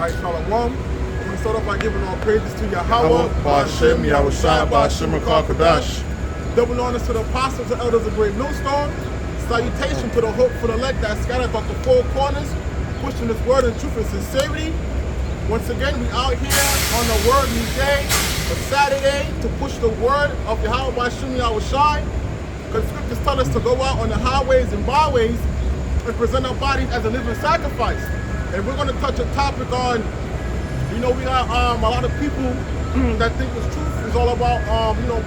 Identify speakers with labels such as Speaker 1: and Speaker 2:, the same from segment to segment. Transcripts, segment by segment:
Speaker 1: Alright, Shalom. We're going to start off by giving all praises to Yahweh,
Speaker 2: Ba'ashem, Yahushua, Ba'ashem, Kadash.
Speaker 1: double honors to the apostles and elders of Great Millstone. Salutation to the hope for the elect that scattered about the four corners, pushing this word in truth and sincerity. Once again, we out here on the word new day, a Saturday, to push the word of Yahweh Ba'ashem Yahushua. Because scriptures tell us to go out on the highways and byways and present our bodies as a living sacrifice. And we're going to touch a topic on, we got a lot of people that think this truth is all about,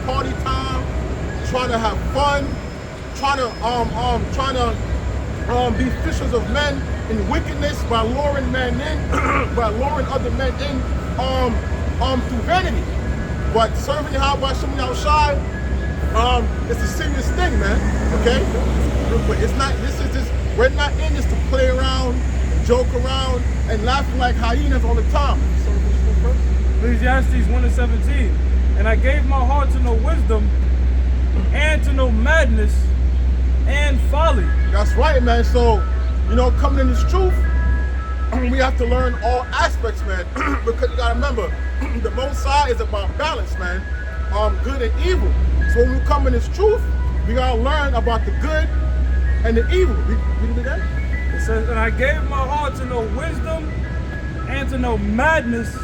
Speaker 1: party time, trying to have fun, trying to be fishers of men in wickedness by luring men in, by luring other men in, through vanity. But serving Yahweh Shem Yahushai, it's a serious thing, man. Okay, but it's not. We're not in this to play around, joke around, and laughing like hyenas all the time.
Speaker 3: Ecclesiastes 1:17. And I gave my heart to know wisdom, and to know madness, and folly.
Speaker 1: That's right, man. So, coming in this truth, we have to learn all aspects, man. Because you gotta remember, the Most High is about balance, man. Good and evil. So when we come in this truth, we gotta learn about the good and the evil. Read it again.
Speaker 3: It says, and I gave my heart to know wisdom, and to know madness,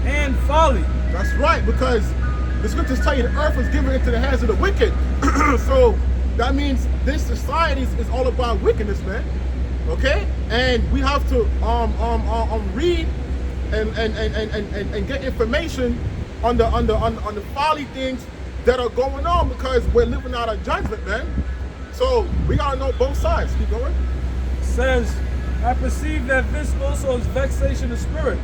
Speaker 3: and folly.
Speaker 1: That's right, because the scriptures tell you the earth was given into the hands of the wicked. So that means this society is all about wickedness, man. Okay? And we have to read and get information on the folly things that are going on, because we're living out of judgment, man. So we gotta know both sides. Keep going.
Speaker 3: It says, I perceive that this also is vexation of spirit.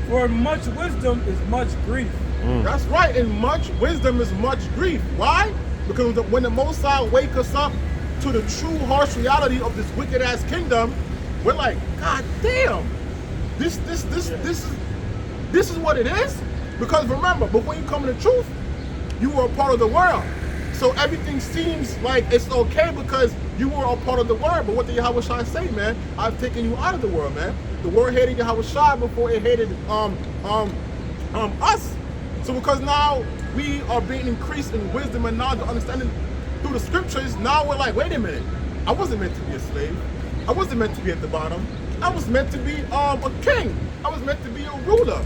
Speaker 3: For much wisdom is much grief.
Speaker 1: That's right, and much wisdom is much grief. Why? Because when the Most High wake us up to the true harsh reality of this wicked ass kingdom, we're like, God damn, this is what it is. Because remember, before you come to the truth, you were a part of the world. So everything seems like it's okay because you were a part of the world. But what did Yahweh Shai say, man? I've taken you out of the world, man. The world hated Yahweh Shai before it hated us. So because now we are being increased in wisdom and knowledge and understanding through the scriptures, now we're like, wait a minute. I wasn't meant to be a slave. I wasn't meant to be at the bottom. I was meant to be a king. I was meant to be a ruler.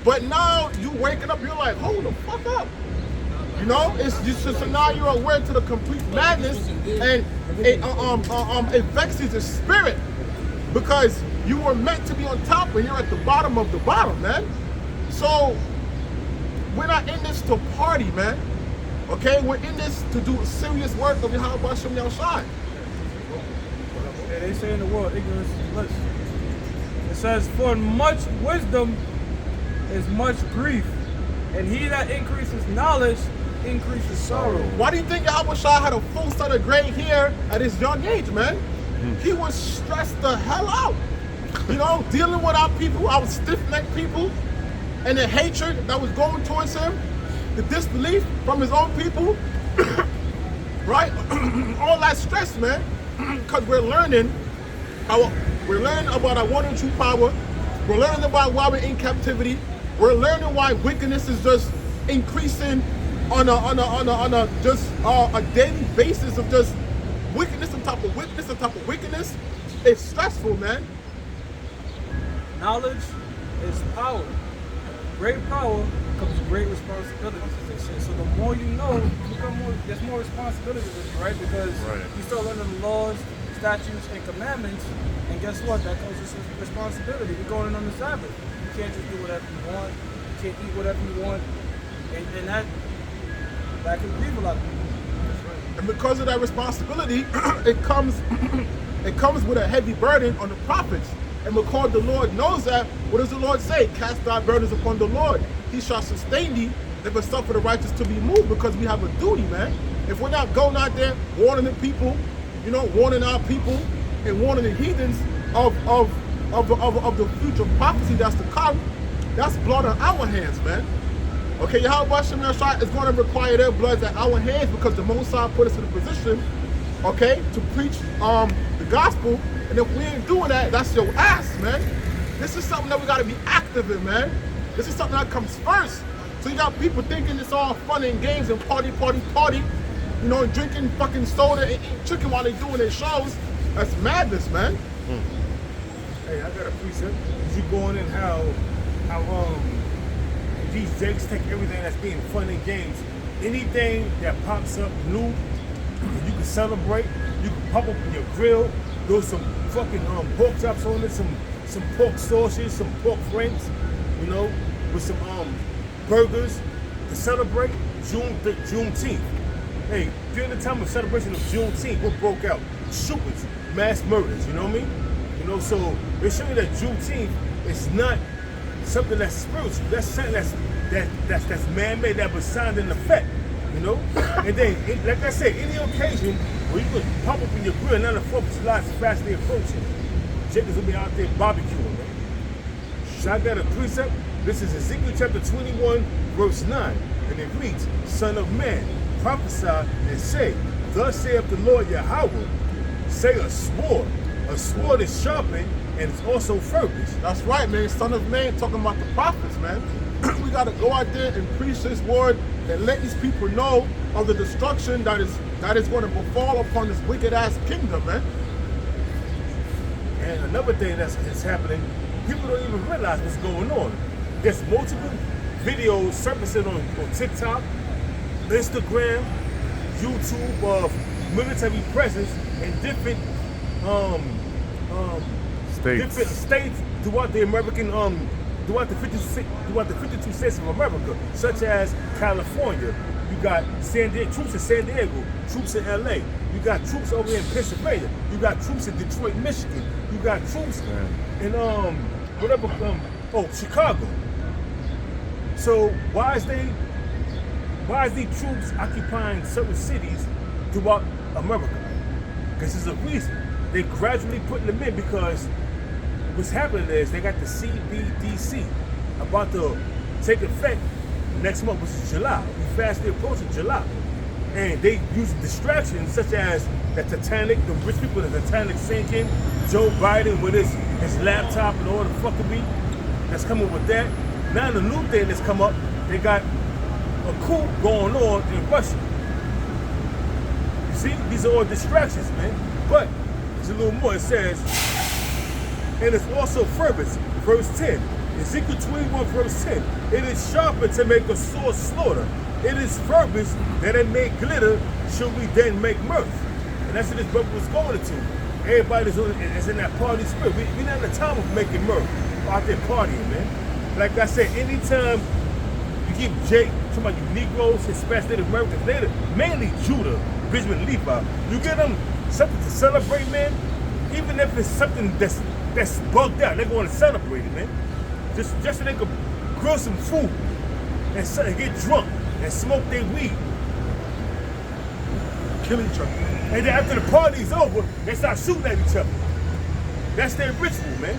Speaker 1: But now you waking up, you're like, hold the fuck up. It's just, so now you're aware to the complete madness, and it vexes the spirit, because you were meant to be on top and you're at the bottom of the bottom, man. So we're not in this to party, man. Okay, we're in this to do serious work of Yahweh Ba'ashem Yahushua.
Speaker 3: Yeah, they say in the world, ignorance is bliss. It says, for much wisdom is much grief, and he that increases knowledge increases sorrow.
Speaker 1: Why do you think Yahweh Shai had a full set of gray hair at his young age, man? He was stressed the hell out. Dealing with our people, our stiff-necked people, and the hatred that was going towards him, the disbelief from his own people, right? All that stress, man, because we're learning about our one and true power. We're learning about why we're in captivity. We're learning why wickedness is just increasing on a daily basis of just wickedness on top of wickedness on top of wickedness. It's stressful, man.
Speaker 3: Knowledge is power. Great power comes great responsibility. So the more you know, there's more responsibility with you, right? Because you start learning the laws, statutes, and commandments, and guess what? That comes with responsibility. You're going in on the Sabbath. You can't just do whatever you want. You can't eat whatever you want, and that can grieve a lot of people.
Speaker 1: And because of that responsibility, it comes with a heavy burden on the prophets. And because the Lord knows that, what does the Lord say? Cast thy burdens upon the Lord. He shall sustain thee, never suffer the righteous to be moved, because we have a duty, man. If we're not going out there warning the people, warning our people and warning the heathens of the future prophecy that's to come, that's blood on our hands, man. Okay, Yahweh Ba'ashem Yahushua is going to require their blood at our hands, because the Most High put us in a position, okay, to preach the gospel. And if we ain't doing that, that's your ass, man. This is something that we gotta be active in, man. This is something that comes first. So you got people thinking it's all fun and games and party, you know, and drinking fucking soda and eating chicken while they doing their shows. That's madness, man.
Speaker 4: Hey, I got a precept. You going in how these jakes take everything that's being fun and games. Anything that pops up new, you can celebrate. You can pop up your grill. Throw some fucking pork chops on it, some pork sausages, some pork franks, you know, with some burgers to celebrate Juneteenth. Hey, during the time of celebration of Juneteenth, what broke out? Shootings, mass murders, you know what I mean? You know, so they show you that Juneteenth is not something that's spiritual. That's something that's man-made, that was signed in effect, you know? And then, like I said, any occasion where you can pop up in your grill, now the 4th of July is fastly approaching. Chickens will be out there barbecuing, man. So I got a precept. This is Ezekiel chapter 21, verse 9. And it reads, Son of man, prophesy and say, Thus saith the Lord Yahweh, say a sword. A sword is sharpened and it's also furbished.
Speaker 1: That's right, man. Son of man, talking about the prophets, man. We gotta go out there and preach this word and let these people know of the destruction that is going to befall upon this wicked ass kingdom, man.
Speaker 4: And another thing that's happening, people don't even realize what's going on. There's multiple videos surfacing on TikTok, Instagram, YouTube of military presence in different states throughout the American throughout the 52 states of America, such as California. You got troops in San Diego, troops in LA. You got troops over in Pennsylvania. You got troops in Detroit, Michigan. You got troops in Chicago. So why is these troops occupying certain cities throughout America? Because there's a reason. They're gradually putting them in because what's happening is they got the CBDC about to take effect next month, which is July. We fastly approaching July. And they use distractions such as the Titanic, the rich people, the Titanic sinking, Joe Biden with his laptop and all the fuckery that's coming with that. Now the new thing that's come up, they got a coup going on in Russia. You see, these are all distractions, man. But there's a little more. It says, and it's also furbished, verse 10. Ezekiel 21, verse 10. It is sharper to make a sword slaughter. It is furbished that it may glitter, shall we then make mirth. And that's what this brother was going into. Everybody's in that party spirit. We're not in the time of making mirth. We're out there partying, man. Like I said, anytime you give Jake, some of you Negroes, Hispanic Native Americans, mainly Judah, Benjamin, Levi, you give them something to celebrate, man. Even if it's something that's bugged out, they're going to celebrate it, man. Just so they could grill some food and get drunk and smoke their weed.
Speaker 1: Kill each other.
Speaker 4: And then after the party's over, they start shooting at each other. That's their ritual, man.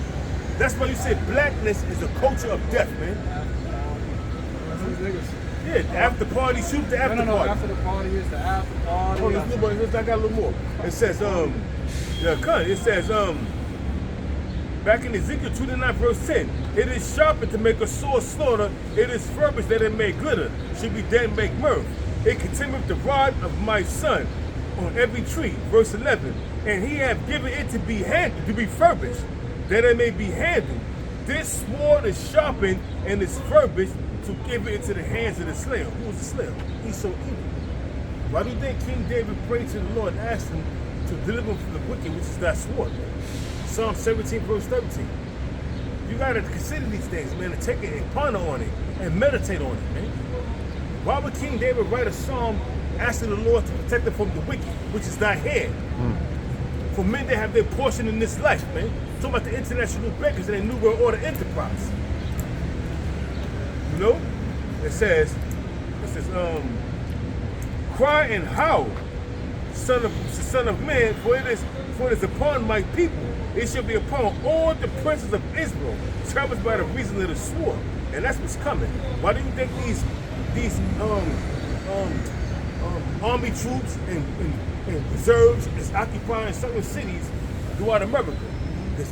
Speaker 4: That's why you say blackness is a culture of death, man. Yeah, the after party, shoot the after party.
Speaker 3: After the party is the after party.
Speaker 4: Oh, I got a little more. It says, back in Ezekiel 29, verse 10, it is sharper to make a sword slaughter, it is furbished that it may glitter, should we then make mirth. It continueth the rod of my son on every tree, verse 11, and he hath given it to be handled, to be furbished, that it may be handled. This sword is sharpened and is furbished to give it into the hands of the slayer. Who was the slayer? He's so evil. Why do you think King David prayed to the Lord and asked him to deliver him from the wicked, which is that sword, man? Psalm 17, verse 13. You gotta consider these things, man, and take it and ponder on it and meditate on it, man. Why would King David write a psalm asking the Lord to protect him from the wicked, which is not here? For men that have their portion in this life, man. Talking about the international bankers and their New World Order enterprise. You know? It says, cry and howl, son of man, for it is upon my people. It shall be upon all the princes of Israel, traveled by the reason of the sword. And that's what's coming. Why do you think these army troops and reserves is occupying certain cities throughout America? Because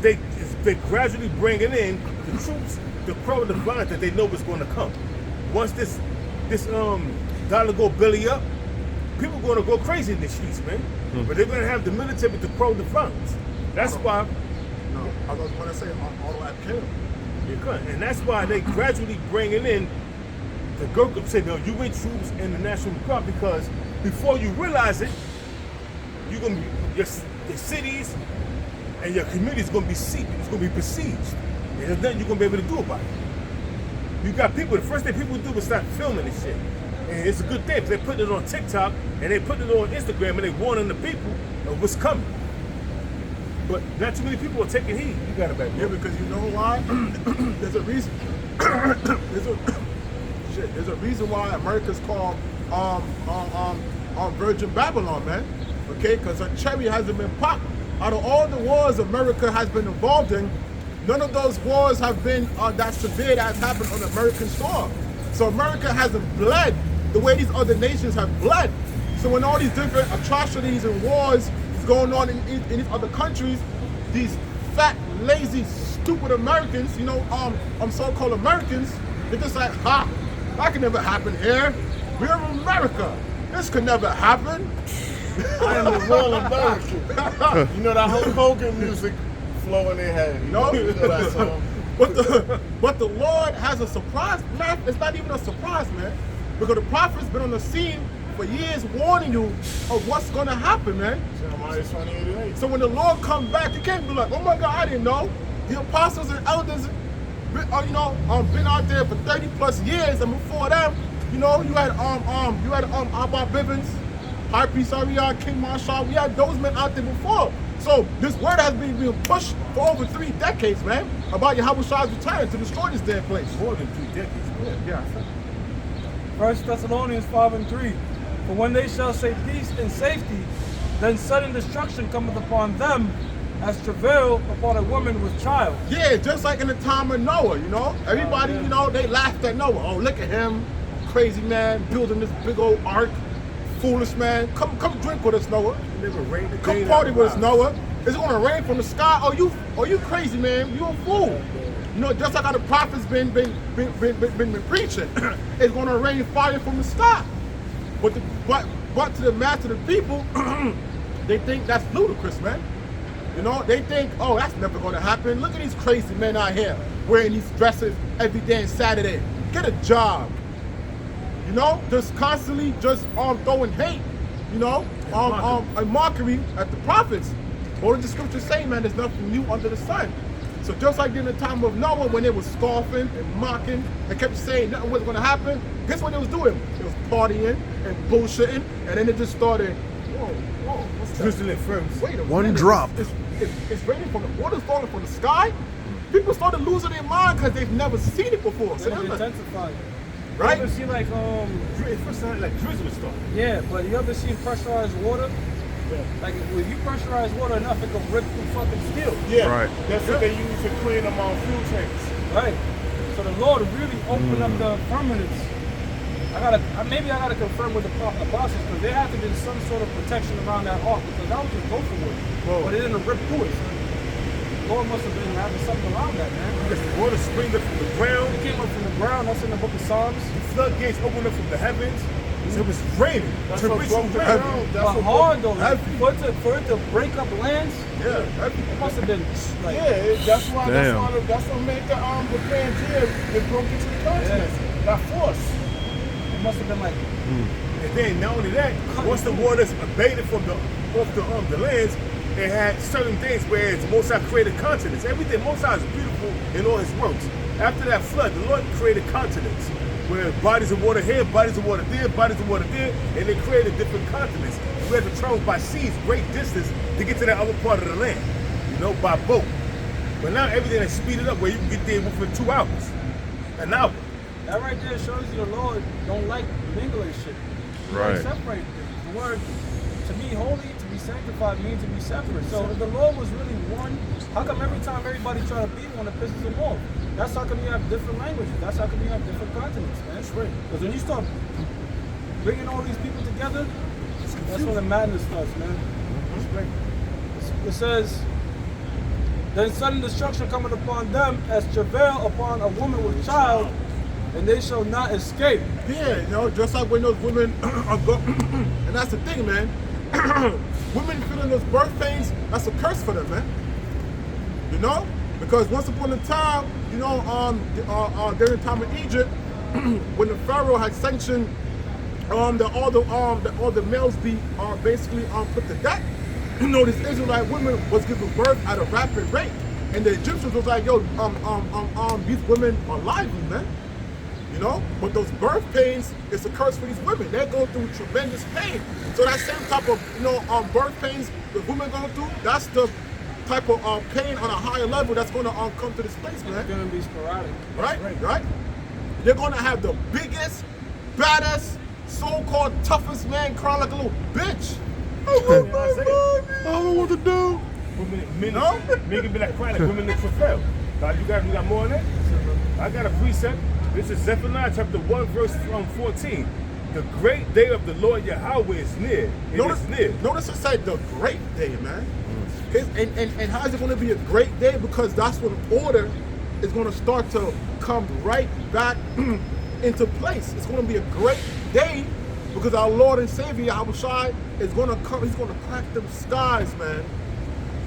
Speaker 4: they're gradually bringing in the troops to quell the violence that they know is going to come. Once this dollar go belly up, people going to go crazy in the streets, man. But they're going to have the military to quell the violence. That's why.
Speaker 1: No, I was going to say all that kill.
Speaker 4: You couldn't. And that's why they gradually bringing in the Gurkha say, no, you win troops in the National Guard, because before you realize it, you're gonna be your cities and your communities gonna be sieged. It's gonna be besieged. And there's nothing you're gonna be able to do about it. You got people, the first thing people do is start filming this shit. And it's a good thing, because they put it on TikTok and they put it on Instagram and they warning the people of what's coming. But not too many people are taking heed. You got it back.
Speaker 1: Yeah, because you know why? There's a reason. There's a reason why America's called Virgin Babylon, man. Okay, because a cherry hasn't been popped. Out of all the wars America has been involved in, none of those wars have been that severe that has happened on American soil. So America hasn't bled the way these other nations have bled. So when all these different atrocities and wars is going on in these other countries, these fat, lazy, stupid Americans, so-called Americans, they're just like, ha, that can never happen here. We're America. This could never happen.
Speaker 2: I am the real American. You know that Hulk Hogan music flow in their head. You know that song.
Speaker 1: But the Lord has a surprise, man. It's not even a surprise, man. Because the prophet's been on the scene for years warning you of what's going to happen, man.
Speaker 2: Jeremiah 28:8.
Speaker 1: So when the Lord comes back, you can't be like, oh my God, I didn't know. The apostles and elders, been out there for 30 plus years, and before them, you had Abba Bivens, High Priest Ariel, King Marshall. We had those men out there before. So this word has been being pushed for over 3 decades, man, about Yahweh's return to destroy this damn place.
Speaker 4: More than 3 decades, man.
Speaker 1: Yeah.
Speaker 3: 1 Thessalonians 5:3. For when they shall say peace and safety, then sudden destruction cometh upon them, as travail upon a woman with child.
Speaker 1: Yeah, just like in the time of Noah, Everybody, they laughed at Noah. Oh, look at him, crazy man, building this big old ark. Foolish man. Come drink with us, Noah. Come party with us, Noah. It's gonna rain from the sky. Oh, you crazy, man. You a fool. Just like how the prophets been preaching. It's gonna rain fire from the sky. But to the mass of the people, they think that's ludicrous, man. They think, oh, that's never gonna happen. Look at these crazy men out here wearing these dresses every day and Saturday. Get a job. Just constantly throwing hate, and mockery at the prophets. What did the scriptures say, man? There's nothing new under the sun. So just like in the time of Noah, when they was scoffing and mocking and kept saying nothing was going to happen, guess what they was doing? They was partying and bullshitting, and then it just started, whoa, what's that?
Speaker 4: Drizzling firms.
Speaker 1: Wait a
Speaker 2: One
Speaker 1: minute.
Speaker 2: drop.
Speaker 1: It's raining from the water's falling from the sky. People started losing their mind because they've never seen it before. So
Speaker 3: It
Speaker 1: they're like,
Speaker 3: intensified.
Speaker 1: right?
Speaker 3: You ever see like
Speaker 4: It first sounded like drizzle stuff.
Speaker 3: yeah, but you ever seen pressurized water?
Speaker 4: Yeah.
Speaker 3: Like if you pressurize water enough, it can rip through fucking steel.
Speaker 2: Yeah,
Speaker 5: Right.
Speaker 2: that's what they use to clean them on fuel tanks.
Speaker 3: Right. So the Lord really opened up the firmaments. Maybe I gotta confirm with the apostles, because there had to be some sort of protection around that ark, because that was just gopher wood. But it didn't rip through it. So the Lord must have been having something around that, man.
Speaker 4: Because the water springed up from the ground.
Speaker 3: It came up from the ground. That's in the book of Psalms.
Speaker 4: The floodgates opened up from the heavens. So it was raining.
Speaker 2: That's
Speaker 4: To
Speaker 2: what
Speaker 4: reach
Speaker 2: broke
Speaker 4: the
Speaker 2: the
Speaker 4: ground.
Speaker 2: ground.
Speaker 3: But
Speaker 2: That's what
Speaker 3: hard though, like,
Speaker 1: heavy.
Speaker 3: for it to break up lands,
Speaker 1: Yeah,
Speaker 3: it must have been like
Speaker 2: that's why
Speaker 5: Damn.
Speaker 2: that's what made the Pangea that broke into the continent. That force.
Speaker 3: it must have been like
Speaker 4: And then not only that, once the waters abated from the lands, it had certain things where it's Mosai created continents. Everything Mosai is beautiful in all his works. After that flood, the Lord created continents where bodies of water here, bodies of water there, bodies of water there, and they created different continents. We had to travel by seas great distance to get to that other part of the land, by boat. But now everything is speeded up where you can get there within 2 hours, an hour.
Speaker 3: that right there shows you the Lord don't like mingling shit. He
Speaker 5: Right.
Speaker 3: likes separate things. The word to be holy, to be sanctified means to be separate. So if the Lord was really one, how come every time everybody try to be one, it pisses them off? That's how come you have different languages. That's how come you have different continents, man.
Speaker 4: That's right.
Speaker 3: Because when you start bringing all these people together, that's when the madness starts, man.
Speaker 4: That's right.
Speaker 3: It says, Then sudden destruction cometh upon them as travail upon a woman with child, and they shall not escape.
Speaker 1: Yeah, you know, just like when those women are and that's the thing, man. Women feeling those birth pains, that's a curse for them, man. You know? Because once upon a time, you know, during the time of Egypt, when the Pharaoh had sanctioned that all the males be basically put to death, you know, this Israelite women was giving birth at a rapid rate. And the Egyptians was like, yo, these women are lively, man. You know? But those birth pains is a curse for these women. They're going through tremendous pain. So that same type of, you know, birth pains the women going through, that's the type of pain on a higher level that's going to come to this place, man.
Speaker 3: It's going to be sporadic.
Speaker 1: Right? They're going to have the biggest, baddest, so-called toughest man crying like a little bitch. I don't know what to do.
Speaker 4: Men can be like crying like women in travail. You got more on that? I got a precept. This is Zephaniah chapter 1, verse 14. The great day of the Lord Yahweh is near. It's near.
Speaker 1: Notice it said the great day, man. And how is it going to be a great day? Because that's when order is going to start to come right back into place. It's going to be a great day because our Lord and Savior Yahushua is going to come. He's going to crack them skies, man.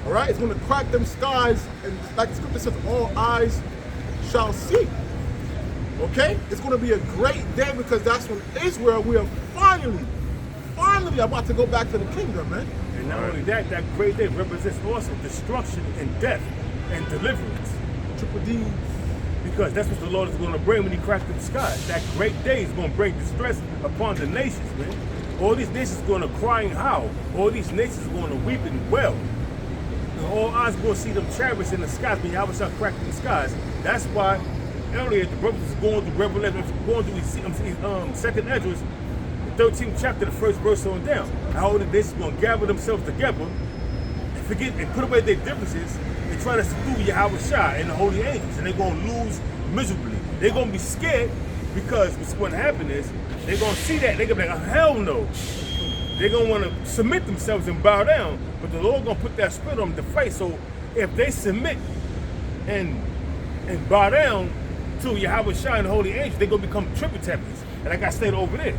Speaker 1: All right, it's going to crack them skies, and like the scripture says, all eyes shall see. Okay, it's going to be a great day because that's when Israel, we are finally about to go back to the kingdom, man.
Speaker 4: And not only that, that great day represents also destruction and death and deliverance.
Speaker 1: Triple D's.
Speaker 4: Because that's what the Lord is going to bring when he cracks the skies. That great day is going to bring distress upon the nations, man. All these nations are going to cry and howl. All these nations are going to weep and wail. And all eyes are going to see them chariots in the skies when Yahweh shall crack the skies. That's why earlier the brothers is going through Revelation, going through 2nd Ezra, the 13th chapter, the first verse on down. How the nations are going to gather themselves together and forget and put away their differences and try to subdue Yahweh Shai and the holy angels. And they're going to lose miserably. They're going to be scared because what's going to happen is they're going to see that. They're going to be like, oh, hell no. They're going to want to submit themselves and bow down. But the Lord going to put that spirit on them to fight. So if they submit and bow down to Yahweh Shai and the holy angels, they're going to become tributaries. And like I stated over there,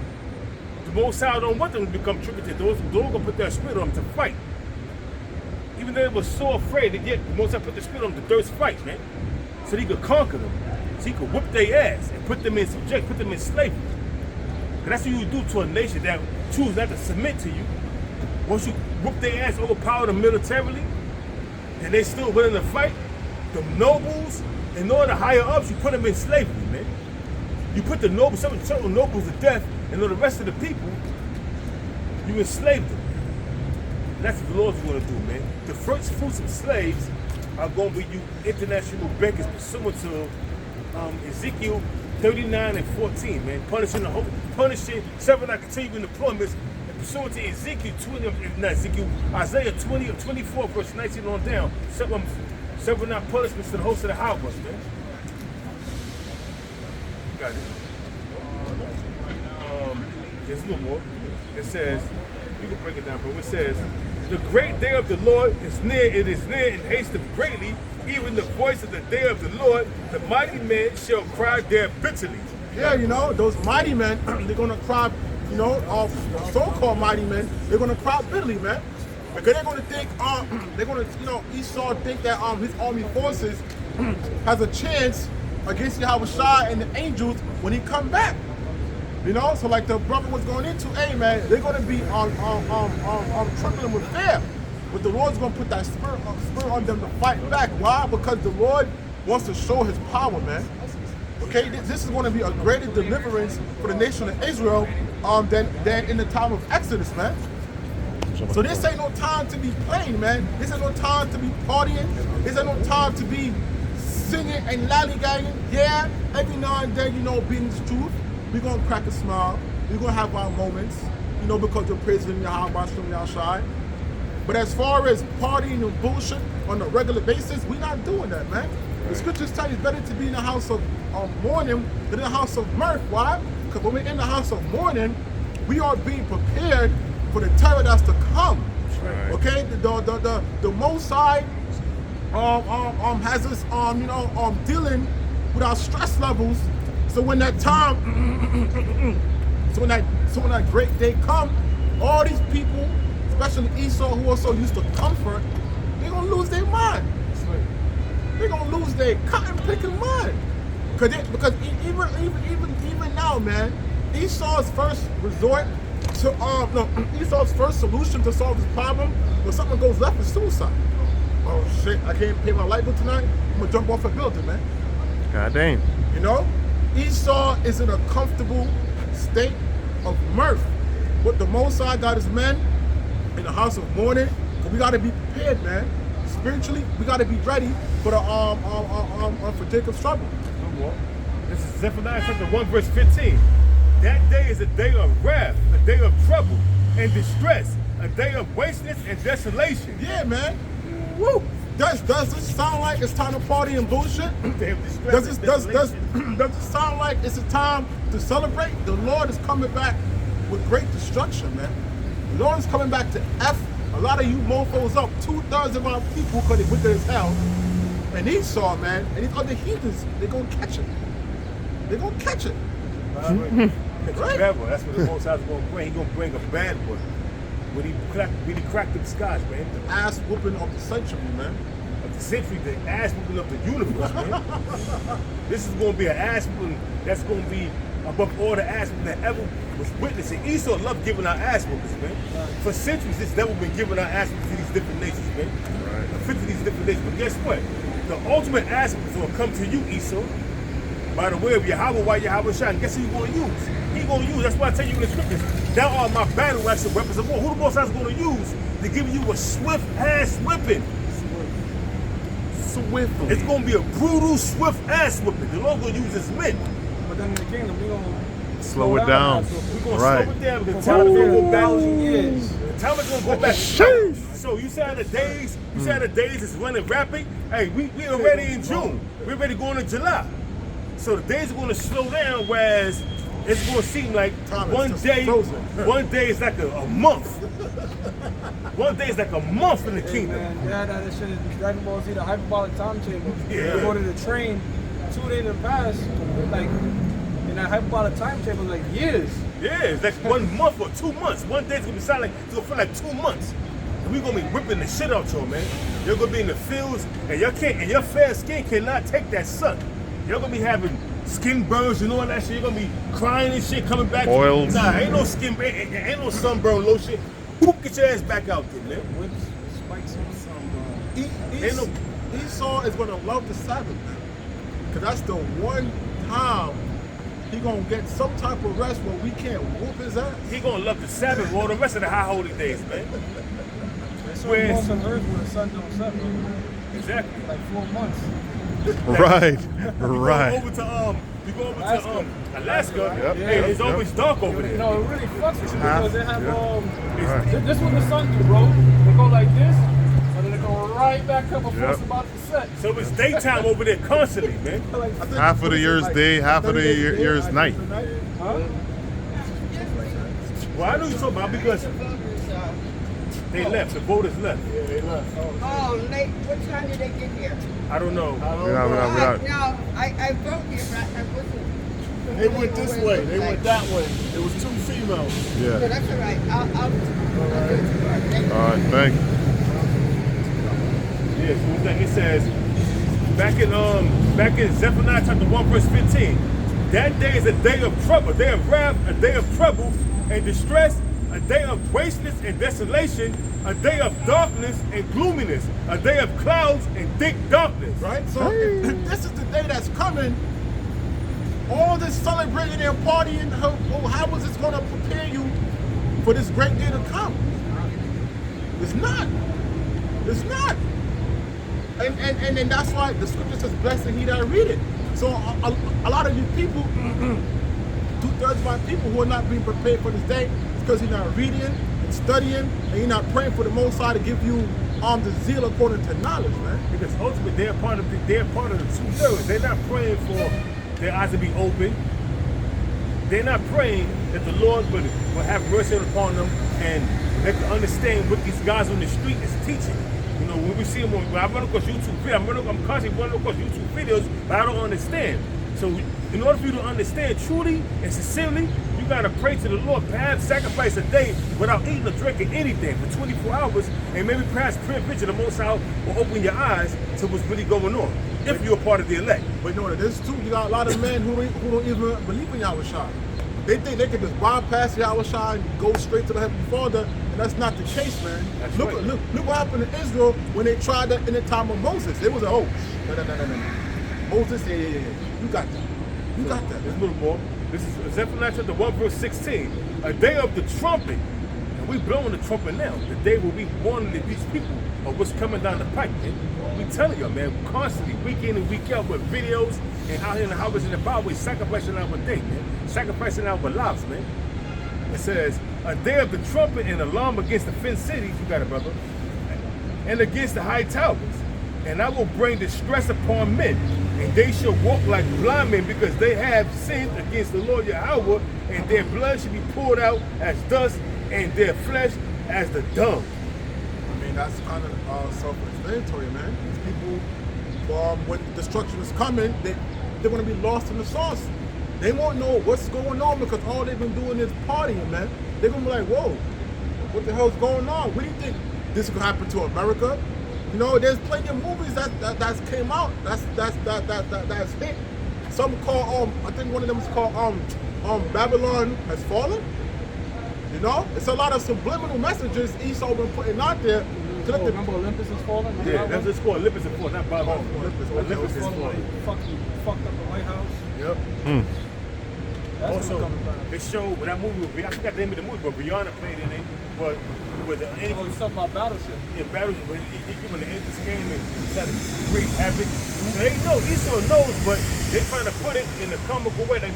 Speaker 4: the Most High don't want them to become tributaries. Those going to put that spirit on them to fight. Even though they were so afraid, that yet the Most High put the spirit on them to thirst fight, man. So he could conquer them. So he could whip their ass and put them in subject, put them in slavery. Because that's what you do to a nation that choose not to submit to you. Once you whoop their ass, overpower them militarily, and they still willing to fight, the nobles and all the higher ups, you put them in slavery, man. You put the nobles, certain nobles to death, and all the rest of the people, you enslave them. And that's what the Lord's going to do, man. The first fruits of slaves are going to be you international beggars pursuant to Ezekiel 39 and 14, man. Punishing several continuing employments and pursuant to Ezekiel 20, Isaiah 20 or 24, verse 19 on down. Several not punishments to the host of the house, man. Got it. There's a little more. It says, you can break it down, but it says, the great day of the Lord is near, it is near and hasteth greatly, even the voice of the day of the Lord, the mighty men shall cry there bitterly.
Speaker 1: Yeah, you know, those mighty men, they're going to cry, you know, so-called mighty men, they're going to cry bitterly, man. Because they're going to think, they're going to, you know, Esau think that his army forces has a chance against Yahweh Shai and the angels when he come back. You know, so like the brother was going into, hey man, they're going to be trembling with fear. But the Lord's going to put that spirit on them to fight back. Why? Because the Lord wants to show his power, man. Okay, this is going to be a greater deliverance for the nation of Israel than in the time of Exodus, man. So this ain't no time to be playing, man. This ain't no time to be partying. This ain't no time to be singing and lollygagging. Yeah, every now and then, you know, being the truth. We're going to crack a smile. We're going to have our moments, you know, because we're praising Yahweh Shem Yahshai. But as far as partying and bullshit on a regular basis, we're not doing that, man. The scriptures tell you it's better to be in the house of mourning than in the house of mirth. Why? Because when we're in the house of mourning, we are being prepared for the terror that's to come. Right. Okay? The Most High has us dealing with our stress levels. So when that time, so when that great day come, all these people, especially Esau, who are so used to comfort, they're gonna lose their mind. They're gonna lose their cotton picking mind. Because even now, man, Esau's first resort to Esau's first solution to solve this problem when something goes left is suicide. Oh shit, I can't pay my light bill tonight. I'm gonna jump off a building, man.
Speaker 5: God damn.
Speaker 1: You know, Esau is in a comfortable state of mirth. But the Most High got his men in the house of mourning. But we gotta be prepared, man. Spiritually, we gotta be ready for the for Jacob's trouble.
Speaker 4: This is Zephaniah chapter 1, verse 15. That day is a day of wrath, a day of trouble and distress, a day of wasteness and desolation.
Speaker 1: Yeah, man. Woo! Does this sound like it's time to party and bullshit? Does it sound like it's a time to celebrate? The Lord is coming back with great destruction, man. The Lord is coming back to F a lot of you mofos up. 2/3 of our people because they wicked as hell. And Esau, man, and these other heathens, they're gonna catch it. They're gonna catch it.
Speaker 4: Right? That's what the Most High is gonna bring. He's gonna bring a bad one. When he cracked them skies, man.
Speaker 1: The ass whooping of the century, man.
Speaker 4: Of the century, the ass whooping of the universe, man. This is gonna be an ass whooping that's gonna be above all the ass whooping that ever was witnessing. Esau loved giving out ass whoopings, man. For centuries, this devil been giving out ass whoopings to these different nations, man. Right. To these different nations. But guess what? The ultimate ass whooping is gonna come to you, Esau. By the way of Yahweh, why Yahweh shine. Guess who he's gonna use? He's gonna use. That's why I tell you in the scriptures. Thou art my battle axe and weapons of war. Who the Most High is gonna use to give you a swift ass whipping?
Speaker 1: Swift.
Speaker 4: It's gonna be a brutal, swift ass whipping. The Lord gonna use his men.
Speaker 3: But then in the kingdom, we're gonna
Speaker 5: slow it down.
Speaker 4: We're gonna
Speaker 5: Right.
Speaker 4: slow it down because the time is gonna go back.
Speaker 3: 1,000 years.
Speaker 4: The time is gonna go back. So you say the days, the days is running rapid. Hey, we already in June. We're already going to July. So the days are gonna slow down, whereas it's gonna seem like one day is like a month. One day is like a month in the kingdom.
Speaker 3: Man, yeah, that shit is Dragon Ball Z, the hyperbolic time chamber.
Speaker 4: Yeah.
Speaker 3: You go to the train 2 days in the past, like in that hyperbolic time chamber, like years.
Speaker 4: Yeah, it's like 1 month or 2 months. One day's gonna be sound like it's gonna feel like 2 months. And we're gonna be whipping the shit out y'all, man. You're gonna be in the fields and your fair skin cannot take that sun. You're gonna be having skin burns and all that shit. You're gonna be crying and shit coming back.
Speaker 5: Oils.
Speaker 4: Nah, ain't no ain't no sunburn lotion. Whoop, get your ass back out there, man.
Speaker 3: With spikes on some.
Speaker 1: Esau is gonna love the Sabbath, man. Cause that's the one time he gonna get some type of rest where we can't whoop his ass.
Speaker 4: He gonna love the Sabbath or the rest of the high holy days, man.
Speaker 3: There's certain months on earth where the sun don't set, man.
Speaker 4: Exactly.
Speaker 3: Like 4 months.
Speaker 5: Right.
Speaker 4: You go over to Alaska.
Speaker 5: Yep.
Speaker 4: Hey, it's always dark over there.
Speaker 3: No, it really fucks with you because they have this is what the sun do, bro. They go like this, and then they go right back up before it's about to set.
Speaker 4: So it's daytime over there constantly, man.
Speaker 3: Like,
Speaker 5: Half of the year's day, half of the year's night.
Speaker 3: huh?
Speaker 4: Well, I know you're talking about because they left. The voters left.
Speaker 2: Yeah, they left.
Speaker 6: Oh, late. What time did they get here?
Speaker 4: I don't know.
Speaker 5: We
Speaker 6: No, I vote here, but I wasn't.
Speaker 2: They went this way. They went that way. It was 2 females.
Speaker 6: So
Speaker 5: Yeah.
Speaker 6: that's all right. I'll
Speaker 5: All right. Thank you.
Speaker 4: Yeah, so it says back in Zephaniah chapter 1 verse 15. That day is a day of trouble, a day of wrath, a day of trouble and distress, a day of wasteness and desolation, a day of darkness and gloominess, a day of clouds and thick darkness.
Speaker 1: Right? So if this is the day that's coming, all this celebrating and partying, how is this going to prepare you for this great day to come? It's not. It's not. And that's why the scripture says, blessed he that read it. So a lot of you people, 2/3 of my people who are not being prepared for this day, it's because you're not reading and studying, and you're not praying for the Most High to give you the zeal according to knowledge, man.
Speaker 4: Because ultimately they're part of the 2/3. They're not praying for their eyes to be open. They're not praying that the Lord will have mercy upon them and let them understand what these guys on the street is teaching. You know, when we see them, when I run across YouTube videos, I'm constantly running across YouTube videos, but I don't understand. So in order for you to understand truly and sincerely, you gotta pray to the Lord, perhaps sacrifice a day without eating or drinking anything for 24 hours, and maybe perhaps pray a vision the Most High will open your eyes to what's really going on, if you're a part of the elect.
Speaker 1: But you know, there's too, you got a lot of men who don't even believe in Yahushua. They think they can just bypass Yahushua and go straight to the Heavenly Father, and that's not the case, man. Look what happened to Israel when they tried that in the time of Moses. It was no. Moses, yeah. You got that. You got that.
Speaker 4: There's a little more. This is Zephaniah chapter 1, verse 16. A day of the trumpet. And we blowing the trumpet now. The day will be warning these people of what's coming down the pipe, man. We telling you, man, constantly, week in and week out with videos and out here in the highways and the byways, sacrificing our day, man. Sacrificing our lives, man. It says, a day of the trumpet and alarm against the fenced cities, you got it, brother, and against the high towers. And I will bring distress upon men, and they shall walk like blind men, because they have sinned against the Lord Yahweh, and their blood shall be poured out as dust, and their flesh as the dung.
Speaker 1: I mean, that's kind of self-explanatory, man. These people, when destruction is coming, they're going to be lost in the sauce. They won't know what's going on because all they've been doing is partying, man. They're going to be like, whoa, what the hell's going on? What do you think this is going to happen to America? You know, there's plenty of movies that's came out that's hit. Some called I think one of them is called Babylon Has Fallen. You know, it's a lot of subliminal messages Esau been putting out there.
Speaker 3: Remember Olympus Has Fallen?
Speaker 4: Yeah, that's just called Olympus Has Fallen, not Babylon. Olympus Has Fallen.
Speaker 3: Fucked up the White House.
Speaker 4: Yep.
Speaker 3: That's
Speaker 4: Also, they showed when that movie, I forgot the name of the movie, but Rihanna played in it. But with the
Speaker 3: it's stuff about Battleship.
Speaker 4: Yeah, Battleship. When the angels came and started to wreak havoc, so they know Esau knows, but they trying to put it in a comical way. Like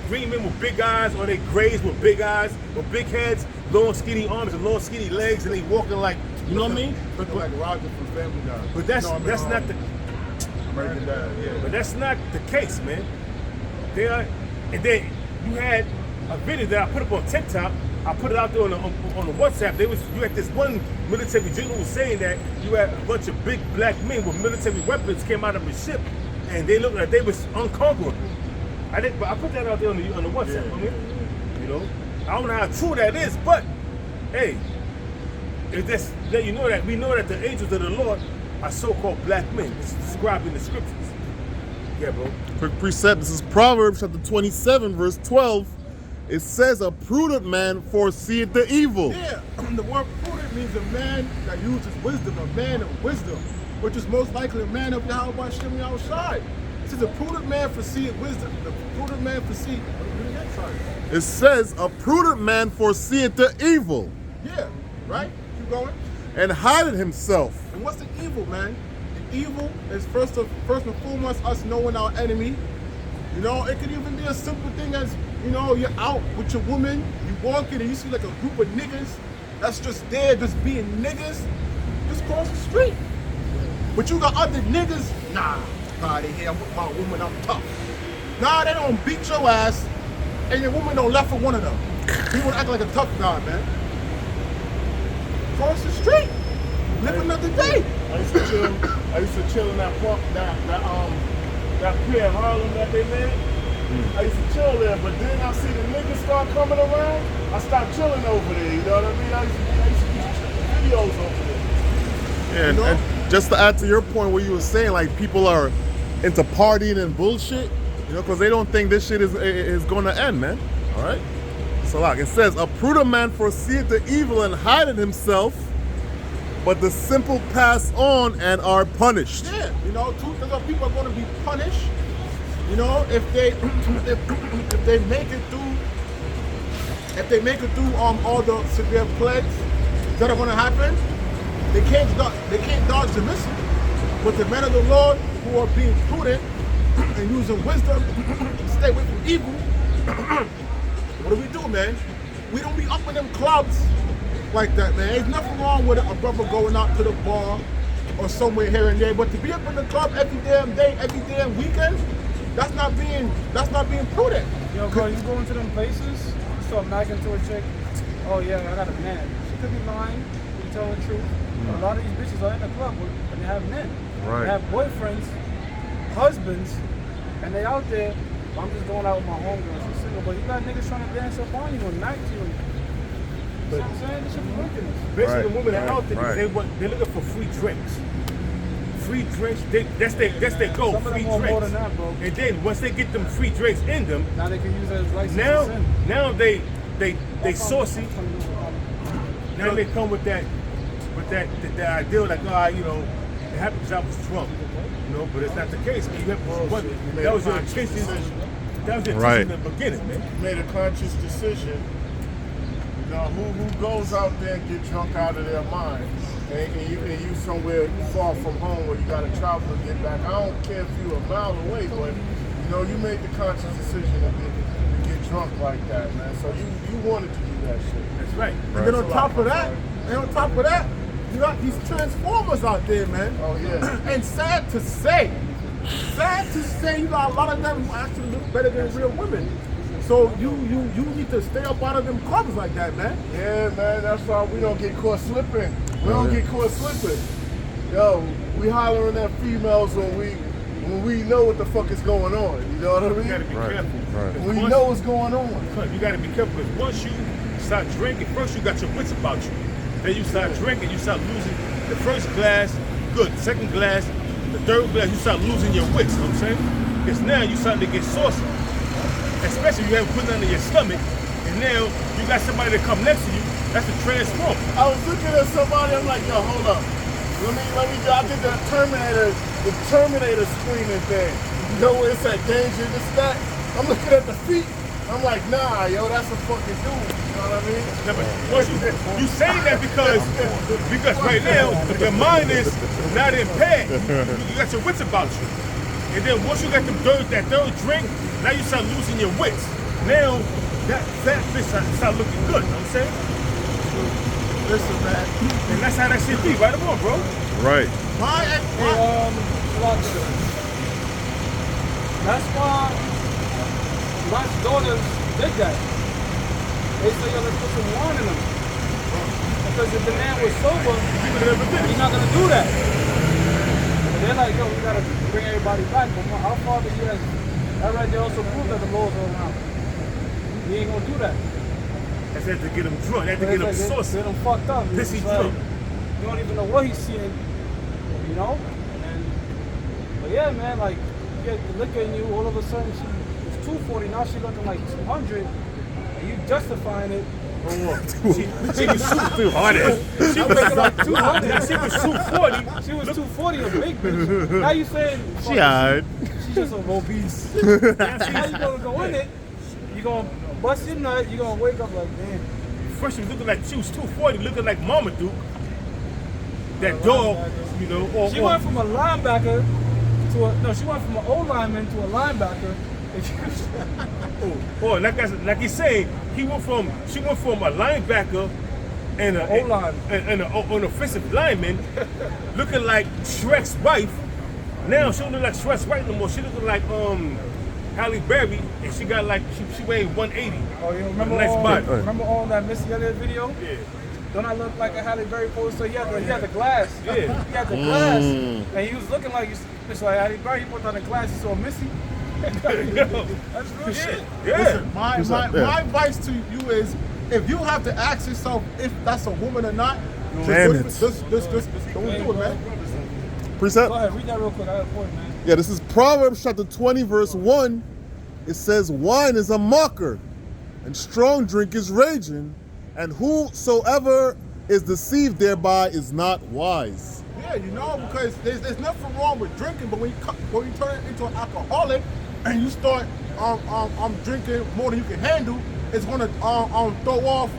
Speaker 4: green men with big eyes, or they grays with big eyes, with big heads, long skinny arms and long skinny legs, and they walking like, you know what I mean?
Speaker 1: But like Roger from Family Guy.
Speaker 4: But that's not the.
Speaker 1: American Dad, yeah.
Speaker 4: But that's not the case, man. And then you had a video that I put up on TikTok. I put it out there on the WhatsApp. You had this one military general was saying that you had a bunch of big black men with military weapons came out of a ship, and they looked like they was unconquerable. But I put that out there on the WhatsApp. Yeah. I mean, you know, I don't know how true that is, but hey, if that's that you know that we know that the angels of the Lord are so-called black men. It's described in the scriptures. Yeah, bro.
Speaker 5: Quick precept. This is Proverbs chapter 27, verse 12. It says, a prudent man foreseeth the evil.
Speaker 1: Yeah, the word prudent means a man that uses wisdom, a man of wisdom, which is most likely a man of Yahweh Shem Yahushai. It says, a prudent man foreseeth wisdom. The prudent man foreseeth.
Speaker 5: It says, a prudent man foreseeth the evil.
Speaker 1: Yeah, right? Keep going.
Speaker 5: And hideth himself.
Speaker 1: And what's the evil, man? The evil is first and foremost us knowing our enemy. You know, it could even be a simple thing as, you know, you're out with your woman, you walking and you see like a group of niggas that's just there, just being niggas, just cross the street. But you got other niggas, nah, they here, I'm with my woman, I'm tough. Nah, they don't beat your ass, and your woman don't left for one of them. You want to act like a tough guy, man. Cross the street, live another day.
Speaker 2: I used to chill in that park, that pier in Harlem that they made. I used to chill there, but then I see the niggas start coming around. I stopped chilling over there. You know what I mean? I used to do videos over there.
Speaker 5: Yeah,
Speaker 1: you know?
Speaker 5: and just to add to your point, where you were saying like people are into partying and bullshit, you know, because they don't think this shit is going to end, man. All right. So like it says, a prudent man foreseeth the evil and hideth himself, but the simple pass on and are punished.
Speaker 1: Yeah, you know, two-thirds of people are going to be punished. You know, if they make it through, all the severe plagues that are going to happen, they can't dodge the missile. But the men of the Lord who are being prudent and using wisdom to stay away from evil, what do we do, man? We don't be up in them clubs like that, man. There's nothing wrong with a brother going out to the bar or somewhere here and there, but to be up in the club every damn day, every damn weekend, that's not being prudent.
Speaker 3: Yo, bro, you go into them places, you start nagging to a chick, oh yeah, I got a man. She could be lying, you tell the truth. A lot of these bitches are in the club and they have men.
Speaker 5: Right.
Speaker 3: They have boyfriends, husbands, and they out there. I'm just going out with my homegirl. She's single, but you got niggas trying to dance up on you and knock you. You know what I'm saying? This shit ridiculous.
Speaker 4: Basically,
Speaker 5: Right,
Speaker 4: the women are out there
Speaker 5: right.
Speaker 4: because they're looking for free drinks. Free drinks, that's their goal,
Speaker 3: Some of
Speaker 4: free
Speaker 3: them want more
Speaker 4: drinks.
Speaker 3: than that, bro.
Speaker 4: And then once they get them free drinks in them,
Speaker 3: Now they can use that as license to sin.
Speaker 4: now they saucy. Now they come with that ideal like, you know, it happened because I was drunk. You know, but it's not the case. That was your intention. That was your
Speaker 5: Right.
Speaker 4: intention in the beginning, man.
Speaker 2: You made a conscious decision. You know, who goes out there and get drunk out of their mind? And you somewhere far from home where you gotta travel to get back. I don't care if you're a mile away, but you know, you made the conscious decision to get drunk like that, man. So you wanted to do that shit.
Speaker 4: That's right.
Speaker 1: And then on top of that, you got these transformers out there, man.
Speaker 2: Oh yeah.
Speaker 1: And sad to say, you got a lot of them who actually look better than real women. So you need to stay up out of them clubs like that, man.
Speaker 2: Yeah, man, that's why we don't get caught slipping. We don't get caught slipping. Yo, we hollering at females when we know what the fuck is going on. You know what I
Speaker 4: You
Speaker 2: mean?
Speaker 4: gotta be
Speaker 5: Right.
Speaker 4: careful.
Speaker 5: Right.
Speaker 2: When you know what's going on.
Speaker 4: You gotta be careful because once you start drinking, first you got your wits about you. Then you start drinking, you start losing the first glass, good. Second glass, the third glass, you start losing your wits. You know what I'm saying? Because now you starting to get saucy. Especially if you haven't put it under your stomach, and now you got somebody that come next to you, that's a transform.
Speaker 2: I was looking at somebody, I'm like, yo, hold up. Let me I did the Terminator screening thing. You know where it's at danger, this, that. I'm looking at the feet. I'm like, nah, yo, that's a fucking dude. You know what I mean?
Speaker 4: No, but once you say that because right now your mind is not impaired. You got your wits about you. And then once you got that third drink, now you start losing your wits. Now that fish start looking good, you know what I'm saying?
Speaker 1: Listen, man.
Speaker 4: And that's how that shit be, right on, bro.
Speaker 5: Right.
Speaker 3: That's why my daughters did that. They say, yo, let's put some wine in them. Because if the man was sober, he's not gonna do that. And they're like, yo, we gotta bring everybody back. But our father, he has, that right there also proves that the laws are around. He ain't gonna do that.
Speaker 4: That's had to get him drunk, that to get him saucy.
Speaker 3: Get him fucked up.
Speaker 4: Pissy
Speaker 3: It's like,
Speaker 4: drunk.
Speaker 3: you don't even know what he's seeing, you know? But yeah, man, like, you get the liquor in you, all of a sudden she was 240, now she looking like 200, and you justifying it.
Speaker 4: She was super hard. She
Speaker 3: I'm
Speaker 4: was
Speaker 3: making like 200.
Speaker 4: She was 240.
Speaker 3: She was 240, a big bitch. Now you saying
Speaker 5: She alright.
Speaker 3: she's just a obese. Now you gonna go in it, you gonna bust your nut, you gonna wake up like, damn.
Speaker 4: First she was looking like she was 240, looking like Marmaduke. That dog, you know.
Speaker 3: She went from a linebacker she went from an old lineman to a linebacker.
Speaker 4: Like he's saying, she went from a linebacker and an offensive lineman, looking like Shrek's wife. Now she don't look like Shrek's wife no more. She looking like Halle Berry, and she got like she weighed 180.
Speaker 3: Oh, you remember
Speaker 4: nice body.
Speaker 3: Remember on that Missy Elliott video?
Speaker 4: Yeah.
Speaker 3: Don't I look like a Halle Berry poster? He had the glass.
Speaker 4: Yeah.
Speaker 3: He had the glass, and he was looking like it's like Halle Berry. He put on the glass. He saw Missy. That's real shit.
Speaker 4: Yeah.
Speaker 1: Listen, my advice to you is, if you have to ask yourself if that's a woman or not,
Speaker 5: Damn it.
Speaker 1: just don't do it, man.
Speaker 5: Precept?
Speaker 3: Go ahead, read that real quick. I have a point, man.
Speaker 5: Yeah, this is Proverbs chapter 20, verse 1. It says, wine is a mocker, and strong drink is raging, and whosoever is deceived thereby is not wise.
Speaker 1: Yeah, you know, because there's nothing wrong with drinking, but when you turn it into an alcoholic and you start drinking more than you can handle, it's gonna throw off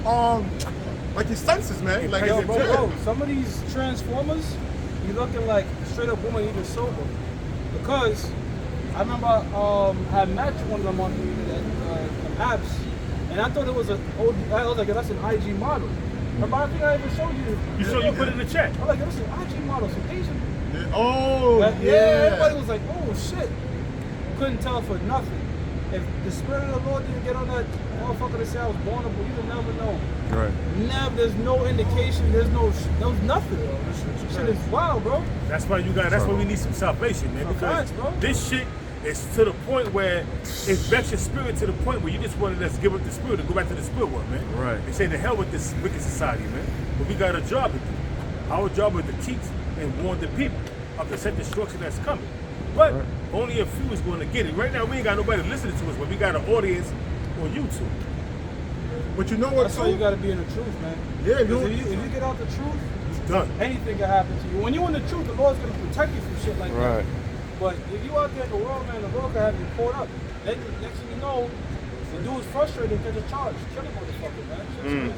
Speaker 1: like your senses, man. Like
Speaker 3: Yo, bro, some of these transformers, you looking like straight up woman even sober. Because I remember I had matched one of them on the apps, and I thought it was I was like, that's an IG model. Remember, I think I even showed you.
Speaker 4: You put it in the chat.
Speaker 3: I was like, that's an IG model, some Asian.
Speaker 1: Oh,
Speaker 3: Yeah, everybody was like, oh shit. Couldn't tell for nothing. If the Spirit of the Lord didn't get on that motherfucker to say I was born of, you'd never know.
Speaker 5: Right.
Speaker 3: Never. There's no indication. There's nothing. This shit is wild, bro.
Speaker 4: That's why you got. That's why we need some salvation, man. Because
Speaker 3: Facts, bro.
Speaker 4: this shit is to the point where it vexes your spirit to the point where you just want to just give up the spirit and go back to the spirit world, man.
Speaker 5: Right.
Speaker 4: They say to hell with this wicked society, man. But we got a job to do. Our job is to teach and warn the people of the set destruction that's coming. But only a few is going to get it. Right now, we ain't got nobody listening to us, but we got an audience on YouTube.
Speaker 1: But you know what?
Speaker 3: That's why you gotta be in the truth, man.
Speaker 1: Yeah,
Speaker 3: Because if you get out the truth,
Speaker 4: It's done.
Speaker 3: anything can happen to you. When you're in the truth, the Lord's gonna protect you from shit like that.
Speaker 5: Right.
Speaker 3: But if you out there in the world, man, the world can have you caught up. Then next thing you know, the dude's frustrated because of charge. Kill him, motherfucker, man.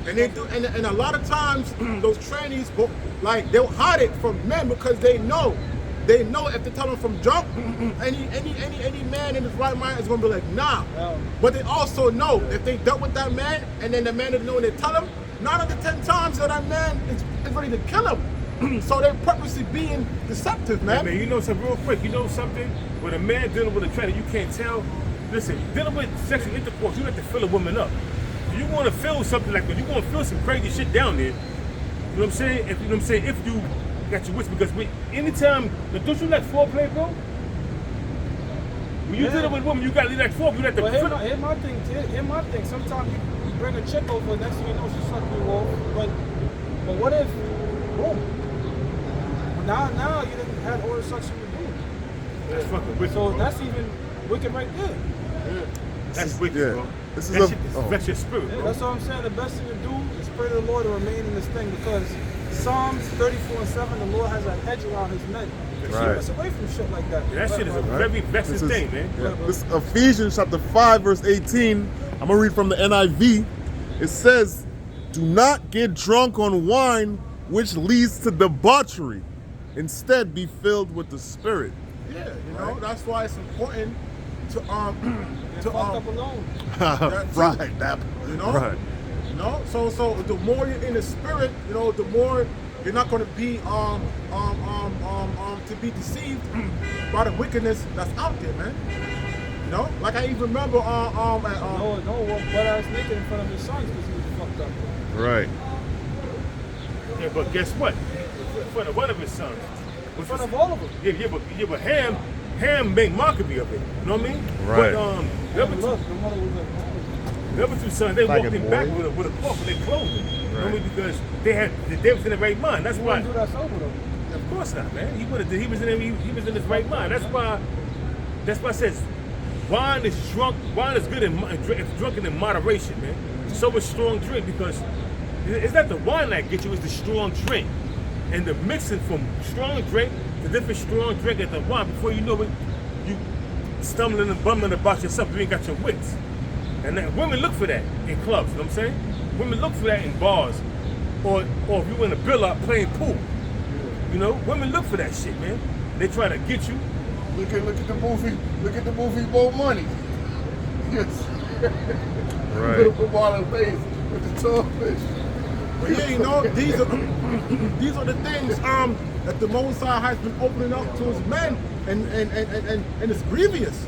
Speaker 1: And they do, and a lot of times those trainees, like they'll hide it from men because they know if they tell them from jump, any man in his right mind is gonna be like, nah.
Speaker 3: Yeah.
Speaker 1: But they also know if they dealt with that man, and then the man doesn't know when they tell him, 9 out of 10 times that man is ready to kill him. So they're purposely being deceptive, man.
Speaker 4: Hey, man, you know something real quick. You know something? When a man dealing with a trainer, you can't tell. Listen, dealing with sexual intercourse, you have to fill a woman up. If you want to feel something like that, you want to feel some crazy shit down there. You know what I'm saying? If you got your wits, because anytime, don't you like foreplay, bro? When you're dealing with a woman, you got to like foreplay. You have to.
Speaker 3: But here's my thing. Sometimes you bring a chick over, next thing you know, she suck you off. But what if, boom? Now you didn't have all the suction you do.
Speaker 4: That's fucking wicked.
Speaker 3: So
Speaker 4: bro.
Speaker 3: that's even wicked right there.
Speaker 4: That's wicked,
Speaker 5: yeah.
Speaker 4: bro.
Speaker 5: This is
Speaker 4: That
Speaker 5: a-
Speaker 4: shit
Speaker 5: oh.
Speaker 4: vex your spirit,
Speaker 3: Yeah,
Speaker 4: bro.
Speaker 3: that's what I'm saying. The best thing to do is pray to the Lord to remain in this thing, because Psalms 34:7, the Lord has a hedge around his neck to keep
Speaker 5: Right.
Speaker 3: us away from shit like that.
Speaker 4: That shit is a
Speaker 3: Right.
Speaker 4: very vexing
Speaker 5: This is-
Speaker 4: thing, man.
Speaker 5: Yeah. This Ephesians chapter 5, verse 18. I'm gonna read from the NIV. It says, "Do not get drunk on wine, which leads to debauchery. Instead, be filled with the Spirit."
Speaker 1: Yeah, you know, that's why it's important to
Speaker 3: Get fucked up alone.
Speaker 5: Right. That.
Speaker 1: You know?
Speaker 5: Right.
Speaker 1: You know, so the more you're in the spirit, you know, the more you're not going to be to be deceived by the wickedness that's out there, man. You know, like I even remember
Speaker 3: No, but I was naked in front of his sons because he was fucked up.
Speaker 5: Right.
Speaker 4: Yeah, but guess what? In front of one of his sons.
Speaker 3: In front of all of them.
Speaker 4: Yeah, but Ham made mockery of it. You know what I mean?
Speaker 5: Right.
Speaker 4: But the other
Speaker 3: Look,
Speaker 4: two,
Speaker 3: the mother was like,
Speaker 4: the other two sons, they
Speaker 5: Like
Speaker 4: walked
Speaker 5: a
Speaker 4: in back
Speaker 5: boy.
Speaker 4: with a cloth with their clothing. You know what I mean?
Speaker 5: Right.
Speaker 4: Because they was in the right mind. That's
Speaker 3: he
Speaker 4: why.
Speaker 3: wouldn't do that sober though.
Speaker 4: Of course not, man. He was in his right mind. That's why it says wine is good if drunken in moderation, man. So is strong drink, because it's not the wine that gets you, it's the strong drink. And the mixing from strong drink to different strong drink at the wine, before you know it, you stumbling and bumbling about yourself, you ain't got your wits. And then women look for that in clubs, you know what I'm saying? Women look for that in bars. Or if you in a billiard playing pool. You know, women look for that shit, man. They try to get you.
Speaker 2: Look at the movie. Look at the movie More Money. Yes.
Speaker 5: Right.
Speaker 2: Put a football in the face with the toadfish.
Speaker 1: But yeah, you know, these are the things that the Most High has been opening up to his men, and it's grievous.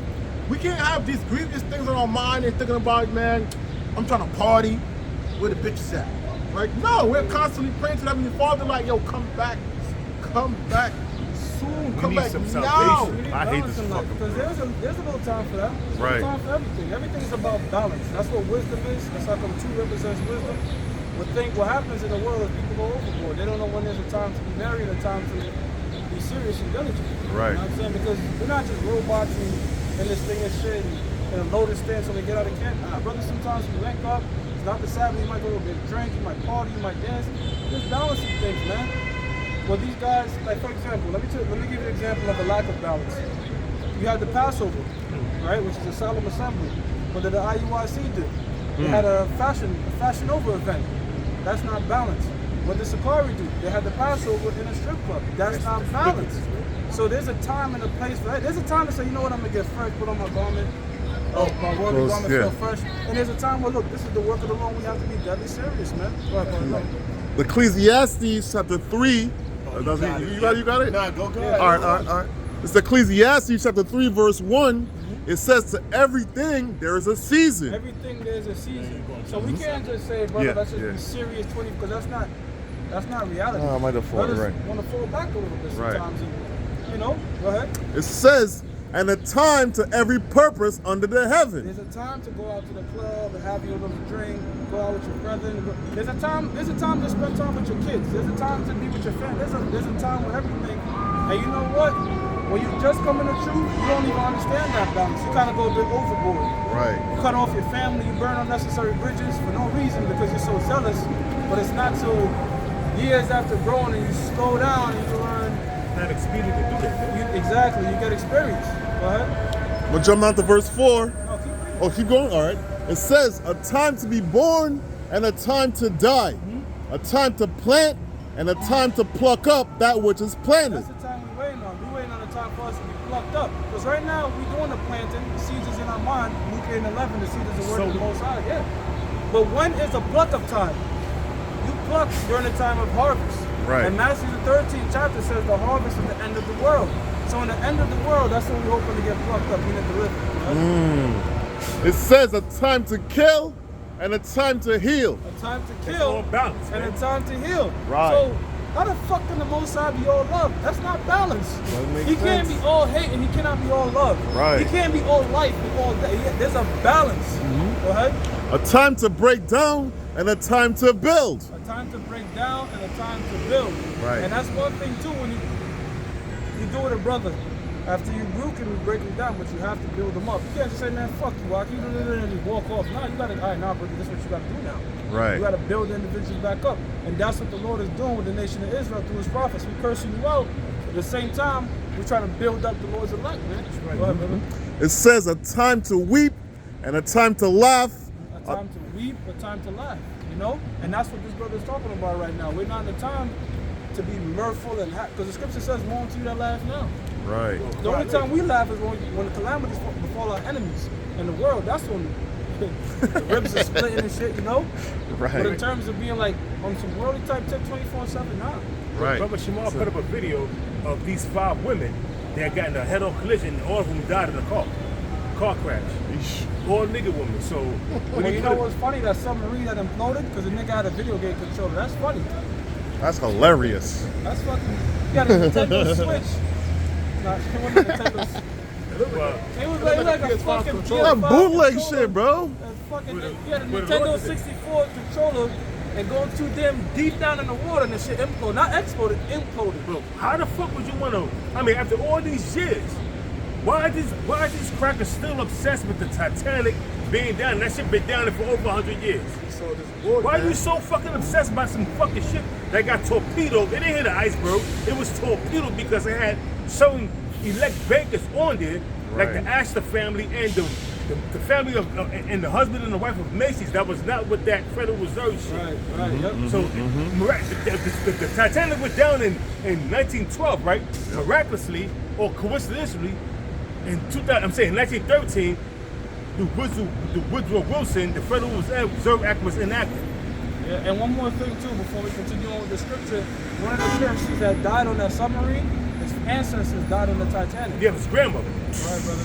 Speaker 1: We can't have these grievous things on our mind and thinking about, man, I'm trying to party, where the bitches at? Like, no, we're constantly praying to Heavenly Father, like, yo, come back soon, come
Speaker 4: need
Speaker 1: back
Speaker 4: some
Speaker 1: now.
Speaker 4: salvation.
Speaker 5: I hate this
Speaker 3: Because
Speaker 5: fucking.
Speaker 3: there's a little time for that. There's
Speaker 5: Right.
Speaker 3: a time for everything. Everything's about balance. That's what wisdom is. That's how come 2 represents wisdom. What happens in the world is people go overboard. They don't know when there's a time to be married and a time to be serious and diligent.
Speaker 5: Right.
Speaker 3: You know what I'm saying? Because we're not just robots and this thing and shit and a loaded stand so they get out of camp. Nah, brother, sometimes you link up. It's not the Sabbath. You might go to a big drink. You might party. You might dance. There's balancing things, man. Well, these guys, like for example, let me give you an example of a lack of balance. You had the Passover, right, which is a solemn assembly. What did the IUIC do? They had a fashion over event. That's not balanced. What did Sakari do? They had the Passover in a strip club. That's not balanced. So there's a time and a place for that. There's a time to say, you know what, I'm gonna get fresh, put on my garment. Oh, my worldly garment feel fresh. And there's a time where, look, this is the work of the Lord. We have to be deadly serious, man.
Speaker 5: The Ecclesiastes chapter 3. You got it?
Speaker 2: Nah, go ahead.
Speaker 5: All right. It's Ecclesiastes chapter 3, verse 1. it says to everything there is a season.
Speaker 3: Everything there's a season. So we can't just say, brother,
Speaker 5: Yeah,
Speaker 3: let's just
Speaker 5: yeah.
Speaker 3: be serious 20, because that's not reality.
Speaker 5: Oh, I might have fallen,
Speaker 3: Brothers
Speaker 5: right.
Speaker 3: want to fall back a little bit
Speaker 5: Right.
Speaker 3: sometimes. And, you know, go ahead.
Speaker 5: It says, and a time to every purpose under the heaven.
Speaker 3: There's a time to go out to the club and have your little drink, go out with your brethren. There's a time to spend time with your kids. There's a time to be with your family. There's a time with everything. And you know what? When you just come in the truth, you don't even understand that balance. You kind of go a bit overboard.
Speaker 5: Right.
Speaker 3: You cut off your family, you burn unnecessary bridges for no reason because you're so zealous. But it's not till years after growing and you slow down and you learn.
Speaker 4: Not expedient to do that.
Speaker 3: Exactly, you get experience. Go ahead.
Speaker 5: We'll jump down to verse 4.
Speaker 3: No, keep reading.
Speaker 5: Oh, keep going? All right. It says, a time to be born and a time to die. A time to plant and a time to pluck up that which is planted.
Speaker 3: That's the time we're waiting on. We're waiting on the time for us to be plucked up. Because right now, we're doing the planting. The seeds is in our mind. Luke 8:11, the seed is the word of the Most High. Yeah. But when is the pluck up time? You pluck during the time of harvest.
Speaker 5: Right.
Speaker 3: And Matthew the 13th chapter says the harvest is the end of the world. So in the end of the world, that's when we're hoping to get plucked up, meaning delivered. Right?
Speaker 5: It says a time to kill and a time to heal.
Speaker 3: A time to
Speaker 4: It's
Speaker 3: kill
Speaker 4: all balance,
Speaker 3: and
Speaker 4: man.
Speaker 3: a time to heal.
Speaker 5: Right.
Speaker 3: So how the fuck can the Most High be all love? That's not balance.
Speaker 5: Doesn't make
Speaker 3: He can't
Speaker 5: sense.
Speaker 3: be all hate and he cannot be all love.
Speaker 5: Right.
Speaker 3: He can't be all life and all that. There's a balance. Go ahead.
Speaker 5: A time to break down and a time to build.
Speaker 3: A time to break down and a time to build.
Speaker 5: Right.
Speaker 3: And that's one thing too when you do it a brother. After you rebuke him, you break him down, but you have to build him up. You can't just say, man, fuck you, Waki, and just walk off. No, you gotta, all right, nah, brother, this is what you gotta do now.
Speaker 5: Right.
Speaker 3: You gotta build the individuals back up. And that's what the Lord is doing with the nation of Israel through his prophets. We're cursing you out. At the same time, we're trying to build up the Lord's elect, man.
Speaker 4: right.
Speaker 3: Go ahead, brother.
Speaker 5: It says a time to weep and a time to laugh.
Speaker 3: A time to weep, a time to laugh, you know? And that's what this brother is talking about right now. We're not in the time to be mirthful and happy. Because the scripture says, woe unto you that laugh now.
Speaker 5: Right.
Speaker 3: The only time we laugh is when the calamities befall our enemies in the world. That's when the ribs are splitting and shit, you know? But in
Speaker 5: Right.
Speaker 3: terms of being like on some worldly type tip 24/7, nah.
Speaker 5: Right.
Speaker 4: Brother Shamal put up a video of these 5 women that had gotten a head-on collision and all of them died in a car crash. All nigga women. So when
Speaker 3: Well,
Speaker 4: he
Speaker 3: you
Speaker 4: put
Speaker 3: know
Speaker 4: it-
Speaker 3: what's funny? That submarine that imploded because the nigga had a video game controller. That's funny.
Speaker 5: That's hilarious.
Speaker 3: That's fucking. He had a Nintendo Switch. Nah, it wasn't Nintendo.
Speaker 4: well,
Speaker 3: It was like a fucking
Speaker 1: controller.
Speaker 5: That
Speaker 3: PS5
Speaker 5: bootleg
Speaker 3: controller.
Speaker 5: shit, bro.
Speaker 3: That's fucking,
Speaker 4: With a-
Speaker 3: he had a
Speaker 4: with a
Speaker 3: Nintendo
Speaker 4: rocket.
Speaker 3: 64 controller and going too damn deep down in the water and the shit imploded. Not exploded, imploded.
Speaker 4: Bro, how the fuck would you want to? I mean, after all these years, why are these crackers still obsessed with the Titanic being down? That shit been down there for over 100 years.
Speaker 1: So this board,
Speaker 4: Why are
Speaker 1: man,
Speaker 4: you so fucking obsessed by some fucking shit that got torpedoed? It didn't hit the iceberg. It was torpedoed because it had certain elect bankers on there, like the
Speaker 5: Right.
Speaker 4: Astor family and the family of and the husband and the wife of Macy's. That was not with that Federal Reserve shit.
Speaker 3: Right, yep.
Speaker 4: So the Titanic went down in 1912, right? Miraculously or coincidentally, in 1913, the Woodrow Wilson, the Federal Reserve Act was enacted.
Speaker 3: Yeah, and one more thing too, before we continue on with the scripture, one of the Christians that died on that submarine, his ancestors died on the Titanic.
Speaker 4: Yeah, his grandmother.
Speaker 3: Right, brother.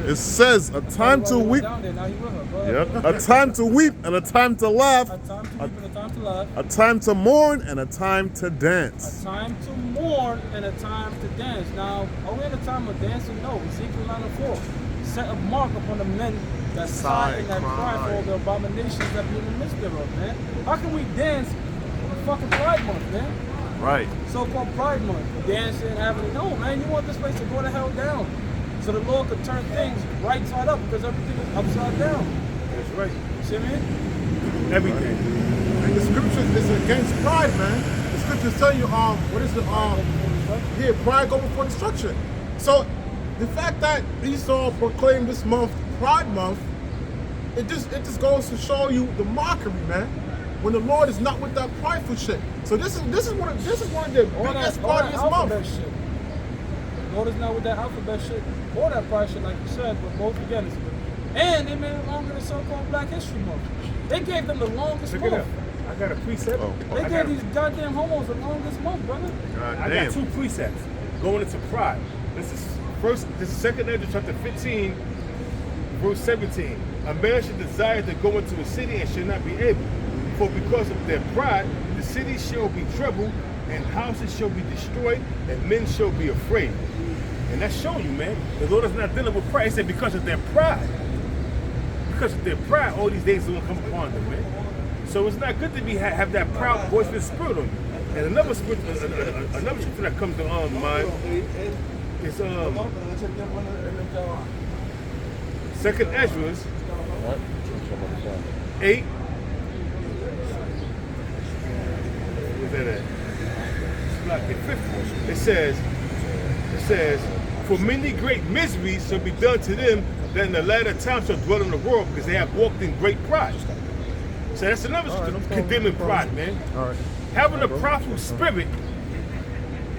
Speaker 5: It says a time to
Speaker 3: He went
Speaker 5: weep.
Speaker 3: down there, now he with her. Go ahead.
Speaker 5: Yep. A time to weep and a time to laugh.
Speaker 3: A time to weep and a time to laugh.
Speaker 5: A time to mourn and a time to
Speaker 3: A
Speaker 5: dance.
Speaker 3: time to mourn and a time to dance. Now, are we in a time of dancing? No. Ezekiel 9:4. Set a mark upon the men that sigh and that cry for all the abominations that be in the midst thereof, man. How can we dance on fucking Pride Month, man?
Speaker 5: Right.
Speaker 3: So-called Pride Month. Dancing, having it. No, man, you want this place to go to hell down. So the Lord could turn things right side up because everything is upside down.
Speaker 4: That's right.
Speaker 3: You see me?
Speaker 4: Everything.
Speaker 1: and the scriptures is against pride, man. The scriptures tell you, what is it? Yeah, pride go before destruction. So the fact that Esau proclaimed this month Pride Month, it just goes to show you the mockery, man. When the Lord is not with that prideful shit. So this is one of the biggest part of this
Speaker 3: alphabet
Speaker 1: month.
Speaker 3: shit. Lord is not with that alphabet shit or that pride shit, like you said, but both together. And they made it longer than so-called Black History Month. They gave them the longest
Speaker 4: Check it
Speaker 3: month.
Speaker 4: out. I got a precept.
Speaker 3: They
Speaker 4: I
Speaker 3: gave
Speaker 4: got,
Speaker 3: these goddamn homos the longest month, brother.
Speaker 5: God
Speaker 4: I
Speaker 5: damn.
Speaker 4: got 2 precepts going into pride. This is This is 2nd Ezra chapter 15, verse 17. A man should desire to go into a city and should not be able. For because of their pride, the city shall be troubled, and houses shall be destroyed, and men shall be afraid. And that's showing you, man. The Lord is not dealing with pride. He said because of their pride. Because of their pride, all these days are going to come upon them, man. So it's not good to have that proud, boisterous spirit on you. And another scripture that comes to mind is 2nd Ezra 8. Where's that at? It's like 50. It says, for many great miseries shall be done to them that in the latter time shall dwell in the world, because they have walked in great pride. So that's another condemning pride, man.
Speaker 5: All right.
Speaker 4: Having a prideful spirit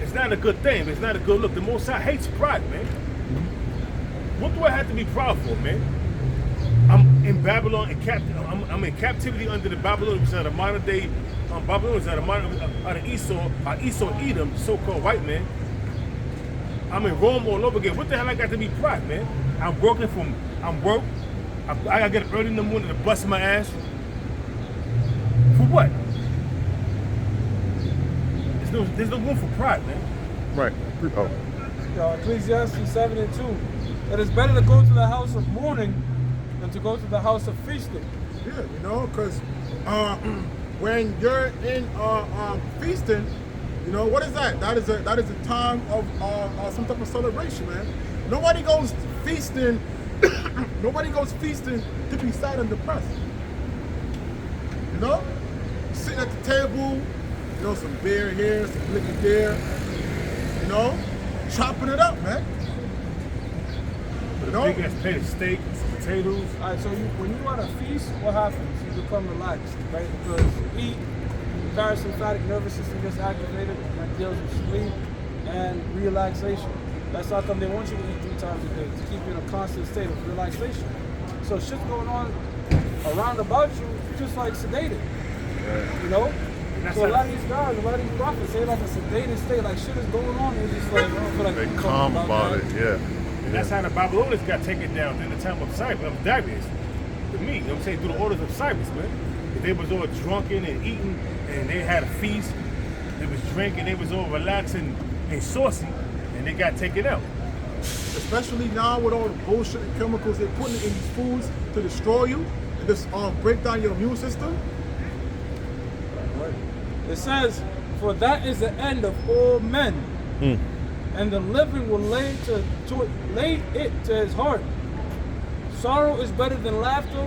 Speaker 4: is not a good thing. It's not a good look. The Most High hates pride, man. What do I have to be proud for, man? I'm in Babylon, I'm in captivity under the Babylonians, which are the modern day Babylonians, out of Esau, Edom, so-called white man. I'm in Rome all over again. What the hell I got to be proud, man? I gotta get up early in the morning to bust my ass. For what? There's no room for pride, man.
Speaker 5: Right. Oh.
Speaker 3: Ecclesiastes 7 and 2. It is better to go to the house of mourning than to go to the house of feasting.
Speaker 1: Yeah, you know, because when you're in feasting, you know, what is that? That is a time of some type of celebration, man. Nobody goes feasting. Nobody goes feasting to be sad and depressed. You know, sitting at the table, you know, some beer here, some liquor there. You know, chopping it up, man.
Speaker 4: With a big ass plate of steak, some potatoes.
Speaker 3: All right, so when you at a feast, what happens? You become relaxed, right? Because you eat, the parasympathetic nervous system gets activated, that deals with sleep and relaxation. That's how come they want you to eat 3 times a day, to keep you in a constant state of relaxation. So shit's going on around about you, you're just like sedated, you know? So a lot of these guys, a lot of these prophets, they're like a sedated state, like shit is going on, and it's just like, I don't feel like
Speaker 5: They calm about it, yeah.
Speaker 4: And that's how the Babylonians got taken down in the time of Darius. To me, you know what I'm saying, through the orders of Cyrus, man. They was all drunken and eating, and they had a feast. They was drinking, they was all relaxing and saucy, and they got taken out.
Speaker 1: Especially now with all the bullshit and chemicals they're putting in these foods to destroy you and just break down your immune system.
Speaker 3: It says, for that is the end of all men, and the living will lay it to his heart. Sorrow is better than laughter,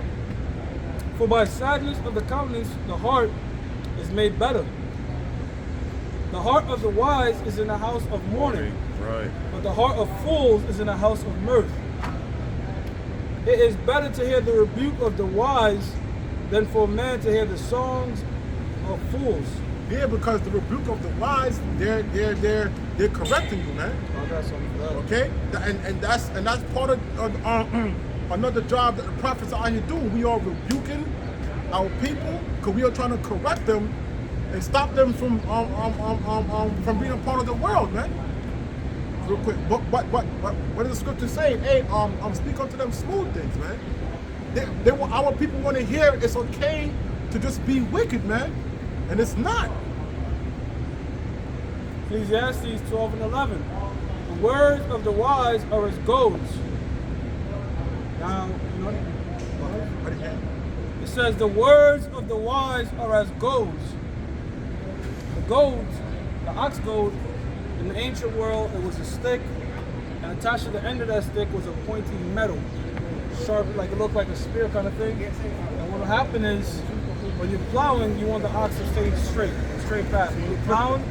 Speaker 3: for by sadness of the countenance the heart is made better. The heart of the wise is in the house of mourning,
Speaker 5: Right.
Speaker 3: but the heart of fools is in the house of mirth. It is better to hear the rebuke of the wise than for a man to hear the songs of fools.
Speaker 1: Yeah, because the rebuke of the wise, they're correcting you, man.
Speaker 3: I got something for that.
Speaker 1: Okay, and that's part of another job that the prophets are out here doing. We are rebuking our people because we are trying to correct them and stop them from being a part of the world, man. Real quick, but what does the scripture say? Hey, speak unto them smooth things, man. Our people want to hear it's okay to just be wicked, man, and it's not.
Speaker 3: Ecclesiastes 12 and 11. The words of the wise are as goads. Now, you know what? It says the words of the wise are as goads. The goads, the ox goad, in the ancient world, it was a stick, and attached to the end of that stick was a pointy metal, sharp, like it looked like a spear kind of thing. And what will happen is, when you're plowing, you want the ox to stay straight path. When you're plowing,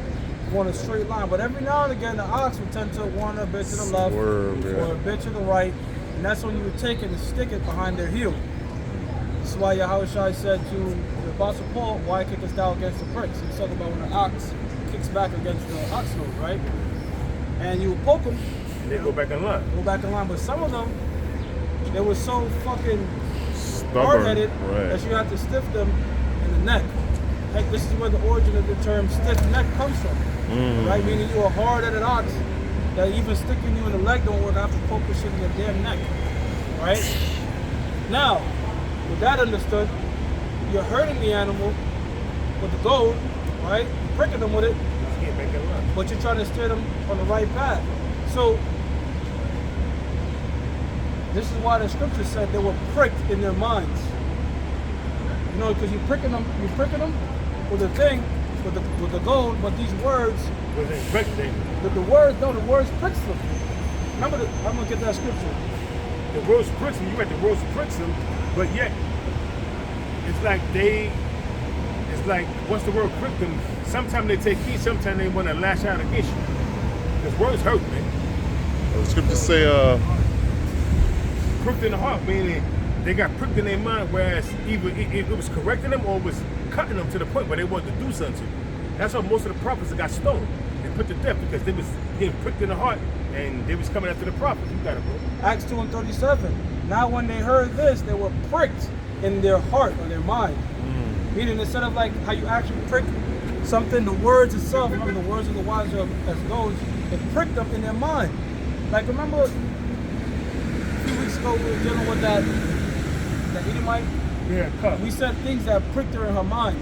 Speaker 3: you want a straight line. But every now and again, the ox would tend to wander a bit to the left or a bit to the right, and that's when you would take it and stick it behind their heel. This is why Yahushua said to the Apostle Paul, "Why kickest thou against the pricks?" He's talking about when the ox kicks back against the ox nose, right? And you would poke them.
Speaker 4: And they go back in line.
Speaker 3: But some of them, they were so fucking
Speaker 5: Stubborn,
Speaker 3: hard-headed
Speaker 5: right.
Speaker 3: that you have to stiff them in the neck. Like, this is where the origin of the term stiff neck comes from, right? Meaning you're a hard-headed ox, that even sticking you in the leg don't work. I have to poke this shit in your damn neck, right? Now, with that understood, you're hurting the animal with the goad, right? You're pricking them with it, but you're trying to steer them on the right path. So, this is why the scripture said they were pricked in their minds. You know, because you're pricking them with the thing, with the gold, but these words, the words pricks them. Remember, I'm gonna get that scripture.
Speaker 4: The words pricks them. You read the words pricks them, but yet it's like once the word prick them, sometimes they take heed, sometimes they want to lash out against you. Because words hurt, man.
Speaker 5: The scriptures say,
Speaker 4: pricked in the heart, meaning they got pricked in their mind, whereas either it was correcting them or it was cutting them to the point where they wanted to do something to you. That's why most of the prophets got stoned and put to death, because they was getting pricked in the heart and they was coming after the prophets. You got it, bro.
Speaker 3: Acts 2:37. Now when they heard this, they were pricked in their heart or their mind. Meaning, instead of like how you actually prick something, the words itself, remember the words of the wise as goes, it pricked them in their mind. Like, remember a few weeks ago we were dealing with that Edomite?
Speaker 4: Yeah, cut.
Speaker 3: We said things that pricked her in her mind.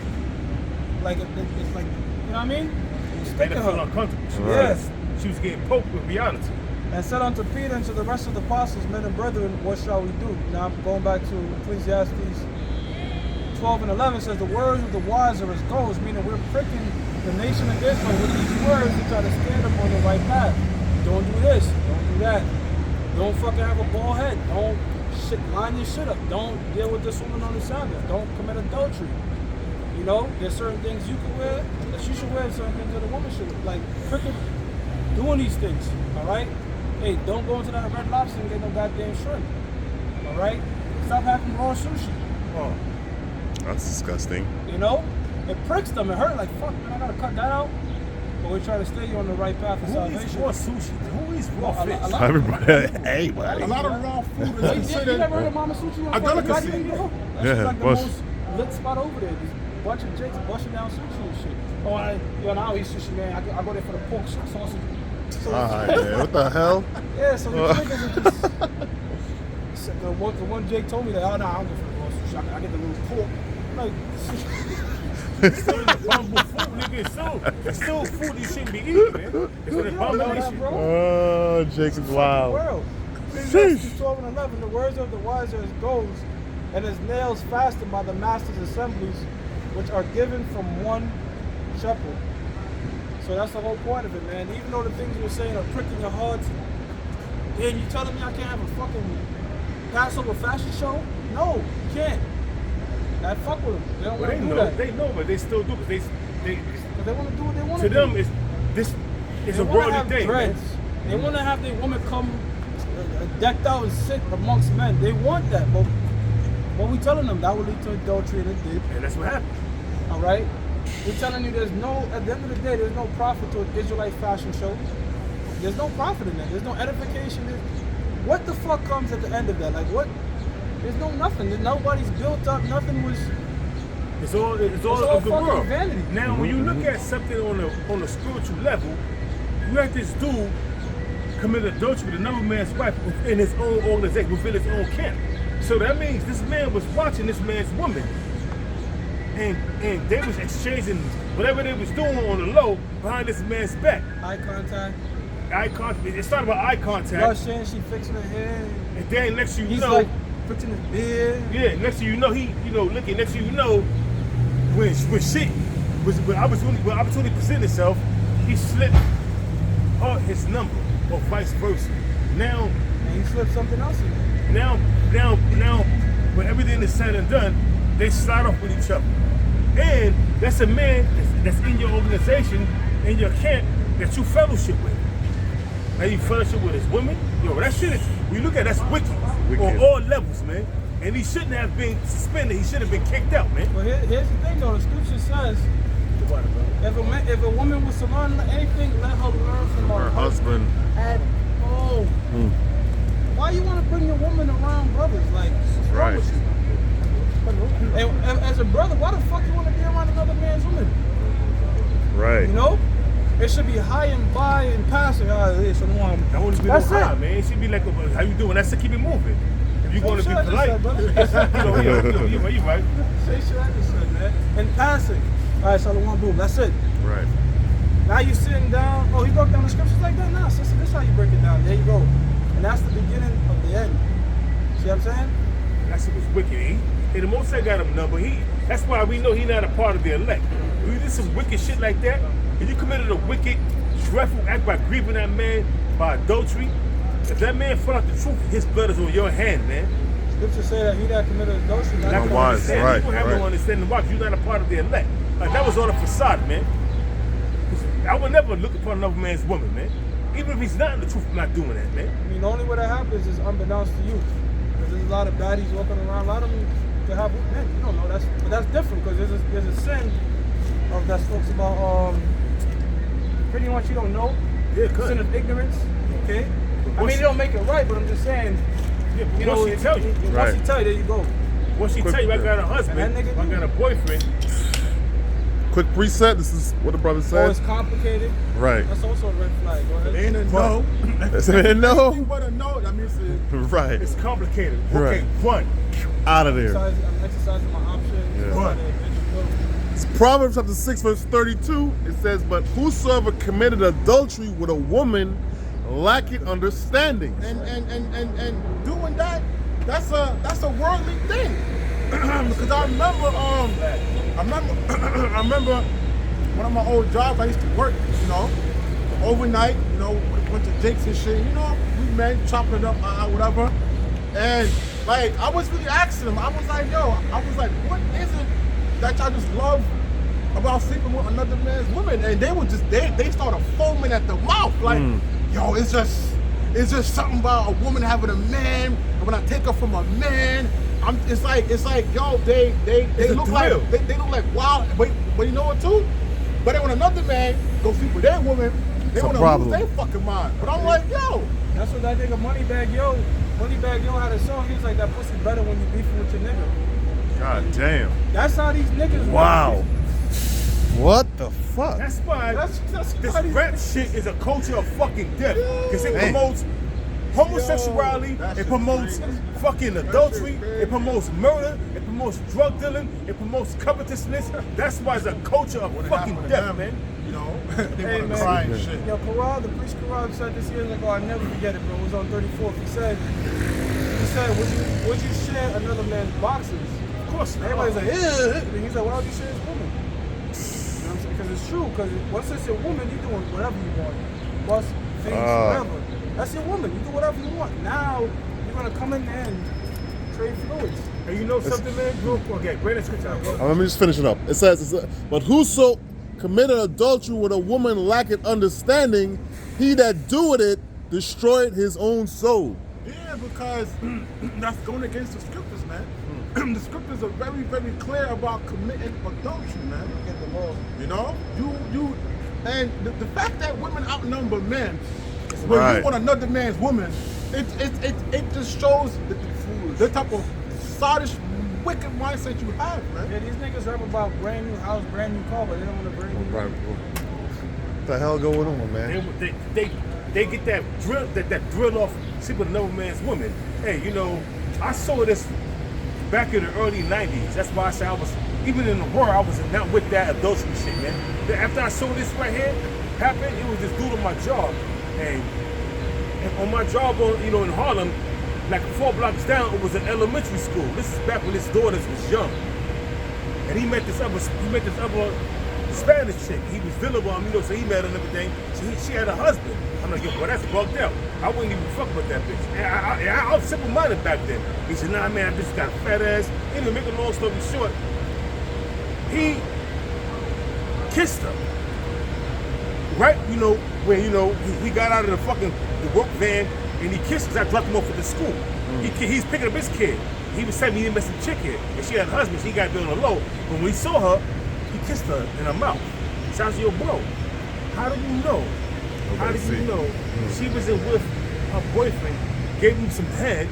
Speaker 3: Like, it's like, you know what I mean? It was
Speaker 4: Made
Speaker 3: sticking
Speaker 4: her feel
Speaker 3: her.
Speaker 4: uncomfortable.
Speaker 3: Yes.
Speaker 4: She was getting poked with reality.
Speaker 3: And said unto Peter and to the rest of the apostles, men and brethren, what shall we do? Now I'm going back to Ecclesiastes 12 and 11 says the words of the wise are as goads, meaning we're pricking the nation of Israel with these words to try to steer them on the right path. Don't do this, don't do that. Don't fucking have a bald head. Don't line your shit up. Don't deal with this woman on the Sabbath. Don't commit adultery. You know, there's certain things you can wear that you should wear, certain things that a woman should wear. Like freaking doing these things, all right? Hey, don't go into that Red Lobster and get no goddamn shrimp, all right? Stop having raw sushi.
Speaker 4: Oh.
Speaker 5: that's disgusting.
Speaker 3: You know, it pricks them. It hurt. Like, fuck, man, I gotta cut that out. But we try to stay you on the right path of
Speaker 4: Who eats
Speaker 3: salvation.
Speaker 4: raw sushi? Who eats raw fish?
Speaker 3: a lot-
Speaker 5: Everybody, hey, buddy.
Speaker 1: A lot of raw food is
Speaker 3: You
Speaker 1: considered.
Speaker 3: never heard of Mama Sushi?
Speaker 1: A delicacy.
Speaker 3: That's
Speaker 5: Yeah,
Speaker 3: like the
Speaker 5: what's-
Speaker 3: most lit spot over there. There's a bunch of jakes busting down sushi and shit. Oh, I don't eat sushi, man. I go there for the pork sausage.
Speaker 5: Alright, man, what the hell?
Speaker 3: Yeah, so the niggas are just. The one Jake told me that, oh, no, I don't go for the raw sushi. I get the little pork. Like,
Speaker 4: Still in the bumble food, nigga. It's still food you shouldn't be eating, man. It's an
Speaker 3: you don't know that,
Speaker 4: abomination.
Speaker 3: bro.
Speaker 5: Oh, Jake is wild.
Speaker 3: World. Ecclesiastes 12 and 11, the words of the wise are as goads, and as nails fastened by the master's assemblies, which are given from one shepherd. So that's the whole point of it, man. Even though the things we're saying are pricking your hearts, and you telling me I can't have a fucking Passover fashion show? No, you can't. I fuck with them. They don't
Speaker 4: Well,
Speaker 3: want
Speaker 4: they
Speaker 3: to do
Speaker 4: know,
Speaker 3: that.
Speaker 4: they know, but they still do because they
Speaker 3: But they want to do what they want
Speaker 4: to
Speaker 3: do.
Speaker 4: them this is
Speaker 3: They
Speaker 4: a
Speaker 3: wanna
Speaker 4: worldly
Speaker 3: have
Speaker 4: thing. Man.
Speaker 3: dreads. They want to have their woman come decked out and sit amongst men. They want that, but what we telling them that will lead to adultery, and it did.
Speaker 4: And that's what happened.
Speaker 3: All right, we're telling you there's no. At the end of the day, there's no profit to an Israelite fashion show. There's no profit in that. There's no edification. What the fuck comes at the end of that? Like what? There's no nothing. Nobody's built up. Nothing was.
Speaker 4: It's all
Speaker 3: all
Speaker 4: of the
Speaker 3: fucking
Speaker 4: world.
Speaker 3: vanity.
Speaker 4: Now, when you look at something on a spiritual level, you have this dude commit adultery with another man's wife within his own organization, within his own camp. So that means this man was watching this man's woman, and they was exchanging whatever they was doing on the low behind this man's back.
Speaker 3: Eye contact.
Speaker 4: Eye contact. It started with eye contact,
Speaker 3: Blushing. She fixing her hair.
Speaker 4: and then next thing you
Speaker 3: He's
Speaker 4: know,
Speaker 3: like fixing his beard.
Speaker 4: yeah, next thing you know, he, looking. Next thing you know, when shit when opportunity presented itself, he slipped his number or vice versa. Now,
Speaker 3: And he slipped something else in there.
Speaker 4: now, when everything is said and done, they slide off with each other. And that's a man that's in your organization, in your camp, that you fellowship with. Now you fellowship with his women. Yo, that shit is, when you look at it, that's wicked. On all levels, man. And he shouldn't have been suspended. He should have been kicked out, man.
Speaker 3: But here's the thing, though. The scripture says, if a woman was to learn anything, let her learn from
Speaker 5: Her husband.
Speaker 3: At home. Why you want to bring your woman around brothers? Like, what's wrong
Speaker 5: Right.
Speaker 3: with you? And as a brother, why the fuck you want to be around another man's woman?
Speaker 5: Right.
Speaker 3: You know? It should be high and by and passing. Shalom.
Speaker 4: That wouldn't be no
Speaker 3: That's
Speaker 4: high,
Speaker 3: it.
Speaker 4: man. It should be like, how you doing? That's to keep it moving. If you're going to be
Speaker 3: Same shit I just
Speaker 4: polite,
Speaker 3: said, brother.
Speaker 4: you right.
Speaker 3: Say shit I just said, man. And passing. All right, shalom, boom. That's it.
Speaker 5: Right.
Speaker 3: Now you sitting down. Oh, he broke down the scriptures like that? Nah, sister, this is how you break it down. There you go. And that's the beginning of the end. See what I'm saying?
Speaker 4: That shit was wicked. Hey, the Most High got him number. That's why we know he not a part of the elect. When you did some wicked shit like that, and you committed a wicked, dreadful act by grieving that man by adultery, if that man found out the truth, his blood is on your hand, man.
Speaker 3: Scripture say that he that committed adultery.
Speaker 4: Not
Speaker 5: Not
Speaker 4: gonna
Speaker 5: wise,
Speaker 4: understand.
Speaker 5: right,
Speaker 4: You don't have
Speaker 5: right.
Speaker 4: no understanding. Watch, you're not a part of the elect. Like, that was all a facade, man. 'Cause I would never look upon another man's woman, man. Even if he's not in the truth, I'm not doing that, man.
Speaker 3: I mean, the only way that happens is unbeknownst to you. Because there's a lot of baddies walking around. A lot of them can have men. You don't know. But that's different because there's a sin of that talks about pretty much you don't know.
Speaker 4: Yeah, good.
Speaker 3: Sin of ignorance. Okay. I
Speaker 4: once
Speaker 3: mean, it don't make it right, but I'm just saying.
Speaker 4: Yeah, but
Speaker 3: You know,
Speaker 4: once she tell you,
Speaker 3: once
Speaker 5: Right.
Speaker 3: he tell you, there you go.
Speaker 4: once she tell you I got a husband,
Speaker 3: And that nigga
Speaker 4: I
Speaker 3: do.
Speaker 4: got a boyfriend,
Speaker 5: Quick preset. This is what the brother
Speaker 3: Oh,
Speaker 5: said.
Speaker 3: it's complicated.
Speaker 5: Right.
Speaker 3: That's also a red flag. Go ahead.
Speaker 1: Ain't a no.
Speaker 5: That's it. No.
Speaker 1: But a no, that means
Speaker 5: Right.
Speaker 4: it's complicated. Okay,
Speaker 5: Right.
Speaker 4: run.
Speaker 5: Out of there.
Speaker 3: I'm exercising my options.
Speaker 5: Yeah.
Speaker 4: Right.
Speaker 5: It's Proverbs chapter 6, verse 32. It says, "But whosoever committed adultery with a woman lacketh understanding."
Speaker 1: and doing that, that's a worldly thing. Because I remember one of my old jobs I used to work, overnight, with a bunch of jakes and shit, we men chopping it up, whatever. And like I was really asking them, I was like, what is it that y'all just love about sleeping with another man's woman? And they would just they started foaming at the mouth, like, yo, it's just something about a woman having a man, and when I take her from a man, it's like, yo, they look like they look like wild, but you know what too? But then when another man go sleep with their woman, they
Speaker 5: It's a
Speaker 1: want to
Speaker 5: problem.
Speaker 1: lose their fucking mind. But I'm like, yo,
Speaker 3: That's what that nigga Moneybag Yo had a song. He was like, that pussy better when you beefing with your nigga.
Speaker 5: God damn.
Speaker 3: That's how these niggas
Speaker 5: Wow.
Speaker 3: work.
Speaker 5: What the fuck?
Speaker 4: That's why
Speaker 3: That's
Speaker 4: this
Speaker 3: how these
Speaker 4: rap shit is a culture of fucking death. Because it
Speaker 5: Damn.
Speaker 4: promotes homosexuality,
Speaker 1: Yo, that
Speaker 4: it
Speaker 1: shit
Speaker 4: promotes
Speaker 1: crazy.
Speaker 4: fucking adultery, it promotes murder, it promotes drug dealing, it promotes covetousness. That's why it's a culture of
Speaker 1: what
Speaker 4: fucking
Speaker 1: happened to
Speaker 4: death,
Speaker 1: them,
Speaker 4: man.
Speaker 1: They
Speaker 3: Hey,
Speaker 1: want
Speaker 3: man.
Speaker 1: to cry and shit.
Speaker 3: Yo, Karal, the priest Karal said this years ago, I never forget it, bro. It was on 34th. He said, would you share another man's boxes?
Speaker 4: Of course not.
Speaker 3: Everybody's like, yeah. And he's like, why would you share his woman? You know what I'm saying? Because it's true. Because once it's your woman, you're doing whatever you want. Bust, things, whatever. That's your woman. You do whatever you want. Now, you're going to come in there and trade fluids.
Speaker 4: And you know something, man? Real quick, okay, bring that scripture out, bro.
Speaker 5: Let me just finish it up. It says, "But whoso committed adultery with a woman lacketh understanding, he that doeth it destroyed his own soul."
Speaker 1: Yeah, because that's going against the scriptures, man. The scriptures are very, very clear about committing adultery, man.
Speaker 3: Get the law.
Speaker 1: And the fact that women outnumber men, when
Speaker 5: Right.
Speaker 1: you want another man's woman, it just shows the type of sottish, wicked mindset you have, man.
Speaker 3: Yeah, these niggas rap about brand new house, brand new car, but they don't want to bring
Speaker 5: Right. What the hell going on, man?
Speaker 4: They get that drill off sleep with another man's woman. Hey, I saw this back in the early 90s. That's why I said I was, even in the world, I was not with that adultery shit, man. After I saw this right here happen, it was this dude on my job. And on my job, in Harlem, like 4 blocks down, it was an elementary school. This is back when his daughters was young. And he met this other Spanish chick. He was dealing with him, so he met her and everything. She had a husband. I'm like, yo, boy, that's bugged out. I wouldn't even fuck with that bitch. And I was simple-minded back then. He said, nah, man, that bitch got a fat ass. Anyway, make a long story short, he kissed her. Right? When, he got out of the work van and he kissed her. I dropped him off at the school. He's picking up his kid. He was telling me he didn't mess with chick here. And she had a husband, she got doing on the low. But when we saw her, he kissed her in her mouth. Sounds like, yo, bro, how do you know? How did you know she was with her boyfriend, gave him some head,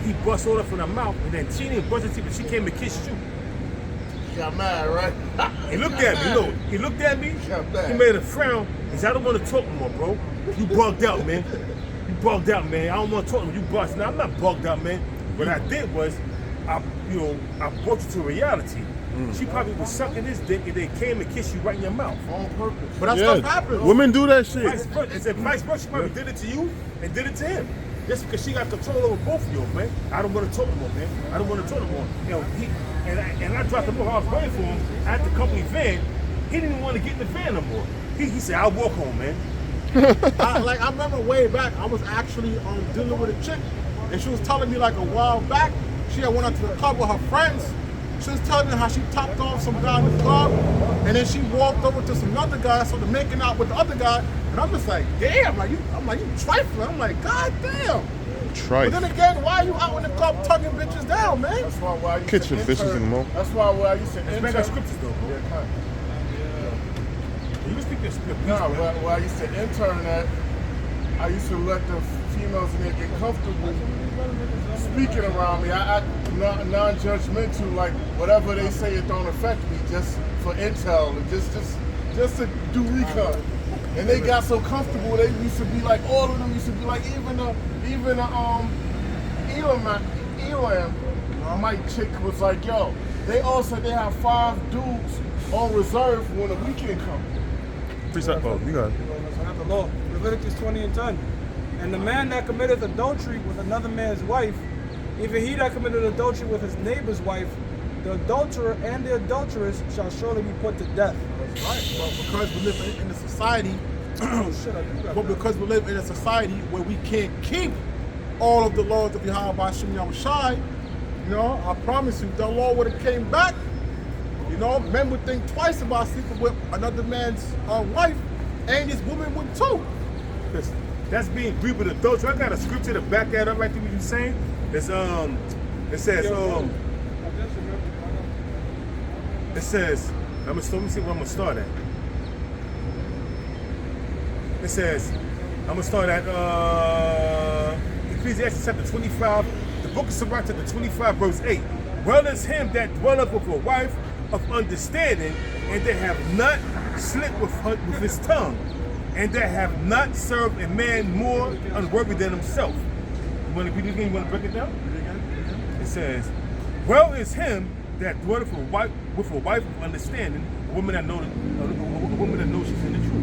Speaker 4: he bust all up in her mouth, and then she didn't brush her teeth, but she came and kissed you.
Speaker 2: Got mad, right?
Speaker 4: He looked at me, he looked at me,
Speaker 2: Got mad.
Speaker 4: he made a frown, He said, I don't want to talk no more, bro. You bugged out, man. You bugged out, man. I don't want to talk no more. You bugged. Now, I'm not bugged out, man. What I did was, I brought you to reality. She probably was sucking his dick and they came and kissed you right in your mouth.
Speaker 2: On purpose.
Speaker 1: But that stuff happens.
Speaker 5: Women do that shit.
Speaker 4: Vice versa. It's vice versa. She probably did it to you and did it to him. Just because she got control over both of you, man. I don't want to talk no more, man. I don't want to talk no more. You know, I dropped him off. I was waiting for him at the company van. He didn't even want to get in the van no more. He said, I'll walk home, man.
Speaker 1: I remember way back, I was actually dealing with a chick, and she was telling me like a while back, she had went out to the club with her friends. She was telling me how she topped off some guy in the club, and then she walked over to some other guy, so they're making out with the other guy, and I'm just like, damn, you trifling. I'm like, god damn.
Speaker 5: Trife.
Speaker 1: But then again, why are you out in the club tugging bitches down, man?
Speaker 2: That's why I used
Speaker 5: Kitchen
Speaker 2: to
Speaker 5: fishes and more.
Speaker 2: That's why I used to
Speaker 4: Respect our scriptures, though, bro. You can speak your script.
Speaker 2: No, where I used to intern at, I used to let the females in there get comfortable speaking around me. I non-judgmental, like whatever they say, it don't affect me, just for intel and just to do recon. And they got so comfortable, they used to be like, all of them used to be like, even Elam Mike chick was like, yo, they all said they have 5 dudes on reserve when the weekend comes.
Speaker 5: Precept. Oh, you got it.
Speaker 3: That's the law. Leviticus 20:10. And the man that committeth adultery with another man's wife, even he that committed adultery with his neighbor's wife, the adulterer and the adulteress shall surely be put to death.
Speaker 1: That's right. But because we live in a society, because we live in a society where we can't keep all of the laws of Yahweh Shem Yahushai, I promise you, the law would have came back. Men would think twice about sleeping with another man's wife, and this woman would too.
Speaker 4: That's being grieved with adultery. I got a scripture to back that up right there what you're saying. It says, let me see where I'm gonna start at. It says, I'm gonna start at Ecclesiastes chapter 25, the book of Sirach chapter 25, verse 8. Well is him that dwelleth with a wife of understanding, and that have not slipped with his tongue, and that have not served a man more unworthy than himself. You want to read it again? You want to break it down? It says, well is him that dwelleth with a wife of understanding, a woman that knows she's in the truth. A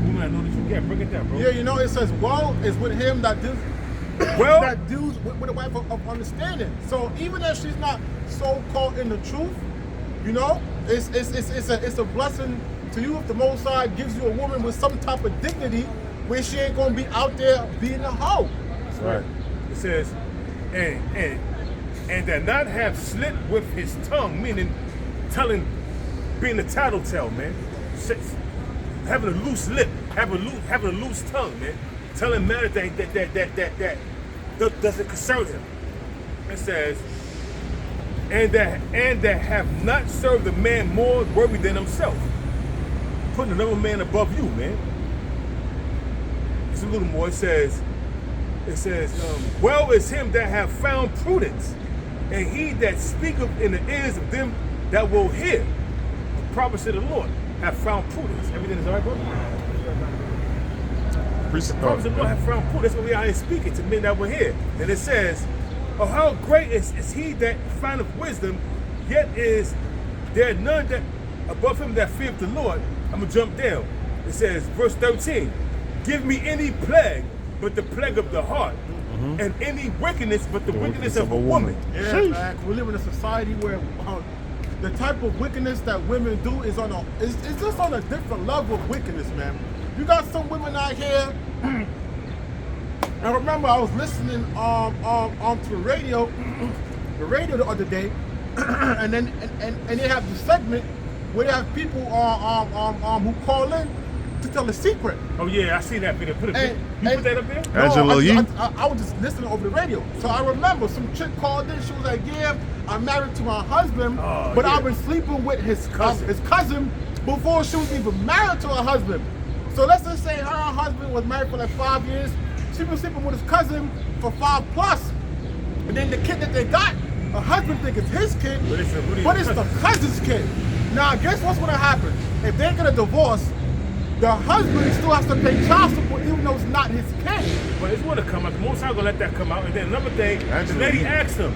Speaker 4: woman that knows the truth. Yeah, break it down, bro.
Speaker 1: Yeah, it says, well is with him that deals with a wife of understanding. So even if she's not so called in the truth, it's a blessing to you if the Most High gives you a woman with some type of dignity where she ain't gonna be out there being a hoe.
Speaker 4: That's right. It says, and that not have slipped with his tongue, meaning being a tattletale, man. Having a loose lip, having a loose tongue, man. Telling matters that doesn't concern him. It says, and that have not served a man more worthy than himself. Putting another man above you, man. It's a little more. It says, well is him that have found prudence, and he that speaketh in the ears of them that will hear the prophets of the Lord have found prudence. Everything is all right, bro? The prophets of the Lord have found prudence. That's what we are speaking to men that will hear. And it says, oh, how great is he that findeth wisdom, yet is there none that above him that feareth the Lord. I'm going to jump down. It says, verse 13, give me any plague but the plague of the heart, and any wickedness but the wickedness of a woman.
Speaker 1: Yeah, man. We live in a society where the type of wickedness that women do is it's just on a different level of wickedness, man. You got some women out here. I remember I was listening to the radio the other day, and they have the segment where they have people who call in to tell a secret.
Speaker 4: Oh yeah, I see that video. Put that up there?
Speaker 5: Angela Yee?
Speaker 1: I was just listening over the radio. So I remember some chick called in. She was like, yeah, I'm married to my husband, but I've been sleeping with his cousin before she was even married to her husband. So let's just say her husband was married for like 5 years. She was sleeping with his cousin for 5+. And then the kid that they got, her husband think it's his kid, but it's the cousin's kid. Now, guess what's gonna happen? If they get a divorce, the husband still has to pay child support even though it's not his kid.
Speaker 4: But it's gonna come out. The most I'm gonna let that come out. And then another thing, the lady asked her,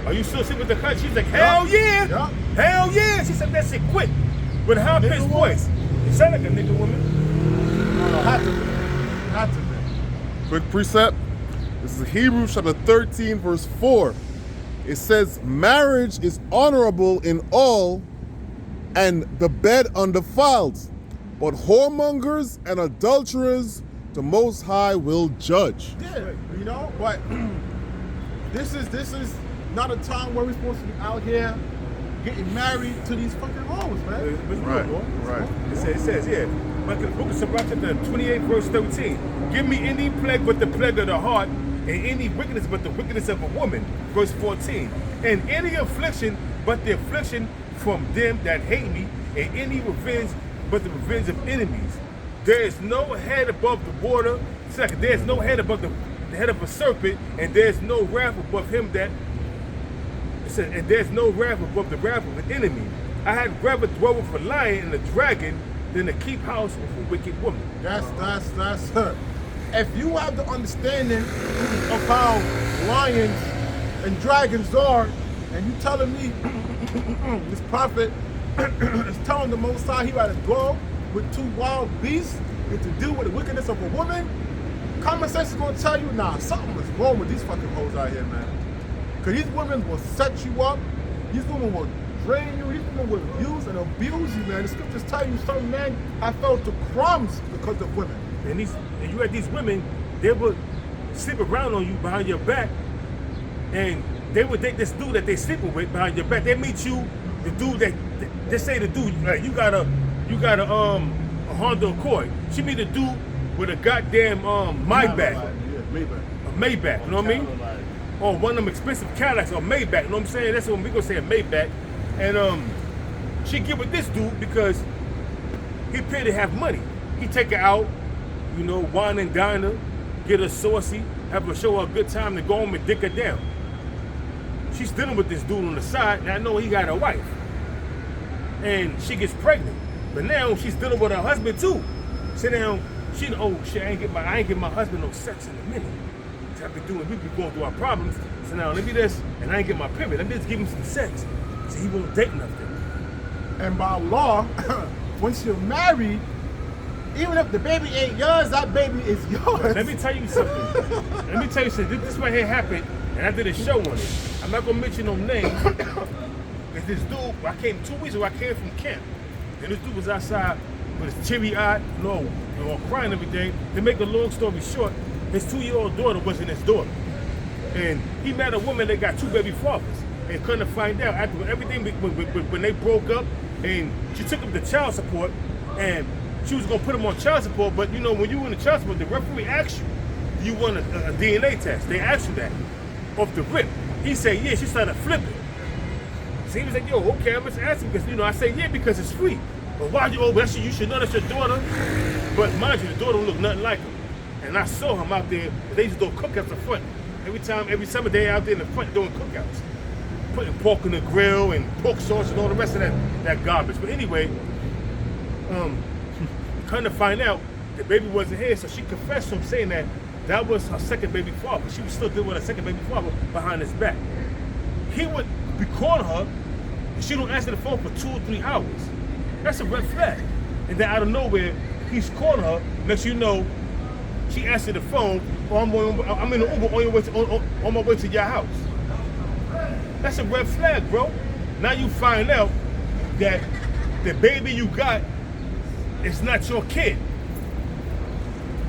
Speaker 4: are you still sitting with the cut? She's like, hell yeah. Hell yeah. She said that shit quick. With a high-pitched voice. It sounded like a nigga woman.
Speaker 1: Had to be.
Speaker 5: Quick precept. This is Hebrews chapter 13, verse 4. It says, marriage is honorable in all, and the bed undefiled. But whoremongers and adulterers, the Most High will judge.
Speaker 1: Yeah, you know, but this is not a time where we're supposed to be out here getting married to these fucking hoes, man.
Speaker 5: Right.
Speaker 4: It says, yeah. But the book of Sirach, chapter 28, verse 13. Give me any plague but the plague of the heart, and any wickedness but the wickedness of a woman. Verse 14. And any affliction but the affliction from them that hate me, and any revenge but the revenge of enemies. There is no head above the water. Second, there is no head above the head of a serpent, and there is no wrath above him that. It said, and there is no wrath above the wrath of an enemy. I had rather dwell with a lion and a dragon than to keep house with a wicked woman.
Speaker 1: That's if you have the understanding of how lions and dragons are, and you telling me this prophet is telling the Most High he rather dwell with two wild beasts than to deal with the wickedness of a woman, common sense is gonna tell you, nah, something is wrong with these fucking hoes out here, man. Cause these women will set you up, these women will drain you, these women will abuse and abuse you, man. The scriptures tell you certain men have fell to crumbs because of women.
Speaker 4: And you had these women, they would sleep around on you behind your back, and they would date this dude that they sleeping with behind your back. They meet you, the dude that they say the dude, like you got a Honda Accord. She meet a dude with a goddamn Maybach. A Maybach, you know what I mean? Or one of them expensive Cadillacs or Maybach, you know what I'm saying? That's what we gonna say, a Maybach. And she get with this dude because he paid to have money. He take her out, you know, wine and dine her, get her saucy, have her show her a good time, to go home and dick her down. She's dealing with this dude on the side, and I know he got a wife. And she gets pregnant. But now she's dealing with her husband too. So now oh shit, I ain't get my husband no sex in a minute. So we be going through our problems. So now let me this, and I ain't get my period. Let me just give him some sex. So he won't date nothing.
Speaker 1: And by law, once you're married, even if the baby ain't yours, that baby is yours.
Speaker 4: Let me tell you something. This right here happened, and I did a show on it. I'm not gonna mention no names. Cause this dude, I came 2 weeks ago, I came from camp. And this dude was outside with his teary-eyed, crying and everything. To make a long story short, his 2-year-old daughter wasn't his daughter. And he met a woman that got 2 baby fathers. And couldn't find out after everything, when they broke up, and she took him to child support, and she was gonna put him on child support, but you know, when you in the child support, the referee asks you, do you want a DNA test? They asked you that off the rip. He said, yeah, she started flipping. So he was like, yo, okay, I'm just asking because, you know, I say, yeah, because it's free. But why you should know that's your daughter. But mind you, the daughter don't look nothing like him. And I saw him out there, they used to do cookouts in the front. Every summer they out there in the front doing cookouts. Putting pork in the grill and pork sauce and all the rest of that garbage. But anyway, come to find out, the baby wasn't here, so she confessed to him saying that was her second baby father. She was still dealing with her second baby father behind his back. He would be calling her, and she don't answer the phone for 2 or 3 hours. That's a red flag. And then out of nowhere, he's calling her, next you know, she answered the phone, I'm in the Uber on my way to your house. That's a red flag, bro. Now you find out that the baby you got is not your kid.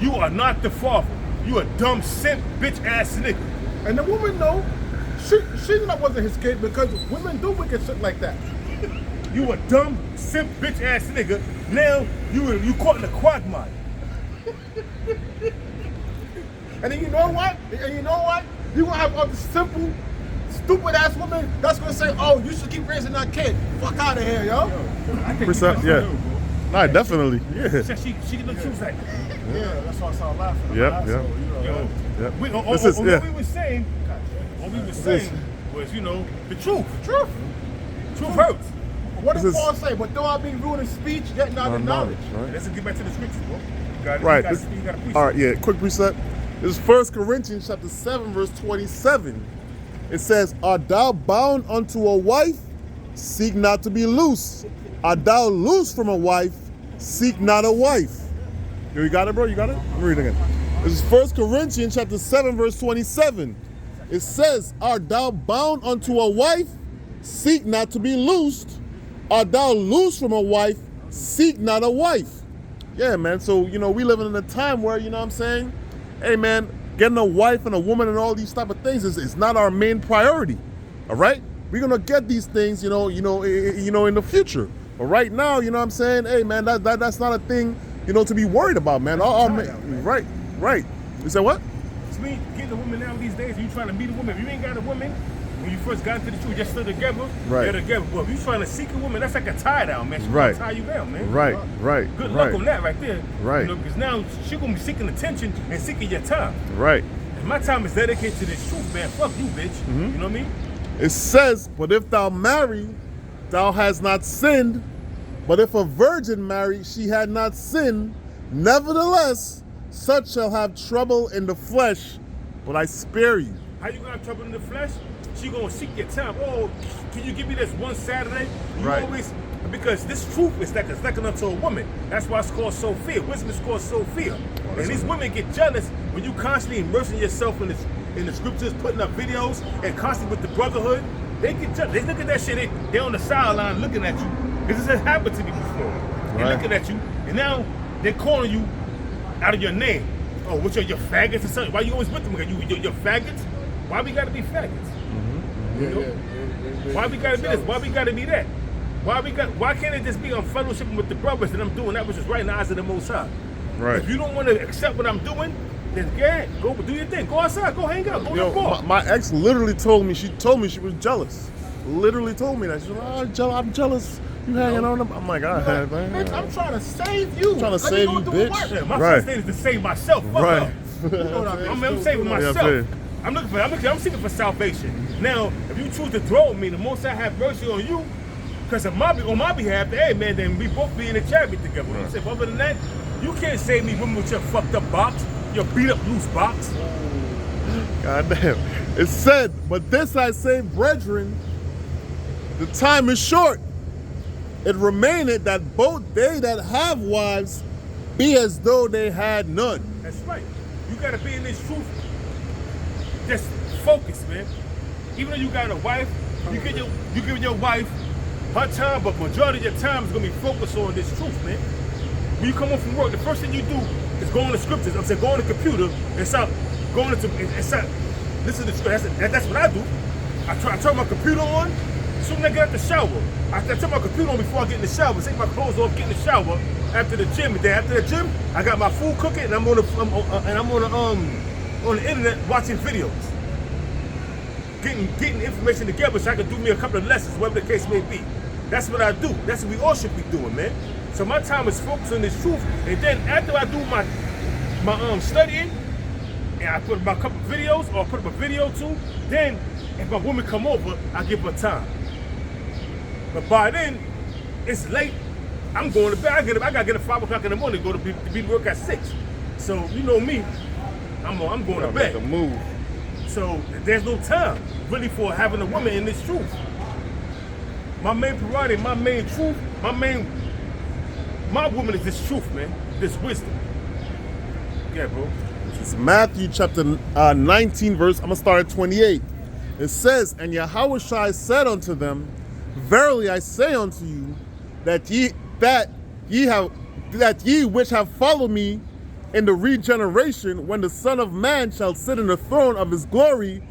Speaker 4: You are not the father. You a dumb simp, bitch ass nigga.
Speaker 1: And the woman know, she wasn't his kid because women do wicked shit like that.
Speaker 4: You a dumb simp, bitch ass nigga. Now you caught in a quagmire.
Speaker 1: And then you know what? You gonna have other simple, stupid ass women that's gonna say, oh, you should keep raising that kid. Fuck out of here, yo.
Speaker 5: Percent, yeah. Nah, definitely. Yeah.
Speaker 4: She was like,
Speaker 2: Yeah, that's why I started laughing.
Speaker 5: Yep.
Speaker 4: What we were saying was, you know, the truth. Truth hurts.
Speaker 1: What
Speaker 5: This
Speaker 1: did
Speaker 5: is-
Speaker 1: Paul say? But though I be rude in speech, yet not in knowledge.
Speaker 5: Right.
Speaker 4: Let's get back to the scriptures, bro. You got
Speaker 5: Right.
Speaker 4: You got to preach.
Speaker 5: All right, yeah, quick precept. This is 1 Corinthians chapter 7, verse 27. It says, Art thou bound unto a wife? Seek not to be loose. Art thou loose from a wife? Seek not a wife. You got it, bro? You got it? Let me read it again. This is 1 Corinthians chapter 7, verse 27. It says, Art thou bound unto a wife? Seek not to be loosed. Art thou loose from a wife? Seek not a wife. Yeah, man. So, you know, we living in a time where, you know what I'm saying? Hey, man, getting a wife and a woman and all these type of things is not our main priority. All right? We're going to get these things, you know, in the future. But right now, you know what I'm saying? Hey, man, that's not a thing, you know, to be worried about, man. Right. You said what?
Speaker 4: It's me getting a woman now these days. You trying to meet a woman. If you ain't got a woman, when you first got into the truth, just stood together.
Speaker 5: Right.
Speaker 4: You're together. But if you trying to seek a woman, that's like a tie down, man. She's
Speaker 5: Right.
Speaker 4: gonna tie you down, man.
Speaker 5: Right.
Speaker 4: Good luck on that right there.
Speaker 5: Right.
Speaker 4: You know, because now she's gonna be seeking attention and seeking your time.
Speaker 5: Right.
Speaker 4: And my time is dedicated to this truth, man. Fuck you, bitch.
Speaker 5: Mm-hmm.
Speaker 4: You know what I mean?
Speaker 5: It says, but if thou marry, thou hast not sinned. But if a virgin marry, she had not sinned. Nevertheless, such shall have trouble in the flesh, but I spare you.
Speaker 4: How you gonna have trouble in the flesh? She gonna seek your time. Oh, can you give me this one Saturday? You
Speaker 5: Right.
Speaker 4: always, because this truth is like unto a woman. That's why it's called Sophia. Wisdom is called Sophia. And these women get jealous when you constantly immersing yourself in the scriptures, putting up videos, and constantly with the brotherhood. They get jealous. They look at that shit. They're on the sideline looking at you. Because this has happened to me before. They're
Speaker 5: Right.
Speaker 4: looking at you, and now they're calling you out of your name. Oh, what's your faggots or something? Why you always with them? Your faggots? Why we gotta be faggots? You know? Why we gotta be this? Why we gotta be that? Why can't it just be on fellowshipping with the brothers and I'm doing that which is right in the eyes of the Most High?
Speaker 5: Right.
Speaker 4: If you don't want to accept what I'm doing, then go do your thing. Go outside. Go hang out. Go to the
Speaker 5: Yo,
Speaker 4: bar.
Speaker 5: my ex literally told me she was jealous. Literally told me that. She's like, oh, I'm jealous. You hanging on them? I'm like, man.
Speaker 1: Bitch, I'm trying to save you.
Speaker 5: Trying to
Speaker 1: Let me
Speaker 5: save
Speaker 1: go
Speaker 5: you,
Speaker 1: do
Speaker 5: bitch.
Speaker 1: work.
Speaker 4: Yeah, my
Speaker 5: Right.
Speaker 4: first thing is to save myself. Fuck
Speaker 5: Right.
Speaker 4: up.
Speaker 1: You know what I mean?
Speaker 4: I'm saving
Speaker 5: Yeah,
Speaker 4: myself.
Speaker 5: fair.
Speaker 4: I'm seeking for salvation. Now, if you choose to throw me, the most I have mercy on you, because on my behalf, hey man, then we both be in the chariot together. You know what I'm saying? But other than that, you can't save me with your fucked up box, your beat up loose box.
Speaker 5: God damn. It said, but this I say, brethren, the time is short. It remaineth that both they that have wives be as though they had none.
Speaker 4: That's right. You gotta be in this truth. Just focus, man. Even though you got a wife, you give your wife her time, but majority of your time is gonna be focused on this truth, man. When you come home from work, the first thing you do is go on the scriptures. I'm saying go on the computer and start going into listen to the scriptures. That's what I do. I turn my computer on. As soon as I get out the shower, I turn my computer on before I get in the shower. Take my clothes off, get in the shower. After the gym, and then after the gym, I got my food cooking, and I'm on the internet watching videos, getting information together so I can do me a couple of lessons, whatever the case may be. That's what I do. That's what we all should be doing, man. So my time is focused on this truth, and then after I do my studying, and I put about a couple of videos, or I put up a video too, then if my woman come over, I give her time. But by then, it's late. I'm going to bed. I gotta get at 5 o'clock in the morning to go to be to work at 6. So you know me, I'm going to
Speaker 5: Make a
Speaker 4: bed.
Speaker 5: move.
Speaker 4: So there's no time really for having a woman in this truth. My main priority, my main truth, my woman is this truth, man. This wisdom. Yeah, bro.
Speaker 5: It's Matthew chapter 19, verse, I'm going to start at 28. It says, and Yahushua said unto them, verily I say unto you, that ye which have followed me in the regeneration, when the Son of Man shall sit in the throne of his glory,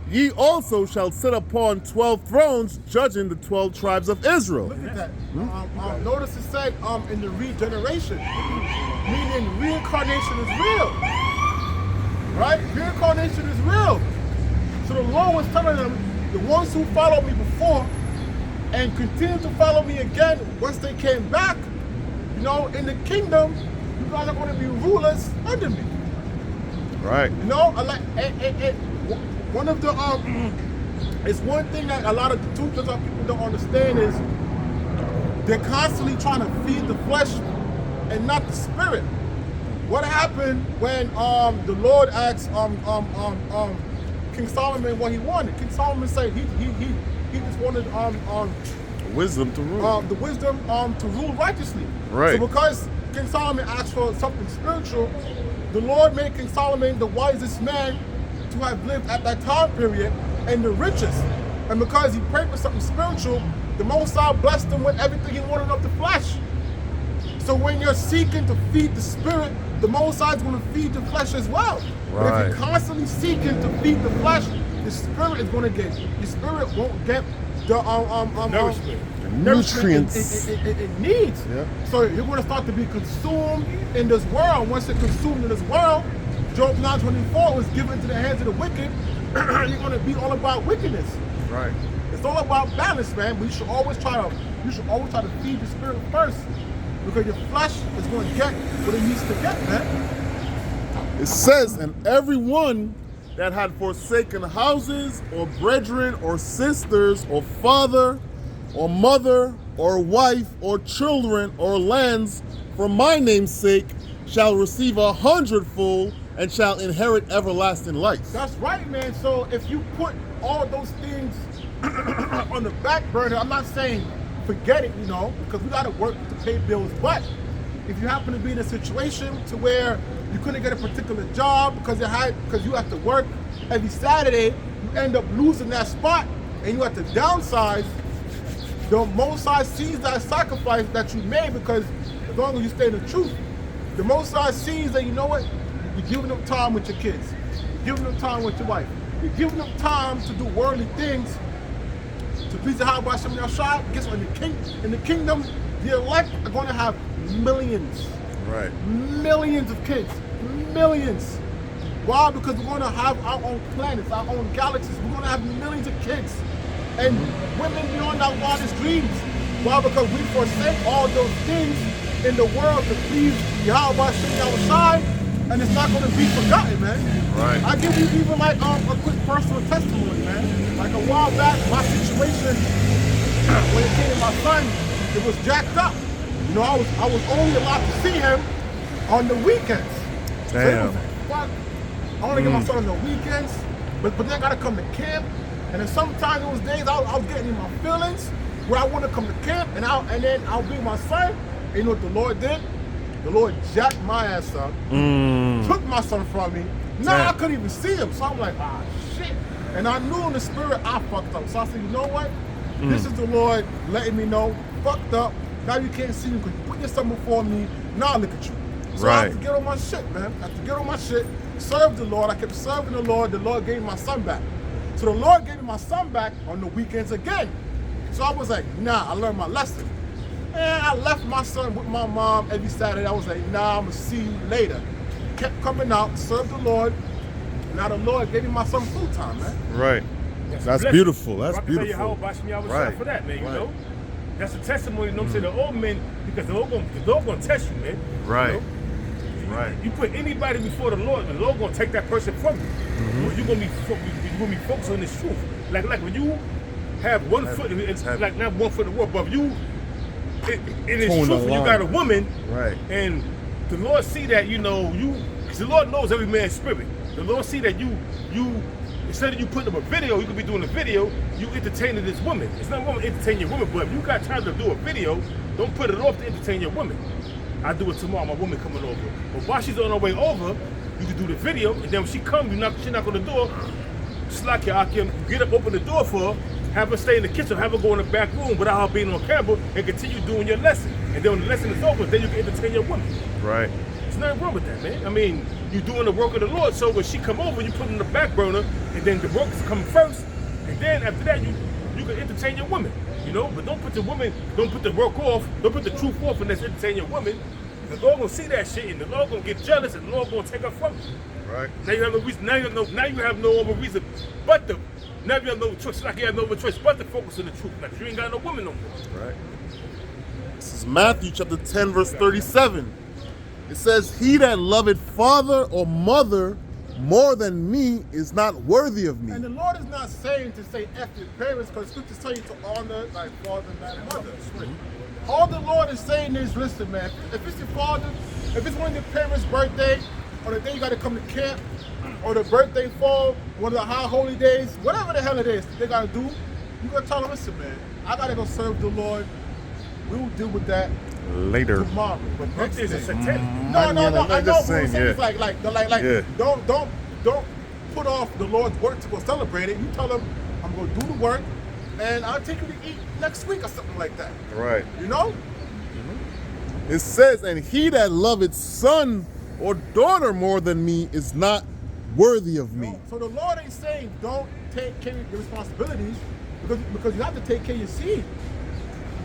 Speaker 5: ye also shall sit upon 12 thrones, judging the 12 tribes of Israel.
Speaker 1: Look at that. Notice it said in the regeneration, meaning reincarnation is real. Right? Reincarnation is real. So the Lord was telling them, the ones who followed me before and continue to follow me again once they came back, you know, in the kingdom, you guys are going to be rulers under me.
Speaker 5: Right.
Speaker 1: You know, one of the it's one thing that a lot of people don't understand is they're constantly trying to feed the flesh and not the spirit. What happened when the Lord asked King Solomon what he wanted? King Solomon said he just wanted
Speaker 5: Wisdom to rule.
Speaker 1: the wisdom to rule righteously.
Speaker 5: Right.
Speaker 1: So because King Solomon asked for something spiritual, the Lord made King Solomon the wisest man to have lived at that time period and the richest. And because he prayed for something spiritual, the Most High blessed him with everything he wanted of the flesh. So when you're seeking to feed the spirit, the Most High is going to feed the flesh as well. But if
Speaker 5: Right.
Speaker 1: you're constantly seeking to feed the flesh, the spirit is going to get, the spirit won't get the
Speaker 2: Nourishment.
Speaker 5: Nutrients.
Speaker 1: it needs.
Speaker 5: Yeah.
Speaker 1: So you're going to start to be consumed in this world. Once you're consumed in this world, Job 9:24 was given into the hands of the wicked. You're going to be all about wickedness.
Speaker 5: Right.
Speaker 1: It's all about balance, man. But you should always try to feed the spirit first, because your flesh is going to get what it needs to get, man.
Speaker 5: It says, and everyone that had forsaken houses, or brethren, or sisters, or father, or mother, or wife, or children, or lands, for my name's sake, shall receive 100-fold, and shall inherit everlasting life.
Speaker 1: That's right, man. So if you put all those things on the back burner, I'm not saying forget it, because we got to work to pay bills. But if you happen to be in a situation to where you couldn't get a particular job because you have to work every Saturday, you end up losing that spot and you have to downsize. The Most High sees that sacrifice that you made, because as long as you stay in the truth, the Most High sees that, you know what, you're giving them time with your kids, you're giving them time with your wife, you're giving them time to do worldly things to please the Yahweh Shem Yahshua. Guess what? In the kingdom, the elect are going to have millions.
Speaker 5: Right.
Speaker 1: Millions of kids. Millions. Why? Because we're going to have our own planets, our own galaxies. We're going to have millions of kids. And women beyond our wildest dreams. Why? Because we forsake all those things in the world to please Yahweh Shem Yahshua, and it's not going to be forgotten, man.
Speaker 5: Right.
Speaker 1: I give you even like a quick personal testimony, man. Like a while back, my situation when it came to my son, it was jacked up. I was only allowed to see him on the weekends. So it
Speaker 5: Damn.
Speaker 1: was like, fuck, I want to get my son on the weekends, but then I gotta come to camp. And then sometimes those days I was getting in my feelings where I want to come to camp and then I'll be with my son. And you know what the Lord did? The Lord jacked my ass up, took my son from me. Now I couldn't even see him. So I'm like, shit. And I knew in the spirit I fucked up. So I said, you know what? This is the Lord letting me know, fucked up. Now you can't see me because you put your son before me. Now look at you. So I have to get on my shit, man. I have to get on my shit, serve the Lord. I kept serving the Lord. The Lord gave me my son back. So the Lord gave me my son back on the weekends again. So I was like, nah, I learned my lesson. And I left my son with my mom every Saturday. I was like, nah, I'm going to see you later. Kept coming out, served the Lord. Now the Lord gave me my son full time, man.
Speaker 5: Right. That's
Speaker 4: blessing.
Speaker 5: beautiful. That's
Speaker 4: I can tell you
Speaker 5: beautiful.
Speaker 4: how Bashmi Yahweh
Speaker 5: Right.
Speaker 4: for that, man, you
Speaker 5: Right.
Speaker 4: know? That's a testimony, you know what I'm saying? The old men, because the Lord gonna test you, man.
Speaker 5: Right.
Speaker 4: You know?
Speaker 5: Right.
Speaker 4: You put anybody before the Lord gonna take that person from you. You're gonna be focused on this truth. Like when you have one foot, it's
Speaker 5: heavy.
Speaker 4: like not one foot in the world, but you, it is
Speaker 5: Towing
Speaker 4: truth
Speaker 5: the
Speaker 4: when you
Speaker 5: line.
Speaker 4: got a woman,
Speaker 5: Right.
Speaker 4: and the Lord see that, because the Lord knows every man's spirit. The Lord see that you instead of you putting up a video, you could be doing a video, you entertaining this woman. It's not woman entertaining your woman, but if you got time to do a video, don't put it off to entertain your woman. I do it tomorrow, my woman coming over. But while she's on her way over, you can do the video, and then when she comes, she knock on the door, slack your akim, get up, open the door for her, have her stay in the kitchen, have her go in the back room without her being on camera, and continue doing your lesson. And then when the lesson is over, then you can entertain your woman.
Speaker 5: Right.
Speaker 4: There's nothing wrong with that, man. I mean, you're doing the work of the Lord, so when she come over, you put her in the back burner, and then the work is coming first, and then after that, you can entertain your woman, But don't put the work off, don't put the truth off, and let's entertain your woman. The Lord gonna see that shit, and the Lord gonna get jealous, and the Lord gonna take her from you.
Speaker 5: Right.
Speaker 4: Now you have no reason. Now you have no other reason, but now you have no choice. Like you have no other choice but to focus on the truth. Now you ain't got no woman no more.
Speaker 5: Right. This is Matthew chapter 10, verse 37. It says, he that loveth father or mother more than me is not worthy of me.
Speaker 1: And the Lord is not saying to say F your parents, because scriptures tell you to honor thy father and thy mother. All the Lord is saying is, listen, man, if it's your father, if it's one of your parents' birthday, or the day you got to come to camp, or the birthday fall, one of the high holy days, whatever the hell it is they got to do, you got to tell them, listen, man, I got to go serve the Lord. We will deal with that
Speaker 5: later.
Speaker 1: tomorrow. But next
Speaker 4: Birthdays are
Speaker 1: day.
Speaker 4: satanic.
Speaker 1: No, I know,
Speaker 5: I'm
Speaker 1: but
Speaker 5: just
Speaker 1: I'm
Speaker 5: saying,
Speaker 1: saying
Speaker 5: yeah.
Speaker 1: it's like
Speaker 5: Yeah.
Speaker 1: don't put off the Lord's work to go celebrate it. You tell them, I'm going to do the work, and I'll take you to eat next week or something like that.
Speaker 5: Right.
Speaker 1: You know?
Speaker 5: It says, and he that loveth son or daughter more than me is not worthy of me.
Speaker 1: So the Lord ain't saying don't take care of your responsibilities because you have to take care of your seed.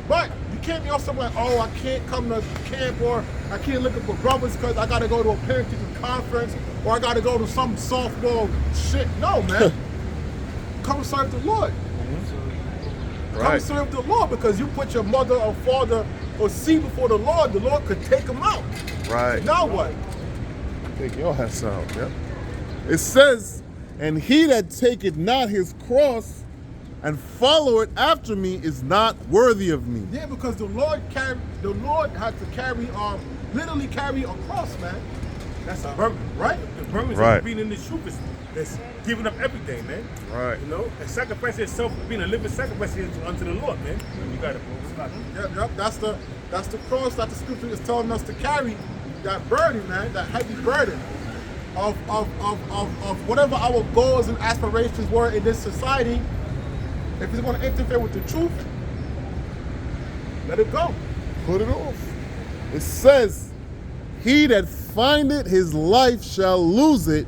Speaker 1: But you can't be also like, oh, I can't come to camp, or I can't look up for brothers because I got to go to a parent-teacher conference, or I got to go to some softball shit. No, man. Come serve the Lord. Come
Speaker 5: Right.
Speaker 1: serve the Lord, because you put your mother or father or seed before the Lord could take them out.
Speaker 5: Right.
Speaker 1: Now what?
Speaker 5: Take your ass out. Yep. It says, and he that taketh not his cross and follow it after me is not worthy of me.
Speaker 1: Yeah, because the Lord had to literally carry a cross, man.
Speaker 4: That's a burden,
Speaker 1: Right?
Speaker 4: The burden is
Speaker 5: Right.
Speaker 4: being in the truth that's giving up everything, man.
Speaker 5: Right.
Speaker 4: You know, and sacrificing yourself, being a living sacrifice unto the Lord, man. You got it, bro.
Speaker 1: Yep, that's the cross that the scripture is telling us to carry, that burden, man, that heavy burden of whatever our goals and aspirations were in this society. If it's going to interfere with the truth, let it go.
Speaker 5: Put it off. It says, he that findeth his life shall lose it,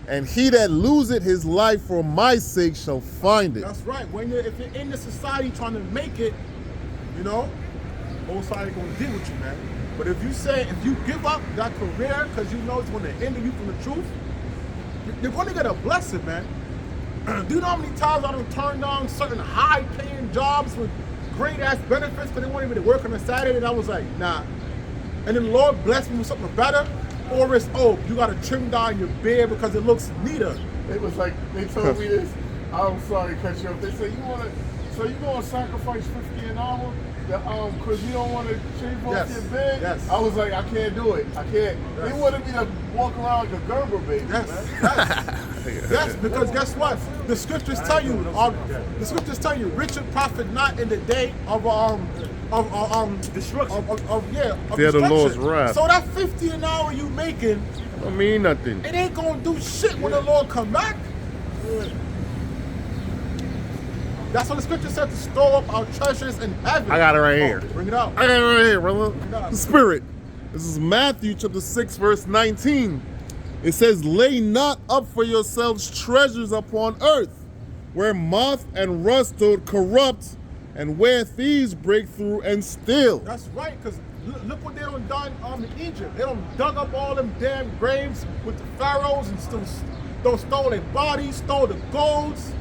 Speaker 5: and he that loseth his life for my sake shall find it.
Speaker 1: That's right. If you're in the society trying to make it, you know, whole society going to deal with you, man. But if you give up that career because you know it's going to hinder you from the truth, you're going to get a blessing, man. Do you know how many times I don't turn down certain high-paying jobs with great-ass benefits because they wanted me to work on a Saturday, and I was like, nah. And then the Lord blessed me with something better, or it's, oh, you got to trim down your beard because it looks neater.
Speaker 2: It was like, they told me this. I'm sorry to cut you off. They said, you going to sacrifice 50 an hour? Because you don't want to shave off
Speaker 1: Yes,
Speaker 2: your beard?
Speaker 1: yes.
Speaker 2: I was like, I can't do it. I can't. They wanted me to walk around like a Gerber baby,
Speaker 1: Yes,
Speaker 2: man.
Speaker 1: yes, because guess what? The scriptures tell you, Richard profit not in the day of
Speaker 4: Destruction.
Speaker 1: of
Speaker 5: Fear the
Speaker 1: destruction.
Speaker 5: Lord's wrath.
Speaker 1: So that 50 an hour you making,
Speaker 5: Don't mean nothing.
Speaker 1: it ain't gonna do shit when the Lord come back. That's what the scripture said, to store up our treasures in heaven.
Speaker 5: I got it right here.
Speaker 1: Bring it out.
Speaker 5: I got it right here, brother.
Speaker 1: got it.
Speaker 5: The Spirit. This is Matthew chapter 6, verse 19. It says, lay not up for yourselves treasures upon earth, where moth and rust do corrupt, and where thieves break through and steal.
Speaker 1: That's right, because look what they done in Egypt. They dug up all them damn graves with the pharaohs and stole their bodies, stole the golds.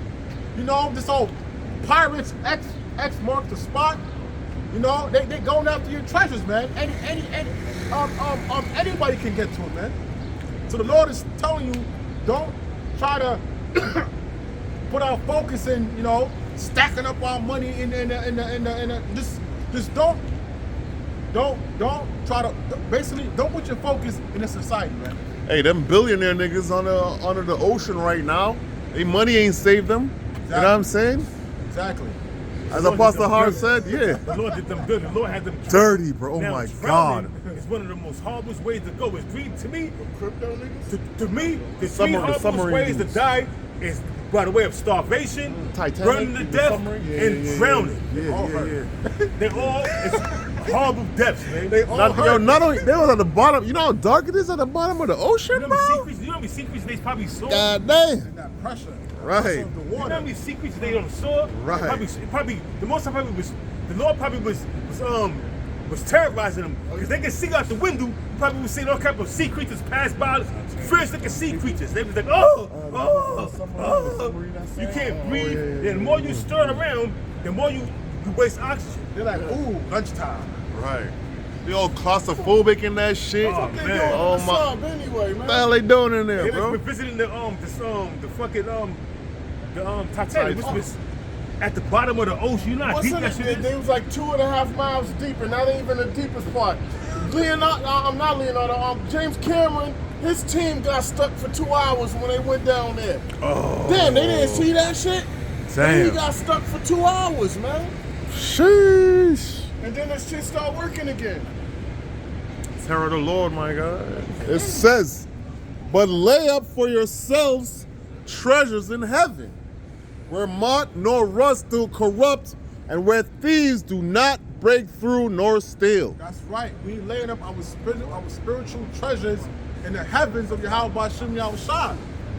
Speaker 1: You know, this old pirates X marked the spot. You know, they going after your treasures, man. Anybody can get to it, man. So the Lord is telling you, don't try to put our focus in, you know, stacking up our money just don't try to, basically don't put your focus in the society, man.
Speaker 5: Hey, them billionaire niggas under the ocean right now, they money ain't saved them. You know what I'm saying?
Speaker 1: Exactly.
Speaker 5: As Apostle Hart said, yeah.
Speaker 4: The Lord did them good. The Lord had them
Speaker 5: Dirty, bro. Oh
Speaker 4: Now,
Speaker 5: my
Speaker 4: drowning
Speaker 5: God.
Speaker 4: is one of the most horrible ways to go. It's dream to me.
Speaker 2: Crypto niggas?
Speaker 4: To me, the three
Speaker 5: submarine
Speaker 4: horrible ways to
Speaker 5: dudes.
Speaker 4: die is by the way of starvation,
Speaker 5: Titanic,
Speaker 4: burning to
Speaker 5: the
Speaker 4: death,
Speaker 5: submarine. Yeah,
Speaker 4: and
Speaker 5: yeah,
Speaker 4: drowning.
Speaker 5: Yeah.
Speaker 4: They're all it's horrible deaths, man.
Speaker 1: They all
Speaker 5: Not only they was at the bottom. You know how dark it is at the bottom of the ocean,
Speaker 4: You know
Speaker 5: bro?
Speaker 4: how many secrets they probably saw?
Speaker 5: God damn.
Speaker 1: that pressure.
Speaker 5: Right.
Speaker 1: Pressure of the
Speaker 4: You know
Speaker 1: water.
Speaker 4: how many secrets they don't saw?
Speaker 5: Right.
Speaker 4: Probably the most time probably was the Lord probably was terrorizing them because they could see out the window. Probably was seeing all kinds of sea creatures pass by. First they could see creatures. They was like, you can't breathe. And the more you stir it around, the more you waste oxygen.
Speaker 1: They're like, ooh, lunchtime.
Speaker 5: Right. They all claustrophobic in that shit.
Speaker 4: Oh,
Speaker 2: They
Speaker 4: man.
Speaker 2: doing
Speaker 5: Oh,
Speaker 2: on the
Speaker 5: my-
Speaker 2: sub anyway, man.
Speaker 5: What the hell they doing in
Speaker 4: They
Speaker 5: there,
Speaker 4: was
Speaker 5: bro?
Speaker 4: visiting the Titanic. at the bottom of the ocean. You know how deep
Speaker 2: Wasn't
Speaker 4: that
Speaker 2: it?
Speaker 4: shit is?
Speaker 2: They was like 2.5 miles deep, and not even the deepest part. James Cameron, his team got stuck for 2 hours when they went down there.
Speaker 5: Oh.
Speaker 2: Damn, they didn't see that shit?
Speaker 5: Damn.
Speaker 2: He got stuck for 2 hours, man.
Speaker 5: Sheesh.
Speaker 2: And then this shit start working again.
Speaker 5: Terror of the Lord, my God. It says, but lay up for yourselves treasures in heaven, where moth nor rust do corrupt, and where thieves do not break through nor steal.
Speaker 1: That's right. We laying up our spiritual treasures in the heavens of Yahweh Shem Yahushua.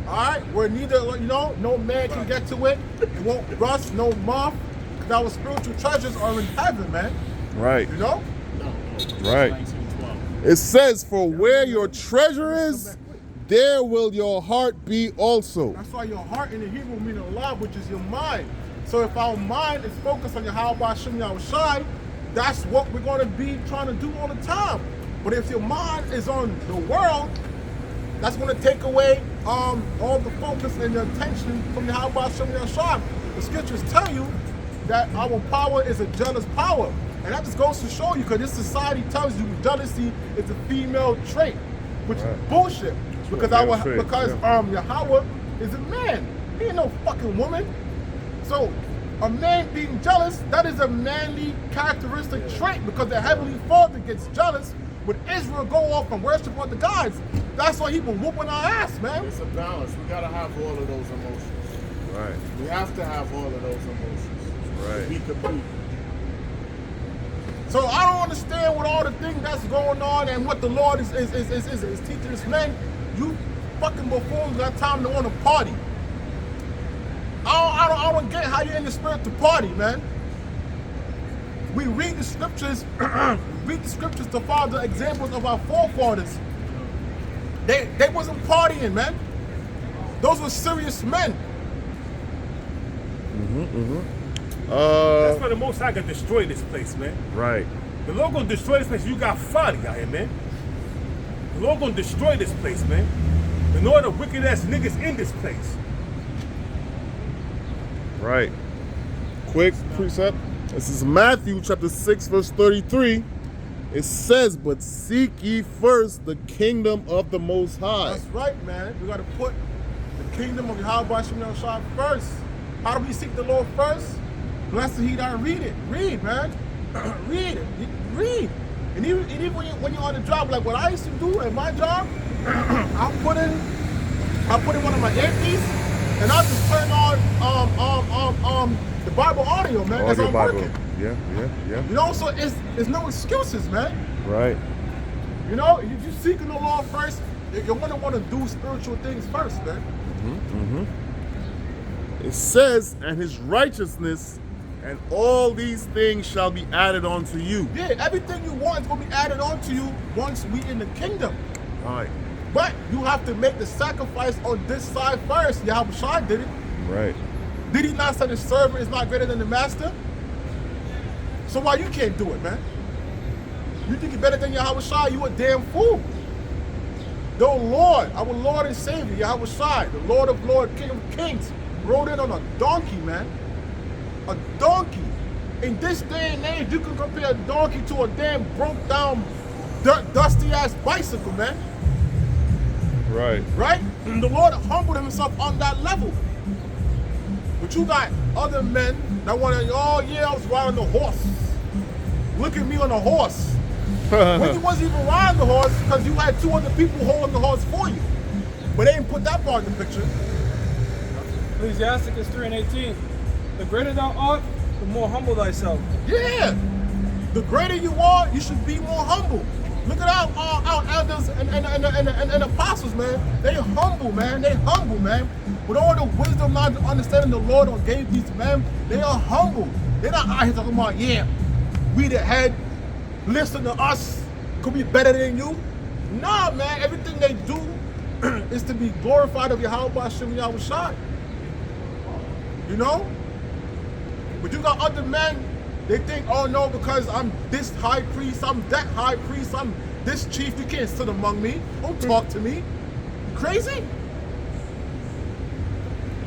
Speaker 1: All right, where neither no man can get to it. It won't rust, no moth. Because our spiritual treasures are in heaven, man.
Speaker 5: Right.
Speaker 1: You know.
Speaker 5: Right. It says, for where your treasure is, there will your heart be also.
Speaker 1: That's why your heart in the Hebrew means Allah, which is your mind. So if our mind is focused on Yahweh Shem Yahushua, that's what we're going to be trying to do all the time. But if your mind is on the world, that's going to take away all the focus and the attention from Yahweh Shem Yahushua. The scriptures tell you that our power is a jealous power. And that just goes to show you, because this society tells you jealousy is a female trait, which is bullshit. Because Yahweh is a man. He ain't no fucking woman. So a man being jealous, that is a manly characteristic trait, because the Heavenly Father gets jealous when Israel go off and worship other gods. That's why he been whooping our ass, man.
Speaker 2: It's a balance. We gotta have all of those emotions.
Speaker 5: Right.
Speaker 2: We have to have all of those emotions.
Speaker 5: Right.
Speaker 2: To be complete.
Speaker 1: So I don't understand what all the things that's going on and what the Lord is teaching us, man. You fucking buffoons got time to want to party. I don't get how you're in the spirit to party, man. We read the scriptures, to follow the examples of our forefathers. They wasn't partying, man. Those were serious men.
Speaker 4: That's why the Most High got destroy this place, man.
Speaker 5: Right.
Speaker 4: The Lord gonna destroy this place. You got folly out here, man. The Lord gonna destroy this place, man. And all the wicked ass niggas in this place.
Speaker 5: Right. Quick precept. This is Matthew chapter 6, verse 33. It says, but seek ye first the kingdom of the Most High.
Speaker 1: That's right, man. We got to put the kingdom of Yahweh Shem Yahushua first. How do we seek the Lord first? Blessed he that read it. Read, man. Read it. Read. And even when you're on the job, like what I used to do at my job, I put in one of my earpieces, and I just turn on the Bible audio, man, as I'm working.
Speaker 5: Yeah.
Speaker 1: You know, so it's no excuses, man.
Speaker 5: Right.
Speaker 1: You know, if you're seeking the Lord first, you're going to want to do spiritual things first, man.
Speaker 5: It says, and his righteousness, and all these things shall be added unto you.
Speaker 1: Yeah, everything you want is going to be added onto you once we in the kingdom.
Speaker 5: Right.
Speaker 1: But you have to make the sacrifice on this side first. Yahweh Shai did it.
Speaker 5: Right.
Speaker 1: Did he not say the servant is not greater than the master? So why you can't do it, man? You think you're better than Yahweh Shai? You a damn fool. The Lord, our Lord and Savior, Yahweh Shai, the Lord of Lords, King of Kings, rode in on a donkey, man. A donkey. In this day and age, you can compare a donkey to a damn broke down, dusty ass bicycle, man.
Speaker 5: Right.
Speaker 1: Right? And the Lord humbled himself on that level. But you got other men that want to, oh yeah, I was riding the horse. Look at me on the horse. When you wasn't even riding the horse, because you had 2 other people holding the horse for you. But they didn't put that part in the picture.
Speaker 3: Ecclesiasticus 3:18. The greater thou art, the more humble thyself.
Speaker 1: Yeah. The greater you are, you should be more humble. Look at our elders and apostles, man. They humble, man. They humble, man. With all the wisdom, knowledge, and understanding the Lord gave these men, they are humble. They're not out here talking about, yeah, we the head, listen to us, could be better than you. Nah, man. Everything they do is to be glorified of Yahweh Shem Yahushua. You know? But you got other men, they think, oh no, because I'm this high priest, I'm that high priest, I'm this chief, you can't sit among me. Don't talk to me. You crazy?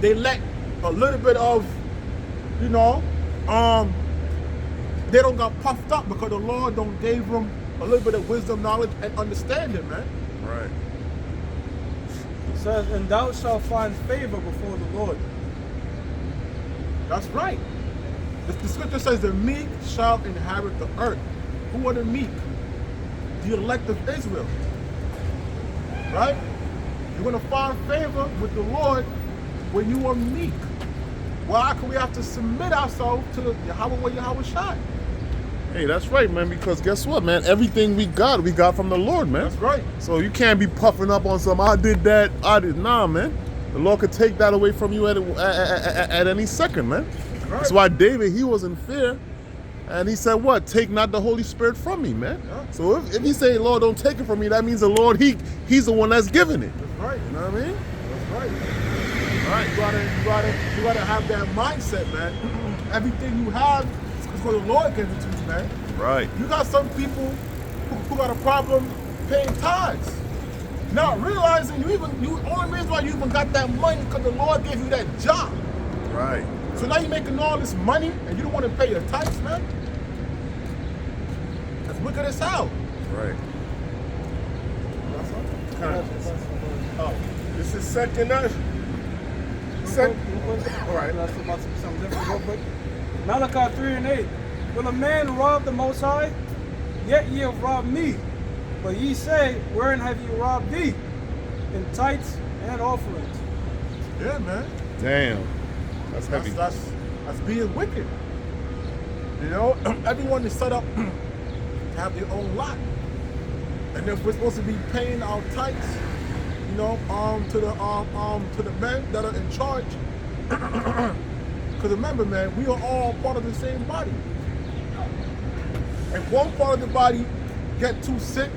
Speaker 1: They let a little bit of you know, they don't got puffed up because the Lord don't gave them a little bit of wisdom, knowledge, and understanding, man.
Speaker 5: Right.
Speaker 3: It says, and thou shalt find favor before the Lord.
Speaker 1: That's right. The scripture says the meek shall inherit the earth. Who are the meek? The elect of Israel. Right? You're going to find favor with the Lord when you are meek. Why? Because we have to submit ourselves to Yahweh Yahweh Shai.
Speaker 5: Hey, that's right, man, because guess what, man? Everything we got from the Lord, man.
Speaker 1: That's right.
Speaker 5: So you can't be puffing up on some, I did that, nah, man. The Lord could take that away from you at any second, man.
Speaker 1: Right.
Speaker 5: That's why David, he was in fear. And he said, what? Take not the Holy Spirit from me, man.
Speaker 1: Yeah.
Speaker 5: So if he say, Lord, don't take it from me, that means the Lord, he's the one that's giving it.
Speaker 1: That's right.
Speaker 5: You know what I mean?
Speaker 1: That's right. All right, you gotta have that mindset, man. Everything you have is because the Lord gives it to you, man.
Speaker 5: Right.
Speaker 1: You got some people who got a problem paying tithes, not realizing you only reason why you even got that money because the Lord gave you that job.
Speaker 5: Right.
Speaker 1: So now you're making all this money and you don't want to pay your tithes, man. That's wicked as hell.
Speaker 5: Right.
Speaker 2: Oh, this is second Ezra.
Speaker 3: All right. That's about to be something different real quick. Malachi 3 and 8. Will a man rob the Most High? Yet ye have robbed me. But ye say, wherein have ye robbed thee? In tithes and offerings.
Speaker 1: Yeah, man.
Speaker 5: Damn. That's heavy.
Speaker 1: That's being wicked. You know, everyone is set up to have their own lot. And if we're supposed to be paying our tithes, you know, to the men that are in charge. Because remember, man, we are all part of the same body. If one part of the body get too sick,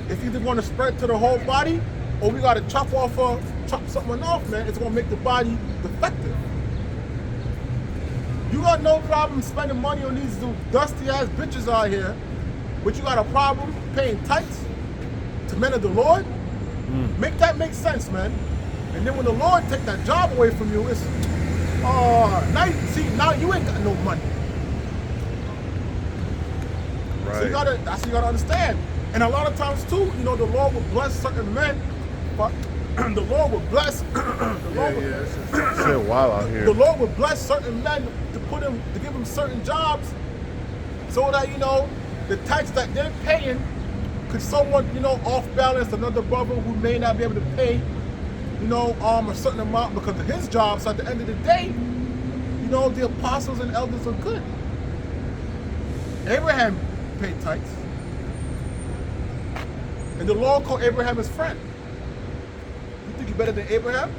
Speaker 1: it's either going to spread to the whole body, or we got to chop something off, man. It's going to make the body defective. You got no problem spending money on these dusty ass bitches out here, but you got a problem paying tithes to men of the Lord? Make that make sense, man. And then when the Lord take that job away from you, it's now you ain't got no money.
Speaker 5: Right.
Speaker 1: So that's what you gotta understand. And a lot of times too, you know, the Lord will bless certain men, but the Lord will bless
Speaker 5: Shit wild out here.
Speaker 1: the Lord will bless certain men to give them certain jobs, so that, you know, the tax that they're paying could somewhat, you know, off balance another brother who may not be able to pay, you know, a certain amount because of his job. So at the end of the day, you know, the apostles and elders are good. Abraham paid tithes, and the Lord called Abraham his friend. You think you're better than Abraham?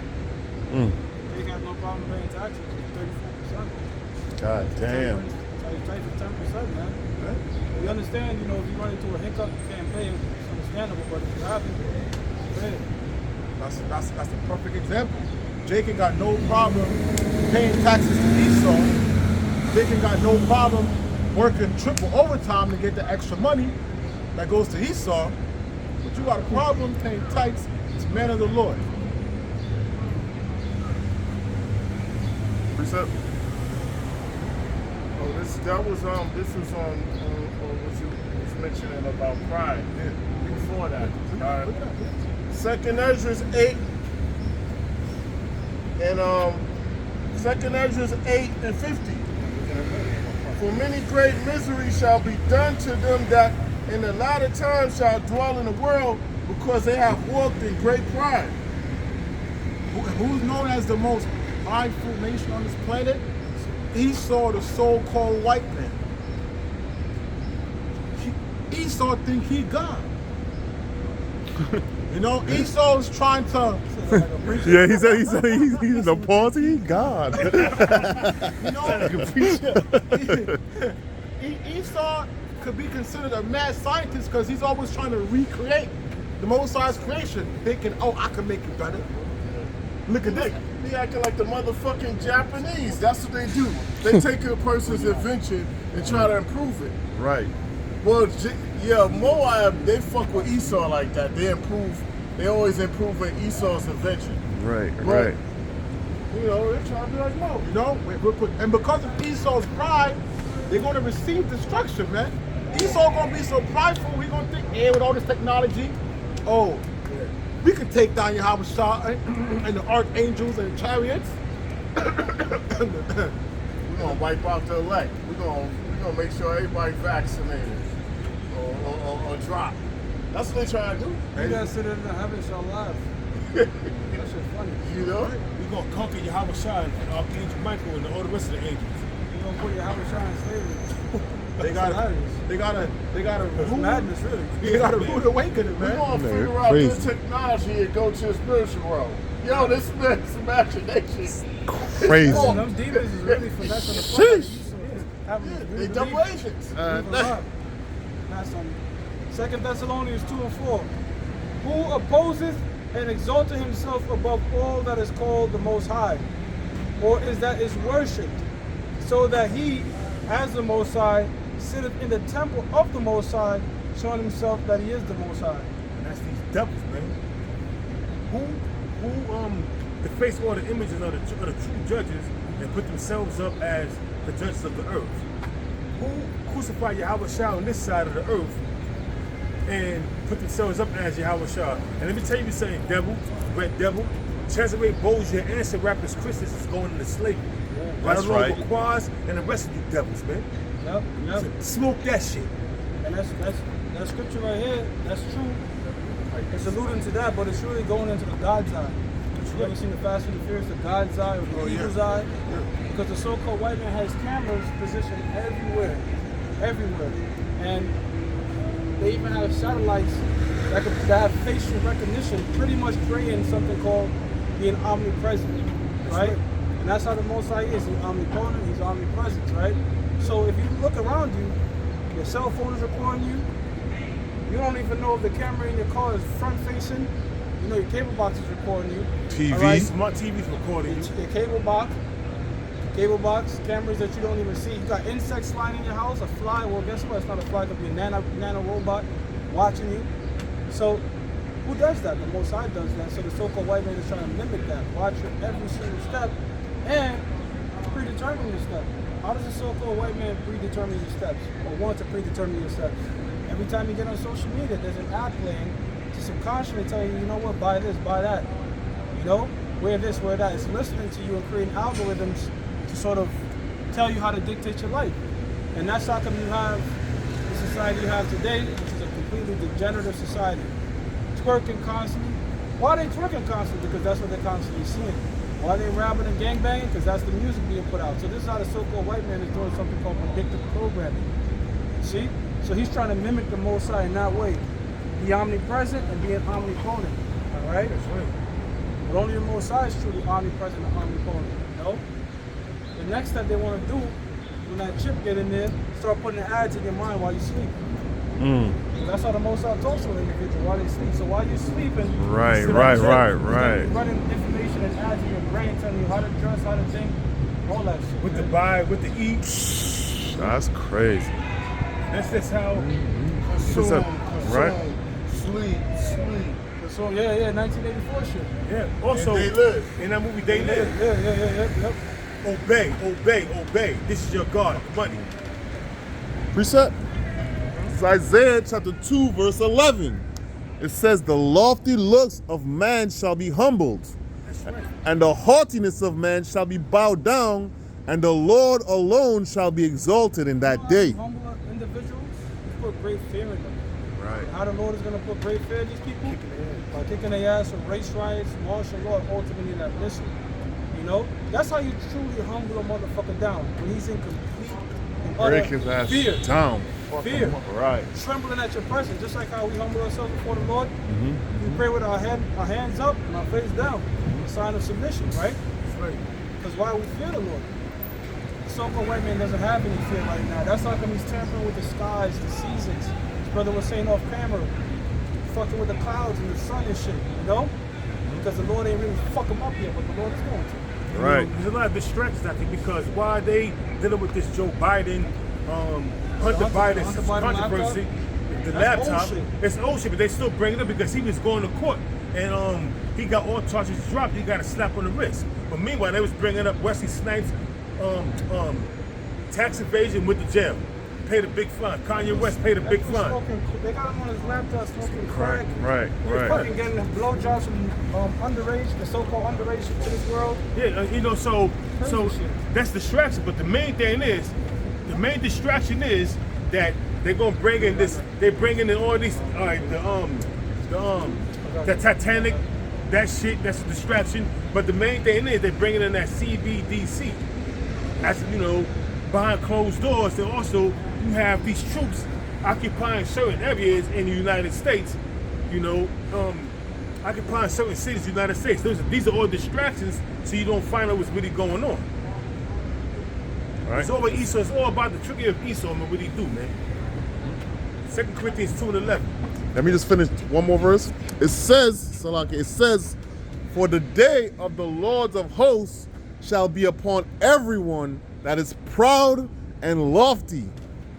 Speaker 3: They got no problem paying taxes. 34%.
Speaker 5: God damn.
Speaker 3: Tithes is 10%, man. We understand, you know, if you run into a hiccup, you can't pay. It's understandable, but if you happen, pay it.
Speaker 1: That's a perfect example. Jacob got no problem paying taxes to Esau. Jacob got no problem working triple overtime to get the extra money that goes to Esau. But you got a problem paying tithes to men of the Lord.
Speaker 5: Precept.
Speaker 2: Oh, this was on what you was mentioning about pride.
Speaker 1: Yeah.
Speaker 2: Before that.
Speaker 1: Look at that, yeah.
Speaker 2: Second Ezra's 8 and Second Ezra's 8 and 50. For many great misery shall be done to them that in the latter time shall dwell in the world, because they have walked in great pride.
Speaker 1: Who's known as the most prideful nation on this planet? Esau, the so-called white man. Esau think he God. You know, Esau's trying to.
Speaker 5: Yeah, he said he's the party God.
Speaker 1: You know, Esau could be considered a mad scientist because he's always trying to recreate the Most High's creation, thinking, "Oh, I can make it better." Look at this.
Speaker 2: He acting like the motherfucking Japanese. That's what they do. They take a person's invention and try to improve it.
Speaker 5: Right.
Speaker 2: Well, Moab, they fuck with Esau like that. They always improving Esau's invention.
Speaker 5: Right.
Speaker 2: But You know, they're trying to be like Mo.
Speaker 1: You know, and because of Esau's pride, they're going to receive destruction, man. Esau going to be so prideful, we going to think, with all this technology, we can take down Yahweh Shah and the archangels and the chariots.
Speaker 2: We're gonna wipe out the elect. We're gonna make sure everybody vaccinated or drop. That's what they're trying to do.
Speaker 3: You guys sit in the heaven shall laugh. That shit funny.
Speaker 2: You know?
Speaker 4: We're going to conquer Yahweh Shah and Archangel Michael and all the rest of the angels.
Speaker 3: You're gonna put your Yahweh Shah in slavery.
Speaker 1: They gotta
Speaker 3: It's madness, really.
Speaker 1: They gotta rude awakening,
Speaker 2: We're
Speaker 1: man.
Speaker 2: gonna
Speaker 5: Man,
Speaker 2: figure out
Speaker 5: crazy.
Speaker 2: this technology and go to the spiritual world. Yo, this man's imagination.
Speaker 5: Crazy.
Speaker 3: Listen, them demons is really finessing the
Speaker 5: Sheesh.
Speaker 2: They double agents.
Speaker 3: That's some 2 Thessalonians 2 and 4. Who opposes and exalted himself above all that is called the Most High, or is that is worshipped, so that he, as the Most High, sitteth in the temple of the Most High, showing himself that he is the Most High.
Speaker 4: And that's these devils, man. Who deface all the images of the true judges and put themselves up as the judges of the earth? Who crucified Yahweh Shah on this side of the earth and put themselves up as Yahweh Shah? And let me tell you something, devil, red devil, Cesare Borgia, answer rappers Christians is going into slavery.
Speaker 5: That's
Speaker 4: along
Speaker 5: right.
Speaker 4: with Quaz and the rest of you devils, man.
Speaker 3: Yep.
Speaker 4: So smoke that shit.
Speaker 3: And that scripture right here, that's true. It's alluding to that, but it's really going into the God's eye. You ever seen the Fast and the Furious, the God's eye or the evil's eye? Because the so-called white man has cameras positioned everywhere. And they even have satellites that have facial recognition, pretty much creating something called being omnipresent, right? And that's how the Most High is. He's omnipotent, he's omnipresent, right? So if you look around you, your cell phone is recording you. You don't even know if the camera in your car is front facing. You know your cable box is recording you.
Speaker 5: TV.
Speaker 3: All right?
Speaker 4: Smart TV's recording you.
Speaker 3: Your cable box, cameras that you don't even see. You got insects flying in your house, a fly. Well, guess what? It's not a fly. It could be a nano robot watching you. So who does that? The Most High does that. So the so-called white man is trying to mimic that. Watch your every single step and predetermine your step. How does the so-called white man predetermine your steps or want to predetermine your steps? Every time you get on social media, there's an ad playing to subconsciously tell you, you know what, buy this, buy that. You know, wear this, wear that. It's listening to you and creating algorithms to sort of tell you how to dictate your life. And that's how come you have the society you have today, which is a completely degenerative society. Twerking constantly. Why are they twerking constantly? Because that's what they're constantly seeing. Why are they rapping and gangbanging? Because that's the music being put out. So this is how the so-called white man is doing something called predictive programming. See? So he's trying to mimic the Most High in that way. Be omnipresent and be an omnipotent. All right?
Speaker 4: That's right.
Speaker 3: But only the Most High is truly omnipresent and omnipotent. No? The next step they want to do, when that chip get in there, start putting the ads in your mind while you sleep. That's how the Most High talks to an individual while they sleep. So while you're sleeping,
Speaker 5: Right,
Speaker 3: it's that
Speaker 5: right,
Speaker 3: chip.
Speaker 5: right,
Speaker 3: It's
Speaker 5: right.
Speaker 3: running information and ads in your brain telling you how to dress, how to think, all that shit.
Speaker 4: With the
Speaker 3: man.
Speaker 4: buy, with the eat.
Speaker 5: That's crazy.
Speaker 4: That's just how.
Speaker 2: Consume,
Speaker 5: Right.
Speaker 2: sleep.
Speaker 3: So yeah, 1984 shit.
Speaker 4: Yeah. Also,
Speaker 2: And they live.
Speaker 4: in that movie, They Live.
Speaker 3: Yeah.
Speaker 4: Obey. This is your God, money.
Speaker 5: Precept. It's Isaiah chapter 2, verse 11. It says, the lofty looks of man shall be humbled,
Speaker 4: That's right.
Speaker 5: and the haughtiness of man shall be bowed down, and the Lord alone shall be exalted in that day.
Speaker 3: Humble individuals, put great fear in them.
Speaker 5: Right.
Speaker 3: How the Lord is going to put great fear in these people? By kicking their ass with race riots, martial law, and ultimately that mission. You know? That's how you truly humble a motherfucker down. When he's in complete and
Speaker 5: Break
Speaker 3: utter
Speaker 5: his ass
Speaker 3: fear.
Speaker 5: down.
Speaker 3: Fear.
Speaker 5: Right.
Speaker 3: Trembling at your presence, just like how we humble ourselves before the Lord. We pray with our hands up and our face down. A sign of submission, right?
Speaker 4: That's right.
Speaker 3: Because why we fear the Lord? The so-called white man doesn't have any fear right now. That's how come he's tampering with the skies, the seasons. His brother was saying off camera, fucking with the clouds and the sun and shit, you know? Because the Lord ain't really fuck him up yet, but the Lord is going to.
Speaker 4: You
Speaker 5: Right.
Speaker 4: know, there's a lot of distractions, I think, because why are they dealing with this Joe Biden, Hunter Biden
Speaker 3: Hunter Biden
Speaker 4: controversy, the
Speaker 3: That's
Speaker 4: laptop?
Speaker 3: old shit.
Speaker 4: It's old shit, but they still bring it up because he was going to court and he got all charges dropped. He got a slap on the wrist. But But meanwhile, they was bringing up Wesley Snipes, tax evasion with the jail. Paid a big fine. Kanye West paid a big fine.
Speaker 3: They got him on his laptop smoking crack.
Speaker 5: Right.
Speaker 3: He was fucking getting blowjobs from underage, the so-called underage to this world.
Speaker 4: Yeah, you know, so that's distraction. But the main distraction is that they're gonna bring in this. They're bringing in all these, the Titanic, that shit. That's a distraction. But the main thing is they're bringing in that CBDC. That's, you know, behind closed doors. And also you have these troops occupying certain areas in the United States. You know, occupying certain cities in the United States. These are all distractions, so you don't find out what's really going on. Right. It's all about Esau. It's all about the trickery of Esau and what he do, man. 2 Corinthians 2:11.
Speaker 5: Let me just finish one more verse. It says, Salaki, it says, for the day of the Lords of hosts shall be upon everyone that is proud and lofty,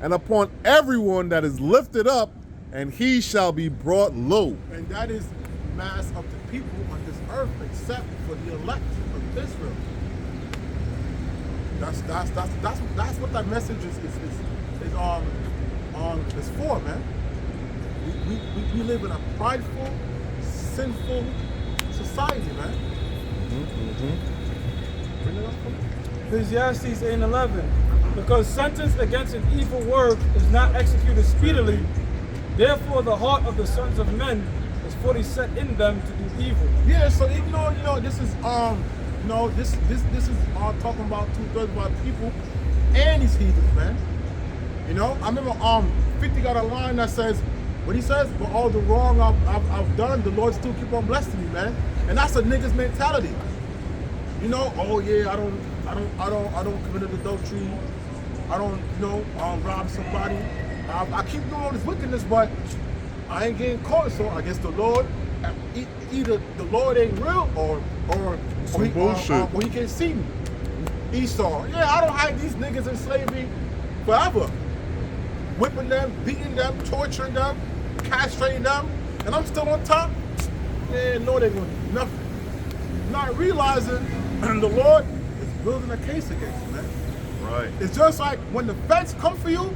Speaker 5: and upon everyone that is lifted up, and he shall be brought low.
Speaker 1: And that is mass of the people on this earth, except for the elect of Israel. That's what that message is for, man. We live in a prideful, sinful society, man. Bring it up for me.
Speaker 3: Ecclesiastes 8:11. Because sentence against an evil word is not executed speedily, therefore the heart of the sons of men is fully set in them to do evil.
Speaker 1: Yeah, so even though this is this is talking about 2/3 of our people and these heathens, man. You know, I remember 50 got a line that says, what he says, for all the wrong I've done, the Lord still keep on blessing me, man. And that's a nigga's mentality. You know, oh yeah, I don't commit adultery. I don't, rob somebody. I keep doing all this wickedness, but I ain't getting caught. So I guess the Lord, either the Lord ain't real or
Speaker 5: bullshit.
Speaker 1: Or he can't see me. Esau, yeah, I don't hide these niggas in slavery forever. Whipping them, beating them, torturing them, castrating them, and I'm still on top. Yeah, no, they're gonna do nothing. Not realizing the Lord is building a case against you, man.
Speaker 5: Right.
Speaker 1: It's just like when the feds come for you.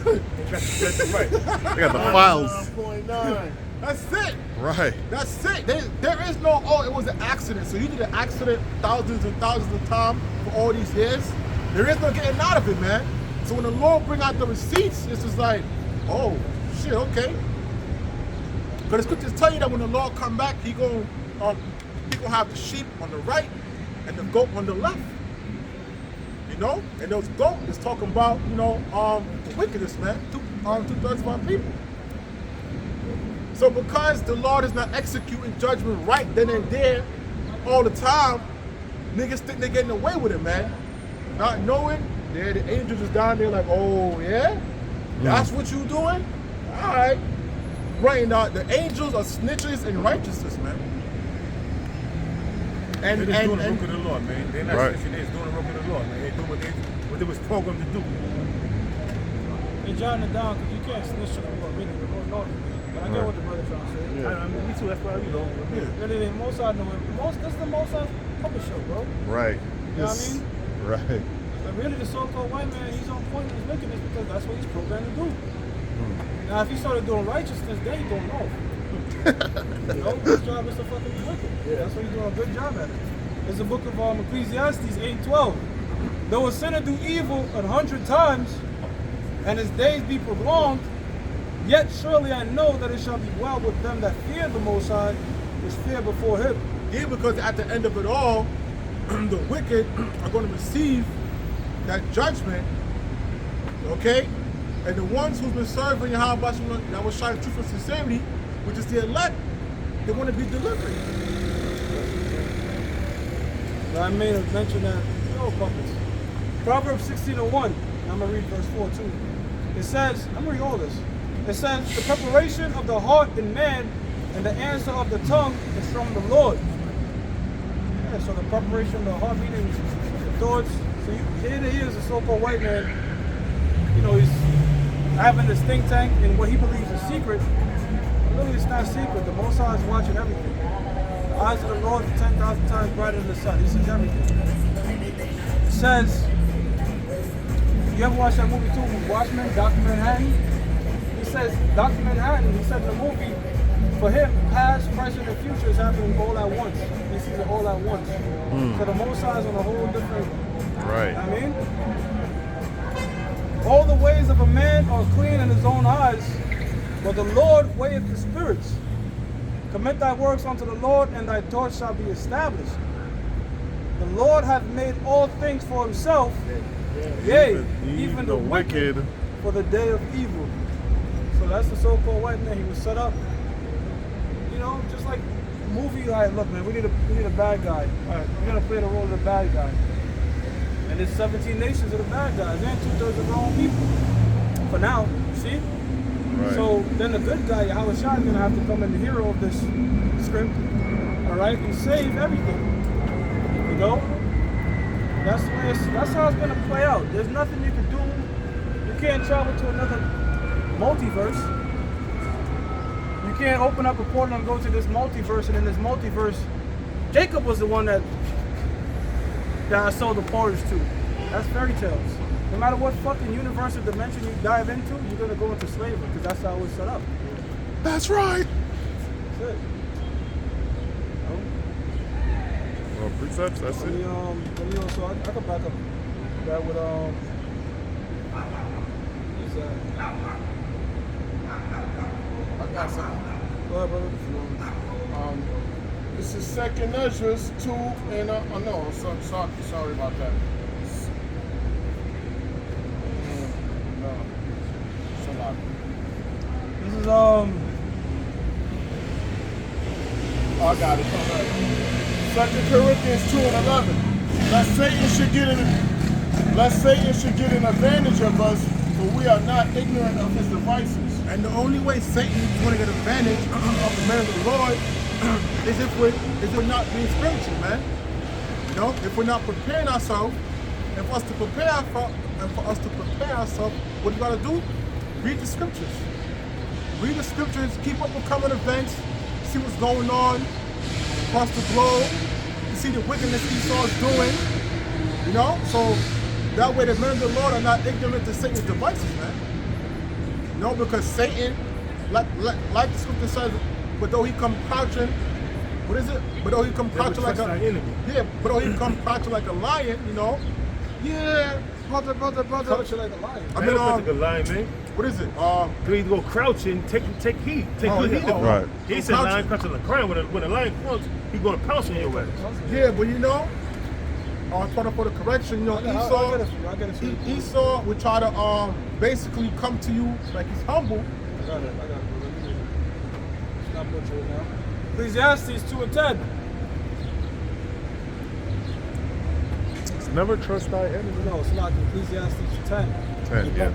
Speaker 4: That's right.
Speaker 5: They got the files.
Speaker 2: 9.9.
Speaker 1: That's it.
Speaker 5: Right.
Speaker 1: That's it. There is no, it was an accident. So you did an accident thousands and thousands of times for all these years. There is no getting out of it, man. So when the Lord bring out the receipts, it's just like, oh, shit, okay. But the scriptures tell you that when the Lord come back, he gonna have the sheep on the right and the goat on the left. You know? And those goat is talking about, the wickedness, man. 2/3 of our people. So because the Lord is not executing judgment right then and there all the time, niggas think they're getting away with it, man. Not knowing, the angels is down there like, oh yeah? That's what you doing? All right. Right now, the angels are snitches in righteousness, man.
Speaker 4: They're just doing the work of the Lord, man. They're not snitching, they're just doing the work of the Lord, man. They're doing what they was programmed to do.
Speaker 3: They're jotting it down because you can't snitch on the Lord, really. The Lord knows. But I get what the brother trying to say.
Speaker 4: Yeah. I mean, me too, that's why,
Speaker 3: Really, the Most High know it. This is the Most High puppet show, bro.
Speaker 5: Right.
Speaker 3: You know what I mean?
Speaker 5: Right.
Speaker 3: But really, the so-called white man, he's on point with his wickedness because that's what he's programmed to do. Now, if he started doing righteousness, then he's going off. His job is to fucking be wicked. That's what he's doing a good job at it. It's the book of Ecclesiastes 8:12. Though a sinner do evil 100 times, and his days be prolonged, yet surely I know that it shall be well with them that fear the Most High, which fear before him.
Speaker 1: Yeah, because at the end of it all, the wicked are going to receive that judgment, okay? And the ones who've been serving Yahweh that was showing truth and sincerity, which is the elect, they want to be delivered.
Speaker 3: Now, I made a mention that, puppets. Proverbs 16:1, I'm going to read verse 4 too. It says, I'm going to read all this. It says, the preparation of the heart in man and the answer of the tongue is from the Lord. Yeah, so the preparation of the heart, meaning the thoughts. So here he is, a so-called white man. He's having this think tank and what he believes is secret. Really, it's not secret. The Most High is watching everything. eyes of the Lord are 10,000 times brighter than the sun. He sees everything. It says, you ever watch that movie too, Watchmen, Dr. Manhattan? He says, Dr. Manhattan, he said in the movie, for him, past, present, and future is happening all at once. He sees it all at once. So the Most High is on a whole different,
Speaker 5: Right.
Speaker 3: I mean, all the ways of a man are clean in his own eyes, but the Lord weigheth the spirits. Commit thy works unto the Lord, and thy thoughts shall be established. The Lord hath made all things for himself, yea, even the wicked for the day of evil. So that's the so-called white man. He was set up, you know, just like the movie. All right, look, man, we need a bad guy. All right, we're gonna play the role of the bad guy. And there's 17 nations of the bad guys, and 2/3 of their own people. For now, see?
Speaker 5: Right.
Speaker 3: So then the good guy, Yahweh Shai, is gonna have to come in the hero of this script, all right, and save everything. You know? That's the way that's how it's gonna play out. There's nothing you can do. You can't travel to another multiverse. You can't open up a portal and go to this multiverse, and in this multiverse, Jacob was the one that I sold the portals to. That's fairy tales. No matter what fucking universe or dimension you dive into, you're gonna go into slavery because that's how it was set up.
Speaker 5: That's right.
Speaker 3: That's it.
Speaker 5: Well, precepts, that's
Speaker 3: Let me,
Speaker 5: it.
Speaker 3: so I can back up that with is
Speaker 2: I got something.
Speaker 3: go ahead, brother.
Speaker 2: This is Second Ezra's 2, and no, sorry about that. No, it's a lot.
Speaker 3: This is
Speaker 2: Oh, I got it. Second Corinthians 2 and 11. Lest Satan should get an advantage of us, for we are not ignorant of his devices.
Speaker 1: And the only way Satan is going to get advantage of the man of the Lord is if we're not being spiritual, man. You know, if we're not preparing ourselves, and for us to prepare ourselves, what you gotta do? Read the scriptures. Read the scriptures, keep up with current events, see what's going on across the globe. You see the wickedness Esau is doing. You know? So that way the men of the Lord are not ignorant to Satan's devices, man. You know, because Satan, like the scripture says, but though he come crouching, what is it? But though he come crouching like a
Speaker 4: enemy.
Speaker 1: yeah, but though he come crouching like a lion, you know. Yeah, brother.
Speaker 3: crouching like a lion.
Speaker 1: I mean,
Speaker 4: like a lion, man.
Speaker 1: what is it?
Speaker 4: You either go crouching, take heat, take
Speaker 1: Oh,
Speaker 4: good
Speaker 1: yeah.
Speaker 4: heat.
Speaker 1: Oh,
Speaker 5: right.
Speaker 4: He said lion crouching like a lion. When a lion comes, he's gonna pounce on your ass.
Speaker 1: Yeah, but you know, for the correction, you know,
Speaker 3: I get it for you.
Speaker 1: Esau would try to basically come to you like he's humble.
Speaker 3: I got it. It's not butchered now. Ecclesiastes 2 and 10.
Speaker 5: Never trust thy enemy.
Speaker 3: No, it's not Ecclesiastes 10.
Speaker 5: 10, yeah.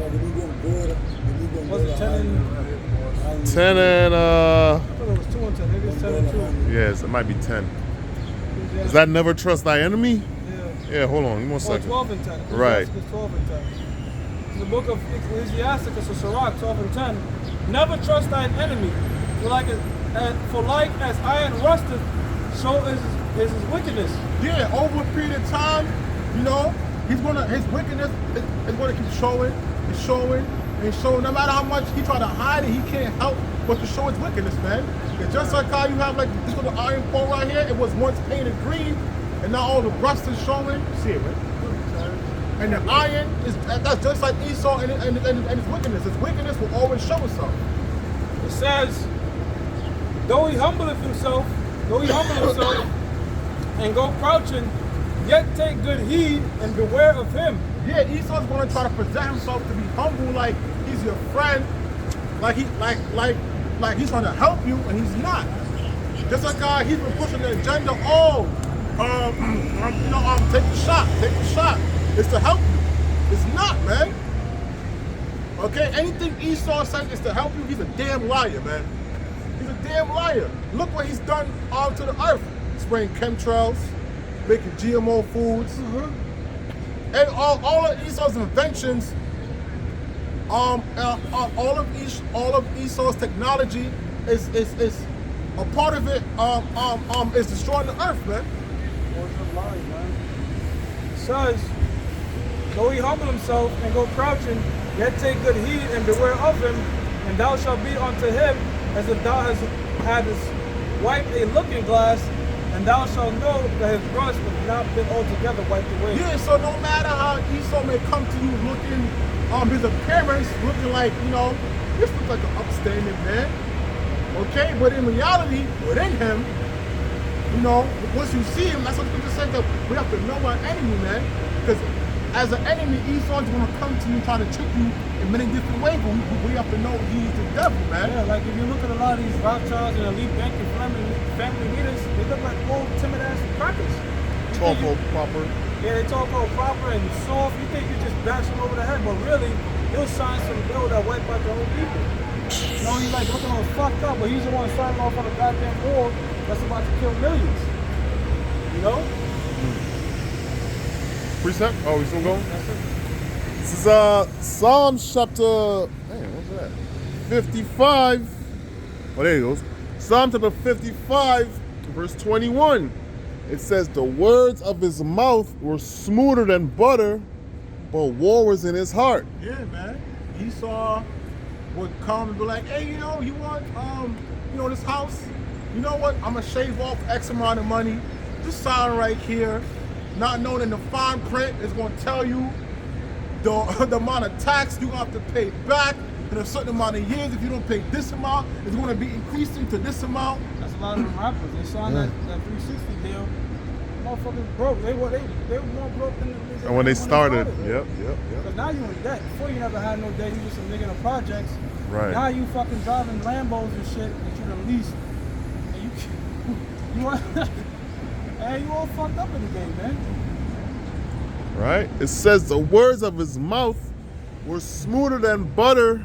Speaker 3: Was it 10 and
Speaker 5: 10 and
Speaker 3: I thought it was 2 and 10. Maybe it's 10 and 2.
Speaker 5: yes, it might be 10. Is that never trust thy enemy?
Speaker 3: Yeah.
Speaker 5: Yeah, hold on, give me 1
Speaker 3: Or
Speaker 5: second.
Speaker 3: 12 and 10.
Speaker 5: Right.
Speaker 3: Ecclesiastes 12 and 10. In the book of Ecclesiasticus or Sirach 12 and 10. Never trust thine enemy. For like as iron rusteth, so is his wickedness.
Speaker 1: Yeah, over a period of time, you know, his wickedness is gonna keep showing and showing and showing. No matter how much he try to hide it, he can't help but to show his wickedness, man. It's just like how you have like this little iron pole right here. It was once painted green, and now all the rust is showing.
Speaker 4: See it, right?
Speaker 1: And the iron that's just like Esau and his wickedness. His wickedness will always show itself.
Speaker 3: It says, though he humbleth himself and go crouching, yet take good heed and beware of him.
Speaker 1: Yeah, Esau's gonna try to present himself to be humble, like he's your friend, like he's trying to help you, and he's not. Just like he's been pushing the agenda. Take the shot. It's to help you. It's not, man. Okay, anything Esau says is to help you. He's a damn liar, man. He's a damn liar. Look what he's done to the earth. Spraying chemtrails, making GMO foods. And all of Esau's inventions, all of Esau's technology is a part of it is destroying the earth, man.
Speaker 3: Words of lies, man. It says, though he humble himself and go crouching, yet take good heed and beware of him, and thou shalt be unto him as if thou hadst wiped a looking glass, and thou shalt know that his rust has not been altogether wiped away.
Speaker 1: Yeah, so no matter how Esau may come to you looking, his appearance looking like, this looks like an upstanding man. Okay, but in reality, within him, once you see him, that's what the scripture says that we have to know our enemy, man. Because as an enemy, Esau's gonna come to you trying to trick you in many different ways, but we have to know he's the devil, man.
Speaker 3: Yeah, like if you look at a lot of these Rothschilds and elite bank and family leaders, they look like old timid ass crackers.
Speaker 5: Talk all proper.
Speaker 3: Yeah, they talk all proper and soft. You think you just bash them over the head, but really, he'll sign some bill that wipe out the whole people. He's like looking all fucked up, but he's the one starting off on a goddamn war that's about to kill millions.
Speaker 5: Precept? Oh, we still going?
Speaker 3: That's it.
Speaker 5: This is Psalms chapter, what's that? 55. Oh, there it goes. Psalm chapter 55, verse 21. It says, the words of his mouth were smoother than butter, but war was in his heart.
Speaker 1: Yeah, man. Esau would come and be like, hey, you want, this house? You know what? I'm gonna shave off X amount of money. Just sign right here. Not knowing in the fine print is gonna tell you the amount of tax you're gonna have to pay back in a certain amount of years. If you don't pay this amount, it's gonna be increasing to this amount.
Speaker 3: That's a lot of them rappers. They signed that 360 deal. Motherfuckers broke. They were more broke than
Speaker 5: And when they started, yep.
Speaker 3: Because now you in debt. Before you never had no debt. You just a nigga in the projects.
Speaker 5: Right.
Speaker 3: Now you fucking driving Lambos and shit that you done leased. And you want, and you all fucked up in the game, man.
Speaker 5: Right? It says the words of his mouth were smoother than butter,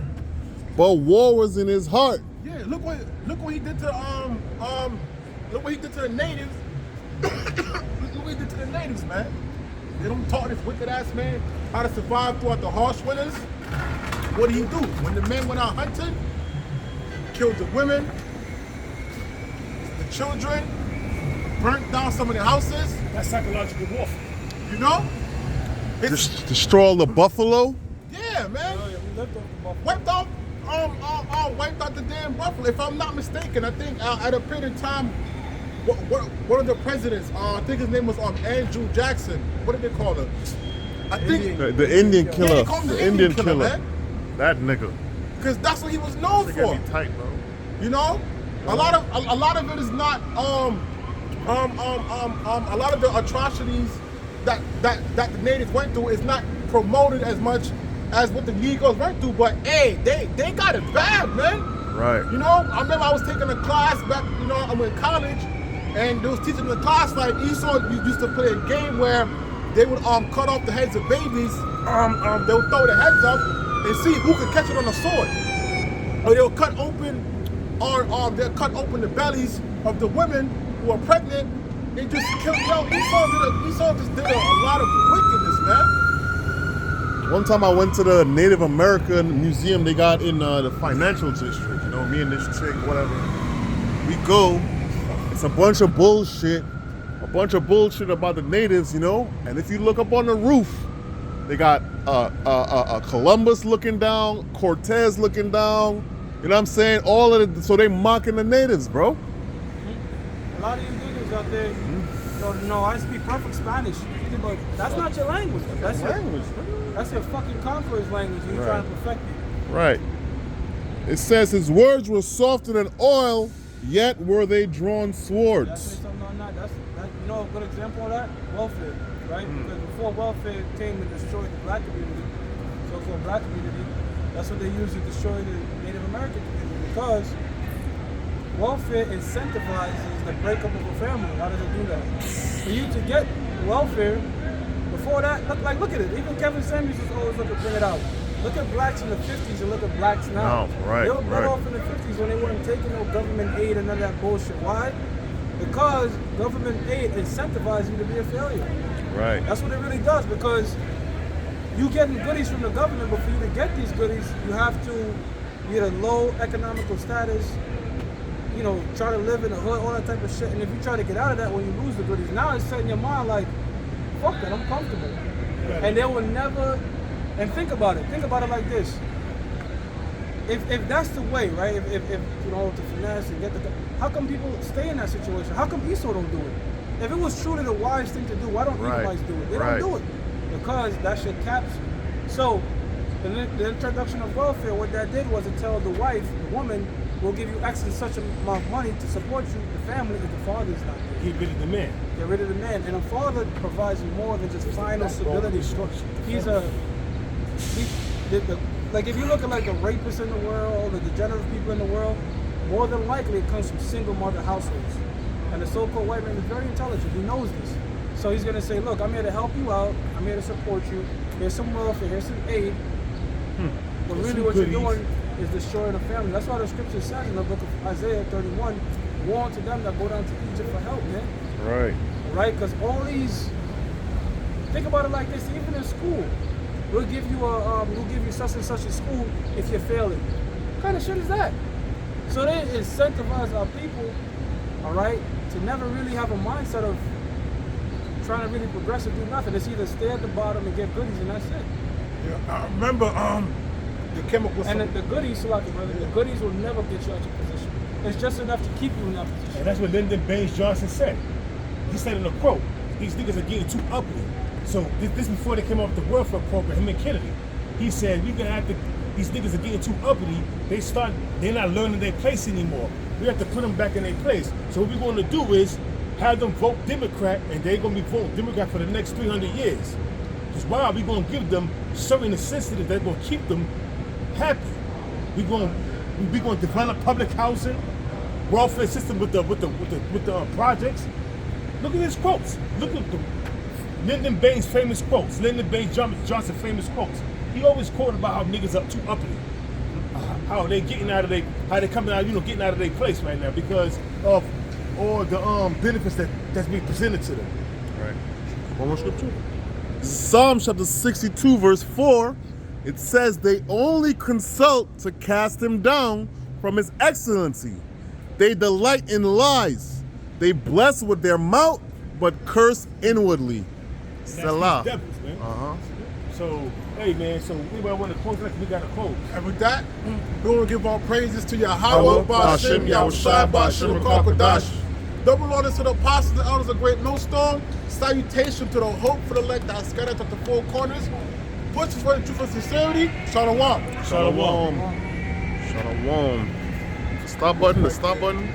Speaker 5: but war was in his heart.
Speaker 1: Yeah, look what he did to look what he did to the natives. Look what he did to the natives, man. They don't taught this wicked ass man how to survive throughout the harsh winters. What did he do? When the men went out hunting, killed the women, the children, burnt down some of the houses.
Speaker 4: That's psychological warfare.
Speaker 5: Destroy all the buffalo.
Speaker 1: Yeah, man.
Speaker 3: Oh, yeah, we lived off the buffalo.
Speaker 1: Wiped out the damn buffalo. If I'm not mistaken, I think at a period of time, one of the presidents, I think his name was Andrew Jackson. What did they call him? I think
Speaker 5: The Indian killer.
Speaker 1: Yeah, they call him
Speaker 5: the Indian killer.
Speaker 1: man.
Speaker 5: That nigga.
Speaker 1: Because that's what he was known
Speaker 5: They
Speaker 1: for.
Speaker 5: got me tight, bro.
Speaker 1: A lot of it is not a lot of the atrocities that the natives went through is not promoted as much as what the Negroes went through, but hey, they got it bad, man.
Speaker 5: Right.
Speaker 1: I remember I was taking a class back, I'm in college, and they was teaching the class like Esau used to play a game where they would cut off the heads of babies, they would throw the heads up and see who could catch it on a sword. Or they'll cut open the bellies of the women who are pregnant and just kill. Esau just did a lot of wickedness, man.
Speaker 5: One time I went to the Native American museum they got in the financial district. Me and this chick, whatever. We go. It's a bunch of bullshit about the natives, And if you look up on the roof, they got Columbus looking down, Cortez looking down. You know what I'm saying? All of it. So they mocking the natives, bro.
Speaker 3: A lot of you niggas out there, I speak perfect Spanish, but that's not your language. That's your language. That's your fucking conqueror's language, and you're trying to perfect it.
Speaker 5: Right. It says his words were softer than oil, yet were they drawn swords.
Speaker 3: That's something on that. That's a good example of that? Welfare, right? Because before welfare came and destroyed the black community, so-called black community, that's what they used to destroy the Native American community, because welfare incentivizes the breakup of a family. How does it do that? For you to get welfare, before that, look at it. Even Kevin Samuels is always looking to bring it out. Look at blacks in the 50s and look at blacks now.
Speaker 5: Right,
Speaker 3: They were better off in the 50s when they weren't taking no government aid and none of that bullshit. Why? Because government aid incentivizes you to be a failure.
Speaker 5: Right.
Speaker 3: That's what it really does, because you getting goodies from the government, but for you to get these goodies, you have to get a low economical status. you know, try to live in the hood, all that type of shit. And if you try to get out of that when you lose the goodies, now it's set in your mind like, fuck that, I'm comfortable. And they will never, and think about it like this. If that's the way, right, if you know, to finesse and get the, how come people stay in that situation? How come Esau don't do it? If it was truly the wise thing to do, why don't Edomites do it? They don't do it. Because that shit caps you. So, the introduction of welfare, what that did was to tell the wife, the woman, will give you X and such amount of money to support you, the family, if the father is not there.
Speaker 4: Get rid of the man.
Speaker 3: Get rid of the man. And a father provides you more than just final stability. He's like if you look at like the rapists in the world, the degenerate people in the world, more than likely it comes from single mother households. And the so-called white man is very intelligent. He knows this. So he's gonna say, look, I'm here to help you out. I'm here to support you. Here's some welfare. Here's some aid. But really what you're doing is destroying the family. That's why the scripture says in the book of Isaiah 31, woe unto them that go down to Egypt for help, man.
Speaker 5: Right.
Speaker 3: Right? Because all these, think about it like this, even in school, we'll give you such and such in school if you're failing. What kind of shit is that? So they incentivize our people, all right, to never really have a mindset of trying to really progress and do nothing. It's either stay at the bottom and get goodies and that's it.
Speaker 1: Yeah, I remember the chemical.
Speaker 3: And the goodies, the goodies will never get you out your position. It's just enough to keep you in that position.
Speaker 4: And that's what Lyndon Baines Johnson said. He said in a quote, these niggas are getting too uppity. So this before they came up with the welfare program, him and Kennedy. He said we're gonna have to, these niggas are getting too uppity. They're not learning their place anymore. We have to put them back in their place. So what we're gonna do is have them vote Democrat, and they're gonna be voting Democrat for the next 300 years. Because why? We're gonna give them certain incentives that's gonna keep them happy. We're gonna develop public housing, welfare system with the projects. Look at his quotes. Look at the Lyndon Baines famous quotes. Lyndon Baines Johnson famous quotes. He always quoted about how niggas are too uppity. How they getting out of how they coming out, getting out of their place right now because of all the benefits that's being presented to them.
Speaker 5: Right. One more scripture. Psalm chapter 62 verse 4. It says they only consult to cast him down from his excellency. They delight in lies. They bless with their mouth, but curse inwardly. Selah.
Speaker 4: Devils, man. So, hey man, so we might want to close like we got to close.
Speaker 1: And with that, we want to give our praises to Yahweh, Ba'ashem, Yahushai, Ba'ashem, Rakakadash. Double orders to the apostles and elders of Great Millstone. Salutation to the hope for the elect that are scattered at the four corners. Pushes for the truth and sincerity. Shalom.
Speaker 5: Shalom. Shalom. Stop button, the stop button.